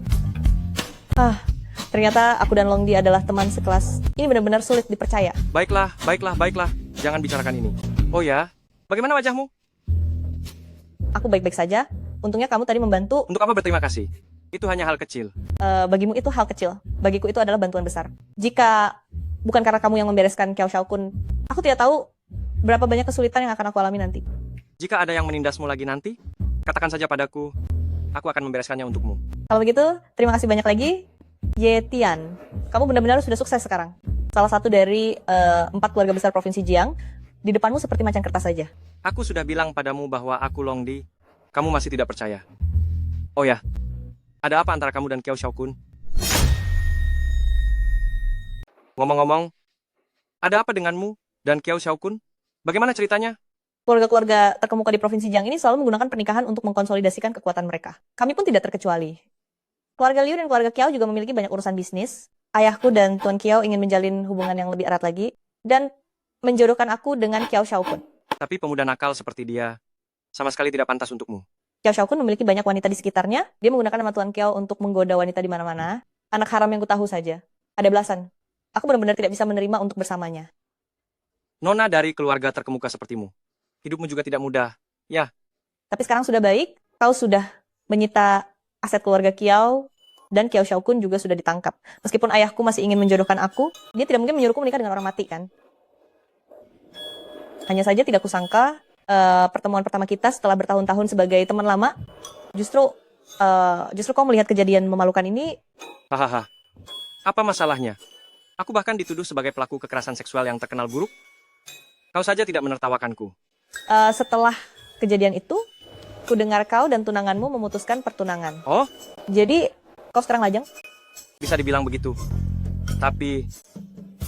Ternyata aku dan Longdi adalah teman sekelas. Ini benar-benar sulit dipercaya. Baiklah, baiklah, baiklah. Jangan bicarakan ini. Oh ya, bagaimana wajahmu? Aku baik-baik saja. Untungnya kamu tadi membantu. Untuk apa berterima kasih? Itu hanya hal kecil. Bagimu itu hal kecil. Bagiku itu adalah bantuan besar. Jika bukan karena kamu yang membereskan Kiao Xiaokun, aku tidak tahu berapa banyak kesulitan yang akan aku alami nanti. Jika ada yang menindasmu lagi nanti, katakan saja padaku. Aku akan membereskannya untukmu. Kalau begitu, terima kasih banyak lagi, Ye Tian. Kamu benar-benar sudah sukses sekarang. Salah satu dari 4 keluarga besar Provinsi Jiang. Di depanmu seperti macan kertas saja. Aku sudah bilang padamu bahwa aku Longdi. Kamu masih tidak percaya. Oh ya, ada apa antara kamu dan Kiao Xiaokun? Ngomong-ngomong, ada apa denganmu dan Kiao Xiaokun? Bagaimana ceritanya? Keluarga-keluarga terkemuka di Provinsi Jiang ini selalu menggunakan pernikahan untuk mengkonsolidasikan kekuatan mereka. Kami pun tidak terkecuali. Keluarga Liu dan keluarga Kiao juga memiliki banyak urusan bisnis. Ayahku dan Tuan Kiao ingin menjalin hubungan yang lebih erat lagi dan menjodohkan aku dengan Kiao Xiaokun. Tapi pemuda nakal seperti dia sama sekali tidak pantas untukmu. Kiao Xiaokun memiliki banyak wanita di sekitarnya. Dia menggunakan nama Tuan Kiao untuk menggoda wanita di mana-mana. Anak haram yang kutahu saja. Ada belasan. Aku benar-benar tidak bisa menerima untuk bersamanya. Nona dari keluarga terkemuka sepertimu. Hidupmu juga tidak mudah. Ya. Tapi sekarang sudah baik. Kau sudah menyita aset keluarga Kiao. Dan Kiao Xiaokun juga sudah ditangkap. Meskipun ayahku masih ingin menjodohkan aku, dia tidak mungkin menyuruhku menikah dengan orang mati, kan? Hanya saja tidak kusangka pertemuan pertama kita setelah bertahun-tahun sebagai teman lama, justru kau melihat kejadian memalukan ini. Hahaha. Apa masalahnya? Aku bahkan dituduh sebagai pelaku kekerasan seksual yang terkenal buruk. Kau saja tidak menertawakanku. Setelah kejadian itu, ku dengar kau dan tunanganmu memutuskan pertunangan. Oh? Jadi, kau sekarang lajang? Bisa dibilang begitu. Tapi,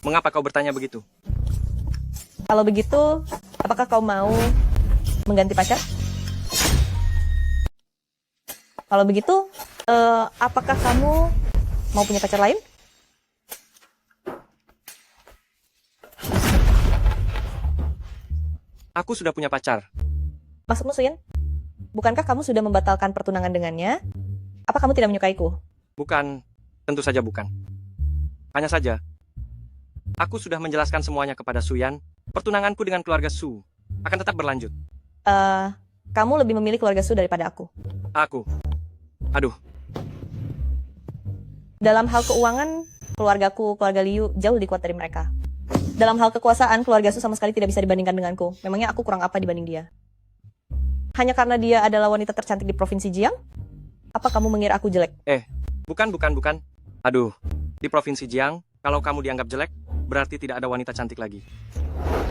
mengapa kau bertanya begitu? Kalau begitu, apakah kau mau mengganti pacar? Kalau begitu, apakah kamu mau punya pacar lain? Aku sudah punya pacar. Maksudmu, Suyin? Bukankah kamu sudah membatalkan pertunangan dengannya? Apa kamu tidak menyukaiku? Bukan, tentu saja bukan. Hanya saja, aku sudah menjelaskan semuanya kepada Suyan. Pertunanganku dengan keluarga Su akan tetap berlanjut. Kamu lebih memilih keluarga Su daripada aku. Aku? Aduh. Dalam hal keuangan, keluargaku, keluarga Liu, jauh lebih kuat dari mereka. Dalam hal kekuasaan, keluarga Su sama sekali tidak bisa dibandingkan denganku. Memangnya aku kurang apa dibanding dia? Hanya karena dia adalah wanita tercantik di Provinsi Jiang? Apa kamu mengira aku jelek? Bukan. Aduh, di Provinsi Jiang, kalau kamu dianggap jelek, berarti tidak ada wanita cantik lagi.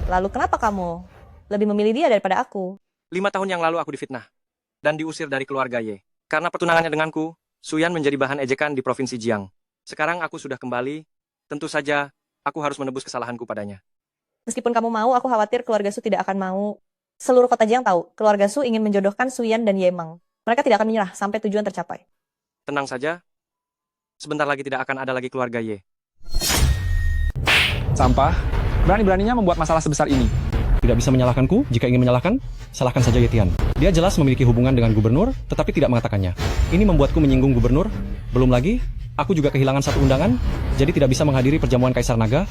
Lalu kenapa kamu lebih memilih dia daripada aku? 5 tahun yang lalu aku difitnah dan diusir dari keluarga Ye. Karena pertunangannya denganku, Suyan menjadi bahan ejekan di Provinsi Jiang. Sekarang aku sudah kembali, tentu saja aku harus menebus kesalahanku padanya. Meskipun kamu mau, aku khawatir keluarga Su tidak akan mau. Seluruh kota Jiang tahu, keluarga Su ingin menjodohkan Suyan dan Yemang. Mereka tidak akan menyerah sampai tujuan tercapai. Tenang saja, sebentar lagi tidak akan ada lagi keluarga Ye. Sampah, berani-beraninya membuat masalah sebesar ini. Tidak bisa menyalahkanku. Jika ingin menyalahkan, salahkan saja Ye Tian. Dia jelas memiliki hubungan dengan gubernur, tetapi tidak mengatakannya. Ini membuatku menyinggung gubernur. Belum lagi, aku juga kehilangan satu undangan, jadi tidak bisa menghadiri perjamuan Kaisar Naga.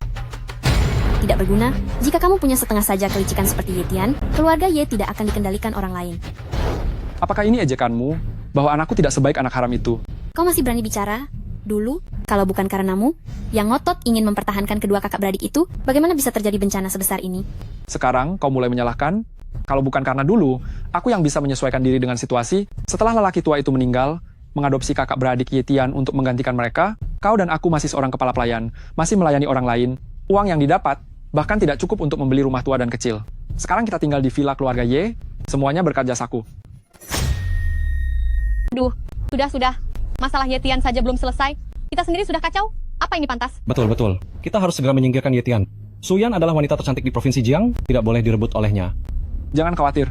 Tidak berguna. Jika kamu punya setengah saja kelicikan seperti Ye Tian, keluarga Ye tidak akan dikendalikan orang lain. Apakah ini ejekanmu bahwa anakku tidak sebaik anak haram itu? Kau masih berani bicara? Dulu, kalau bukan karenamu, yang ngotot ingin mempertahankan kedua kakak beradik itu, bagaimana bisa terjadi bencana sebesar ini? Sekarang kau mulai menyalahkan? Kalau bukan karena dulu, aku yang bisa menyesuaikan diri dengan situasi, setelah lelaki tua itu meninggal, mengadopsi kakak beradik Ye Tian untuk menggantikan mereka, kau dan aku masih seorang kepala pelayan, masih melayani orang lain, uang yang didapat, bahkan tidak cukup untuk membeli rumah tua dan kecil. Sekarang kita tinggal di villa keluarga Ye, semuanya berkat jasaku. Duh, sudah. Masalah Ye Tian saja belum selesai. Kita sendiri sudah kacau. Apa ini pantas? Betul. Kita harus segera menyingkirkan Ye Tian. Suyan adalah wanita tercantik di Provinsi Jiang, tidak boleh direbut olehnya. Jangan khawatir.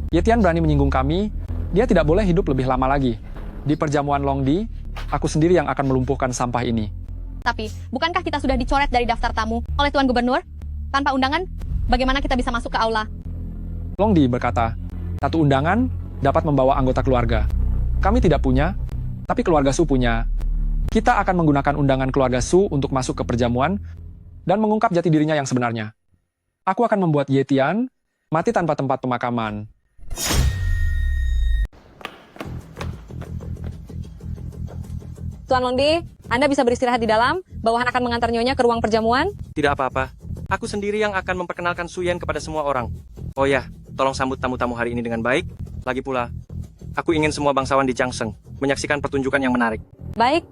Ye Tian berani menyinggung kami, dia tidak boleh hidup lebih lama lagi. Di perjamuan Longdi, aku sendiri yang akan melumpuhkan sampah ini. Tapi, bukankah kita sudah dicoret dari daftar tamu oleh Tuan Gubernur? Tanpa undangan, bagaimana kita bisa masuk ke aula? Longdi berkata, satu undangan dapat membawa anggota keluarga. Kami tidak punya, tapi keluarga Su punya. Kita akan menggunakan undangan keluarga Su untuk masuk ke perjamuan dan mengungkap jati dirinya yang sebenarnya. Aku akan membuat Ye Tian mati tanpa tempat pemakaman. Tuan Longdi, Anda bisa beristirahat di dalam. Bawahan akan mengantar Nyonya ke ruang perjamuan. Tidak apa-apa. Aku sendiri yang akan memperkenalkan Suyan kepada semua orang. Oh ya, tolong sambut tamu-tamu hari ini dengan baik. Lagi pula, aku ingin semua bangsawan di Changseng menyaksikan pertunjukan yang menarik. Baik.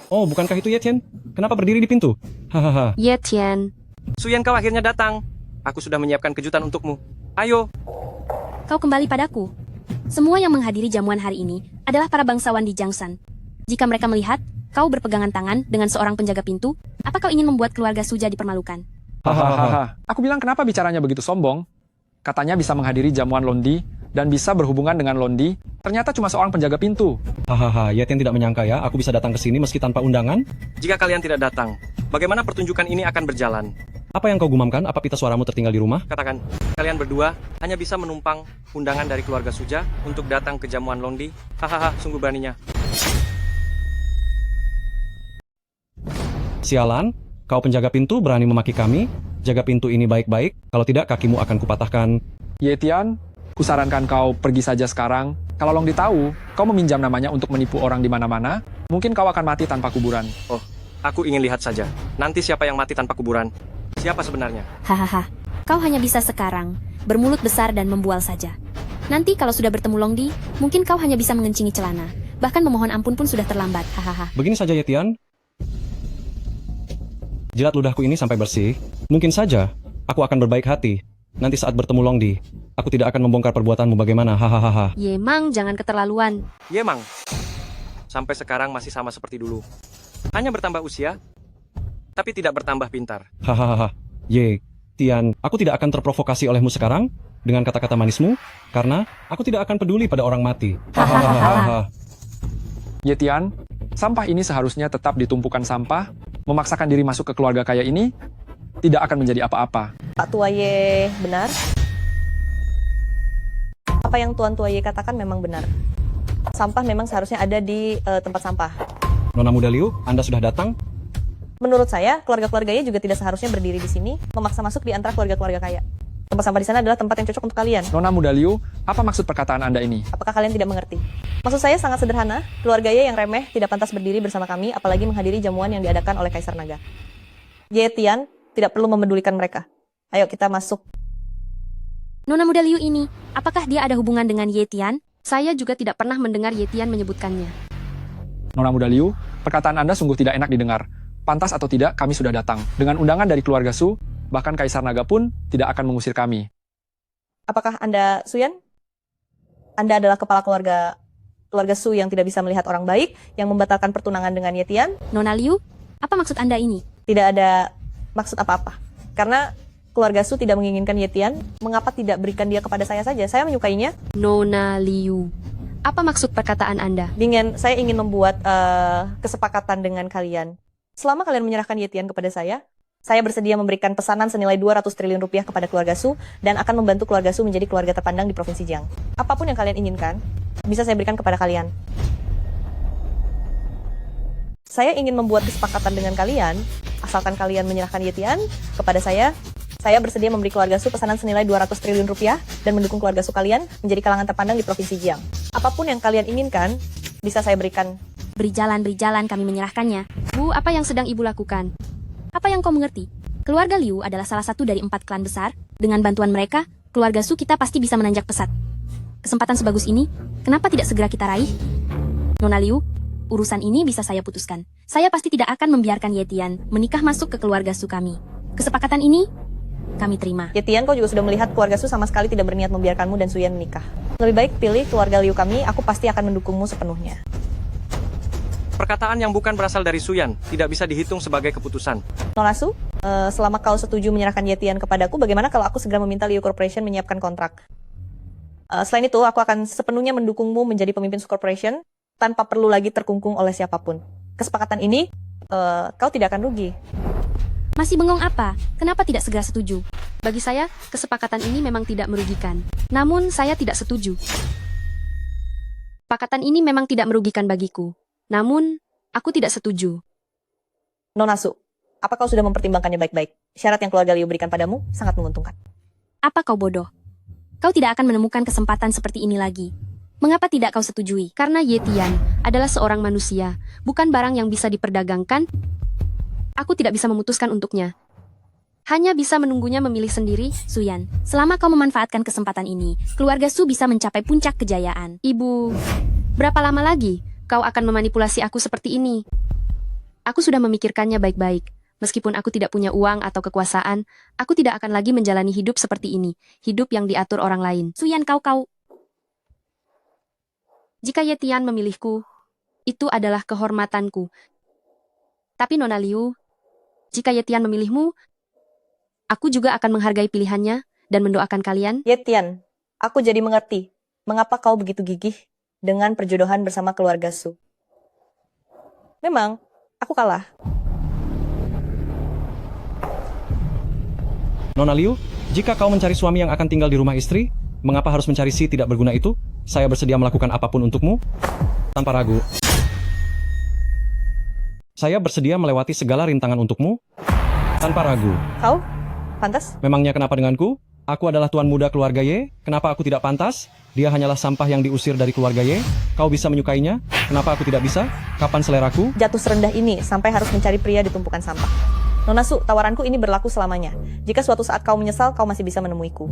Oh, bukankah itu Ye Tian? Kenapa berdiri di pintu? Hahaha. Ye Tian, Suyan, kau akhirnya datang. Aku sudah menyiapkan kejutan untukmu. Ayo. kau kembali padaku. Semua yang menghadiri jamuan hari ini adalah para bangsawan di Jiangsan. Jika mereka melihat kau berpegangan tangan dengan seorang penjaga pintu, apa kau ingin membuat keluarga Suja dipermalukan? Hahaha. Aku bilang kenapa bicaranya begitu sombong? Katanya bisa menghadiri jamuan Londi dan bisa berhubungan dengan Londi. Ternyata cuma seorang penjaga pintu. Hahaha, Ye Tian tidak menyangka ya, aku bisa datang ke sini meski tanpa undangan. Jika kalian tidak datang, bagaimana pertunjukan ini akan berjalan? Apa yang kau gumamkan? Apa pita suaramu tertinggal di rumah? Katakan, kalian berdua hanya bisa menumpang undangan dari keluarga Suja untuk datang ke jamuan Londi. Hahaha, sungguh beraninya. Sialan, kau penjaga pintu berani memaki kami? Jaga pintu ini baik-baik, kalau tidak kakimu akan kupatahkan. Ye Tian, kusarankan kau pergi saja sekarang. Kalau Longdi tahu, kau meminjam namanya untuk menipu orang di mana-mana, mungkin kau akan mati tanpa kuburan. Oh, aku ingin lihat saja. Nanti siapa yang mati tanpa kuburan? Siapa sebenarnya? Hahaha, kau hanya bisa sekarang bermulut besar dan membual saja. Nanti kalau sudah bertemu Longdi, mungkin kau hanya bisa mengencingi celana. Bahkan memohon ampun pun sudah terlambat. Hahaha. Begini saja Ye Tian. Jilat ludahku ini sampai bersih. Mungkin saja aku akan berbaik hati. Nanti saat bertemu Longdi, aku tidak akan membongkar perbuatanmu bagaimana. Hahaha. Ye Mang, jangan keterlaluan. Ye Mang, sampai sekarang masih sama seperti dulu. Hanya bertambah usia, tapi tidak bertambah pintar. Hahaha. Ye Tian, aku tidak akan terprovokasi olehmu sekarang dengan kata-kata manismu, karena aku tidak akan peduli pada orang mati. Hahaha. Ye Tian, sampah ini seharusnya tetap ditumpukan sampah. Memaksakan diri masuk ke keluarga kaya ini tidak akan menjadi apa-apa. Pak Tua Ye benar. Apa yang Tuan Tua Ye katakan memang benar. Sampah memang seharusnya ada di tempat sampah. Nona Muda Liu, Anda sudah datang? Menurut saya, keluarga-keluarga Ye juga tidak seharusnya berdiri di sini, memaksa masuk di antara keluarga-keluarga kaya. Tempat sampah di sana adalah tempat yang cocok untuk kalian. Nona Muda Liu, apa maksud perkataan Anda ini? Apakah kalian tidak mengerti? Maksud saya sangat sederhana, keluarga Ye yang remeh tidak pantas berdiri bersama kami, apalagi menghadiri jamuan yang diadakan oleh Kaisar Naga. Ye Tian tidak perlu memedulikan mereka. Ayo kita masuk. Nona Muda Liu ini, apakah dia ada hubungan dengan Ye Tian? Saya juga tidak pernah mendengar Ye Tian menyebutkannya. Nona Muda Liu, perkataan Anda sungguh tidak enak didengar. Pantas atau tidak, kami sudah datang. Dengan undangan dari keluarga Su, bahkan Kaisar Naga pun tidak akan mengusir kami. Apakah Anda Suyan? Anda adalah kepala keluarga Su yang tidak bisa melihat orang baik, yang membatalkan pertunangan dengan Ye Tian? Nona Liu, apa maksud Anda ini? Tidak ada maksud apa-apa. Karena keluarga Su tidak menginginkan Ye Tian, mengapa tidak berikan dia kepada saya saja? Saya menyukainya. Nona Liu, apa maksud perkataan Anda? Saya ingin membuat kesepakatan dengan kalian. Selama kalian menyerahkan Ye Tian kepada saya bersedia memberikan pesanan senilai 200 triliun rupiah kepada keluarga Su dan akan membantu keluarga Su menjadi keluarga terpandang di Provinsi Jiang. Apapun yang kalian inginkan, bisa saya berikan kepada kalian. Saya ingin membuat kesepakatan dengan kalian, asalkan kalian menyerahkan Ye Tian kepada saya bersedia memberi keluarga Su pesanan senilai 200 triliun rupiah dan mendukung keluarga Su kalian menjadi kalangan terpandang di Provinsi Jiang. Apapun yang kalian inginkan, bisa saya berikan. Beri jalan kami menyerahkannya. Bu, apa yang sedang ibu lakukan? Apa yang kau mengerti? Keluarga Liu adalah salah satu dari 4 klan besar. Dengan bantuan mereka, keluarga Su kita pasti bisa menanjak pesat. Kesempatan sebagus ini, kenapa tidak segera kita raih? Nona Liu, urusan ini bisa saya putuskan. Saya pasti tidak akan membiarkan Ye Tian menikah masuk ke keluarga Su kami. Kesepakatan ini, kami terima. Ye Tian, kau juga sudah melihat keluarga Su sama sekali tidak berniat membiarkanmu dan Suyan menikah. Lebih baik pilih keluarga Liu kami, aku pasti akan mendukungmu sepenuhnya. Perkataan yang bukan berasal dari Suyan tidak bisa dihitung sebagai keputusan. Nona Su, Selama kau setuju menyerahkan Yetian kepadaku, bagaimana kalau aku segera meminta Liu Corporation menyiapkan kontrak? Selain itu, aku akan sepenuhnya mendukungmu menjadi pemimpin Su Corporation tanpa perlu lagi terkungkung oleh siapapun. Kesepakatan ini, kau tidak akan rugi. Masih bengong apa? Kenapa tidak segera setuju? Bagi saya, kesepakatan ini memang tidak merugikan. Namun, saya tidak setuju. Kesepakatan ini memang tidak merugikan bagiku. Namun, aku tidak setuju. Nona Su, apa kau sudah mempertimbangkannya baik-baik? Syarat yang keluarga Liu berikan padamu sangat menguntungkan. Apa kau bodoh? Kau tidak akan menemukan kesempatan seperti ini lagi. Mengapa tidak kau setujui? Karena Yetian adalah seorang manusia, bukan barang yang bisa diperdagangkan. Aku tidak bisa memutuskan untuknya. Hanya bisa menunggunya memilih sendiri, Suyan. Selama kau memanfaatkan kesempatan ini, keluarga Su bisa mencapai puncak kejayaan. Ibu, berapa lama lagi kau akan memanipulasi aku seperti ini? Aku sudah memikirkannya baik-baik. Meskipun aku tidak punya uang atau kekuasaan, aku tidak akan lagi menjalani hidup seperti ini. Hidup yang diatur orang lain. Suyan, kau. Jika Yetian memilihku, itu adalah kehormatanku. Tapi Nona Liu, jika Yetian memilihmu, aku juga akan menghargai pilihannya dan mendoakan kalian. Yetian, aku jadi mengerti mengapa kau begitu gigih dengan perjodohan bersama keluarga Su. Memang, aku kalah. Nona Liu, jika kau mencari suami yang akan tinggal di rumah istri, mengapa harus mencari si tidak berguna itu? Saya bersedia melakukan apapun untukmu, tanpa ragu. Saya bersedia melewati segala rintangan untukmu, tanpa ragu. Kau? Pantas? Memangnya kenapa denganku? Aku adalah tuan muda keluarga Y, kenapa aku tidak pantas? Dia hanyalah sampah yang diusir dari keluarga Y. Kau bisa menyukainya? Kenapa aku tidak bisa? Kapan seleraku? Jatuh serendah ini sampai harus mencari pria di tumpukan sampah. Nona Su, tawaranku ini berlaku selamanya. Jika suatu saat kau menyesal, kau masih bisa menemuiku.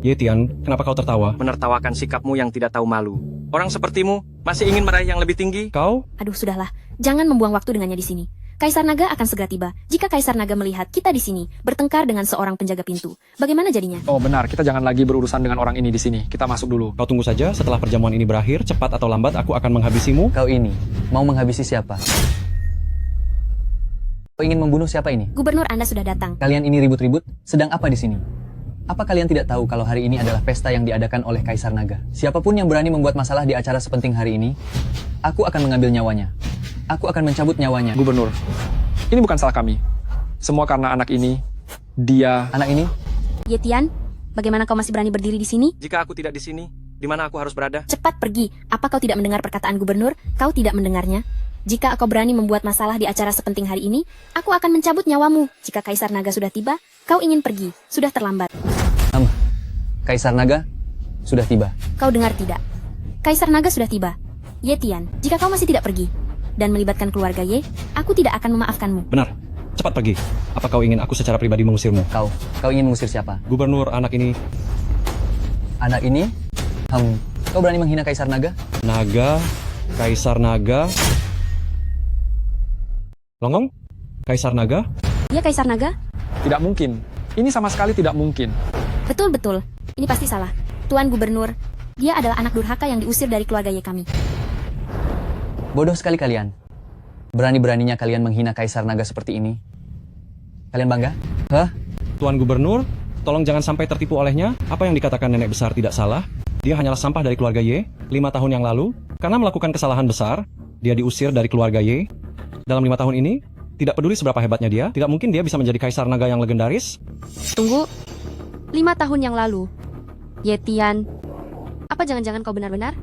Yetian, kenapa kau tertawa? Menertawakan sikapmu yang tidak tahu malu. Orang sepertimu masih ingin meraih yang lebih tinggi? Kau? Aduh, sudahlah. Jangan membuang waktu dengannya di sini. Kaisar Naga akan segera tiba. Jika Kaisar Naga melihat kita di sini, bertengkar dengan seorang penjaga pintu, bagaimana jadinya? Oh benar, kita jangan lagi berurusan dengan orang ini di sini. Kita masuk dulu. Kau tunggu saja, setelah perjamuan ini berakhir, cepat atau lambat aku akan menghabisimu. Kau ini, mau menghabisi siapa? Kau ingin membunuh siapa ini? Gubernur Anda sudah datang. Kalian ini ribut-ribut, sedang apa di sini? Apa kalian tidak tahu kalau hari ini adalah pesta yang diadakan oleh Kaisar Naga? Siapapun yang berani membuat masalah di acara sepenting hari ini, aku akan mengambil nyawanya. Aku akan mencabut nyawanya. Gubernur, ini bukan salah kami. Semua karena anak ini, dia... Anak ini? Yetian, bagaimana kau masih berani berdiri di sini? Jika aku tidak di sini, di mana aku harus berada? Cepat pergi. Apa kau tidak mendengar perkataan gubernur? Kau tidak mendengarnya? Jika kau berani membuat masalah di acara sepenting hari ini, aku akan mencabut nyawamu. Jika Kaisar Naga sudah tiba, kau ingin pergi. Sudah terlambat. Kaisar Naga sudah tiba. Kau dengar tidak? Kaisar Naga sudah tiba. Yetian, jika kau masih tidak pergi dan melibatkan keluarga Y, aku tidak akan memaafkanmu. Benar. Cepat pergi. Apa kau ingin aku secara pribadi mengusirmu? Kau ingin mengusir siapa? Gubernur, anak ini. Anak ini? Kau berani menghina Kaisar Naga? Naga, Kaisar Naga. Longgong? Kaisar Naga? Dia Kaisar Naga? Tidak mungkin. Ini sama sekali tidak mungkin. Betul. Ini pasti salah. Tuan Gubernur, dia adalah anak durhaka yang diusir dari keluarga Y kami. Bodoh sekali kalian. Berani-beraninya kalian menghina Kaisar Naga seperti ini. Kalian bangga? Hah? Tuan Gubernur, tolong jangan sampai tertipu olehnya. Apa yang dikatakan nenek besar tidak salah. Dia hanyalah sampah dari keluarga Y 5 tahun yang lalu. Karena melakukan kesalahan besar, dia diusir dari keluarga Y. Dalam 5 tahun ini, tidak peduli seberapa hebatnya dia, tidak mungkin dia bisa menjadi Kaisar Naga yang legendaris. Tunggu. 5 tahun yang lalu. Yetian, apa jangan-jangan kau benar-benar?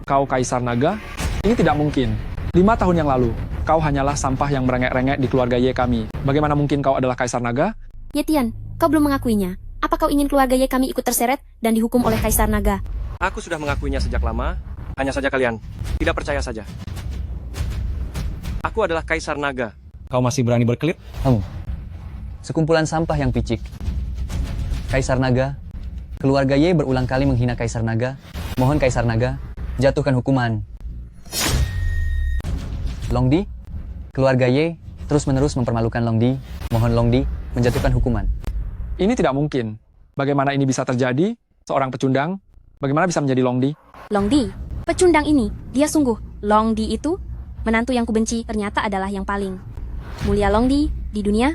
Kau Kaisar Naga? Ini tidak mungkin. 5 tahun yang lalu, kau hanyalah sampah yang merengek-rengek di keluarga Y kami. Bagaimana mungkin kau adalah Kaisar Naga? Yetian, kau belum mengakuinya. Apa kau ingin keluarga Y kami ikut terseret dan dihukum oleh Kaisar Naga? Aku sudah mengakuinya sejak lama. Hanya saja kalian tidak percaya saja. Aku adalah Kaisar Naga. Kau masih berani berkelit? Sekumpulan sampah yang picik. Kaisar Naga, keluarga Y berulang kali menghina Kaisar Naga. Mohon Kaisar Naga, jatuhkan hukuman. Longdi, keluarga Y terus-menerus mempermalukan Longdi. Mohon Longdi menjatuhkan hukuman. Ini tidak mungkin. Bagaimana ini bisa terjadi? Seorang pecundang, bagaimana bisa menjadi Longdi? Longdi, pecundang ini, dia sungguh Long Di itu, menantu yang kubenci, ternyata adalah yang paling mulia Long Di dunia?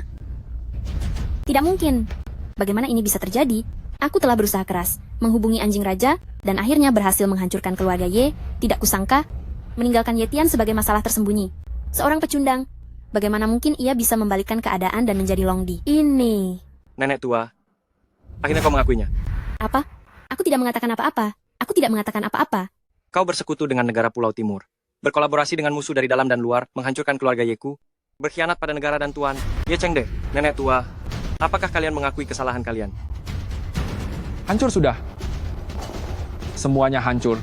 Tidak mungkin. Bagaimana ini bisa terjadi? Aku telah berusaha keras, menghubungi anjing raja, dan akhirnya berhasil menghancurkan keluarga Ye. Tidak kusangka, meninggalkan Ye Tian sebagai masalah tersembunyi. Seorang pecundang. Bagaimana mungkin ia bisa membalikkan keadaan dan menjadi Long Di? Ini. Nenek tua, akhirnya kau mengakuinya. Apa? Aku tidak mengatakan apa-apa. Aku tidak mengatakan apa-apa. Kau bersekutu dengan negara Pulau Timur, berkolaborasi dengan musuh dari dalam dan luar, menghancurkan keluarga Yeku, berkhianat pada negara dan tuan. Ye Chengde, nenek tua, apakah kalian mengakui kesalahan kalian? Hancur sudah. Semuanya hancur.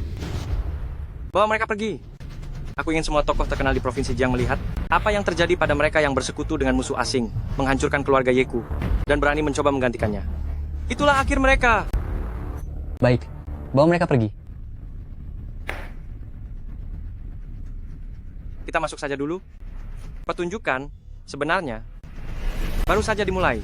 Bawa mereka pergi. Aku ingin semua tokoh terkenal di Provinsi Jiang melihat apa yang terjadi pada mereka yang bersekutu dengan musuh asing, menghancurkan keluarga Yeku, dan berani mencoba menggantikannya. Itulah akhir mereka. Baik, bawa mereka pergi. Kita masuk saja dulu. Pertunjukan sebenarnya baru saja dimulai.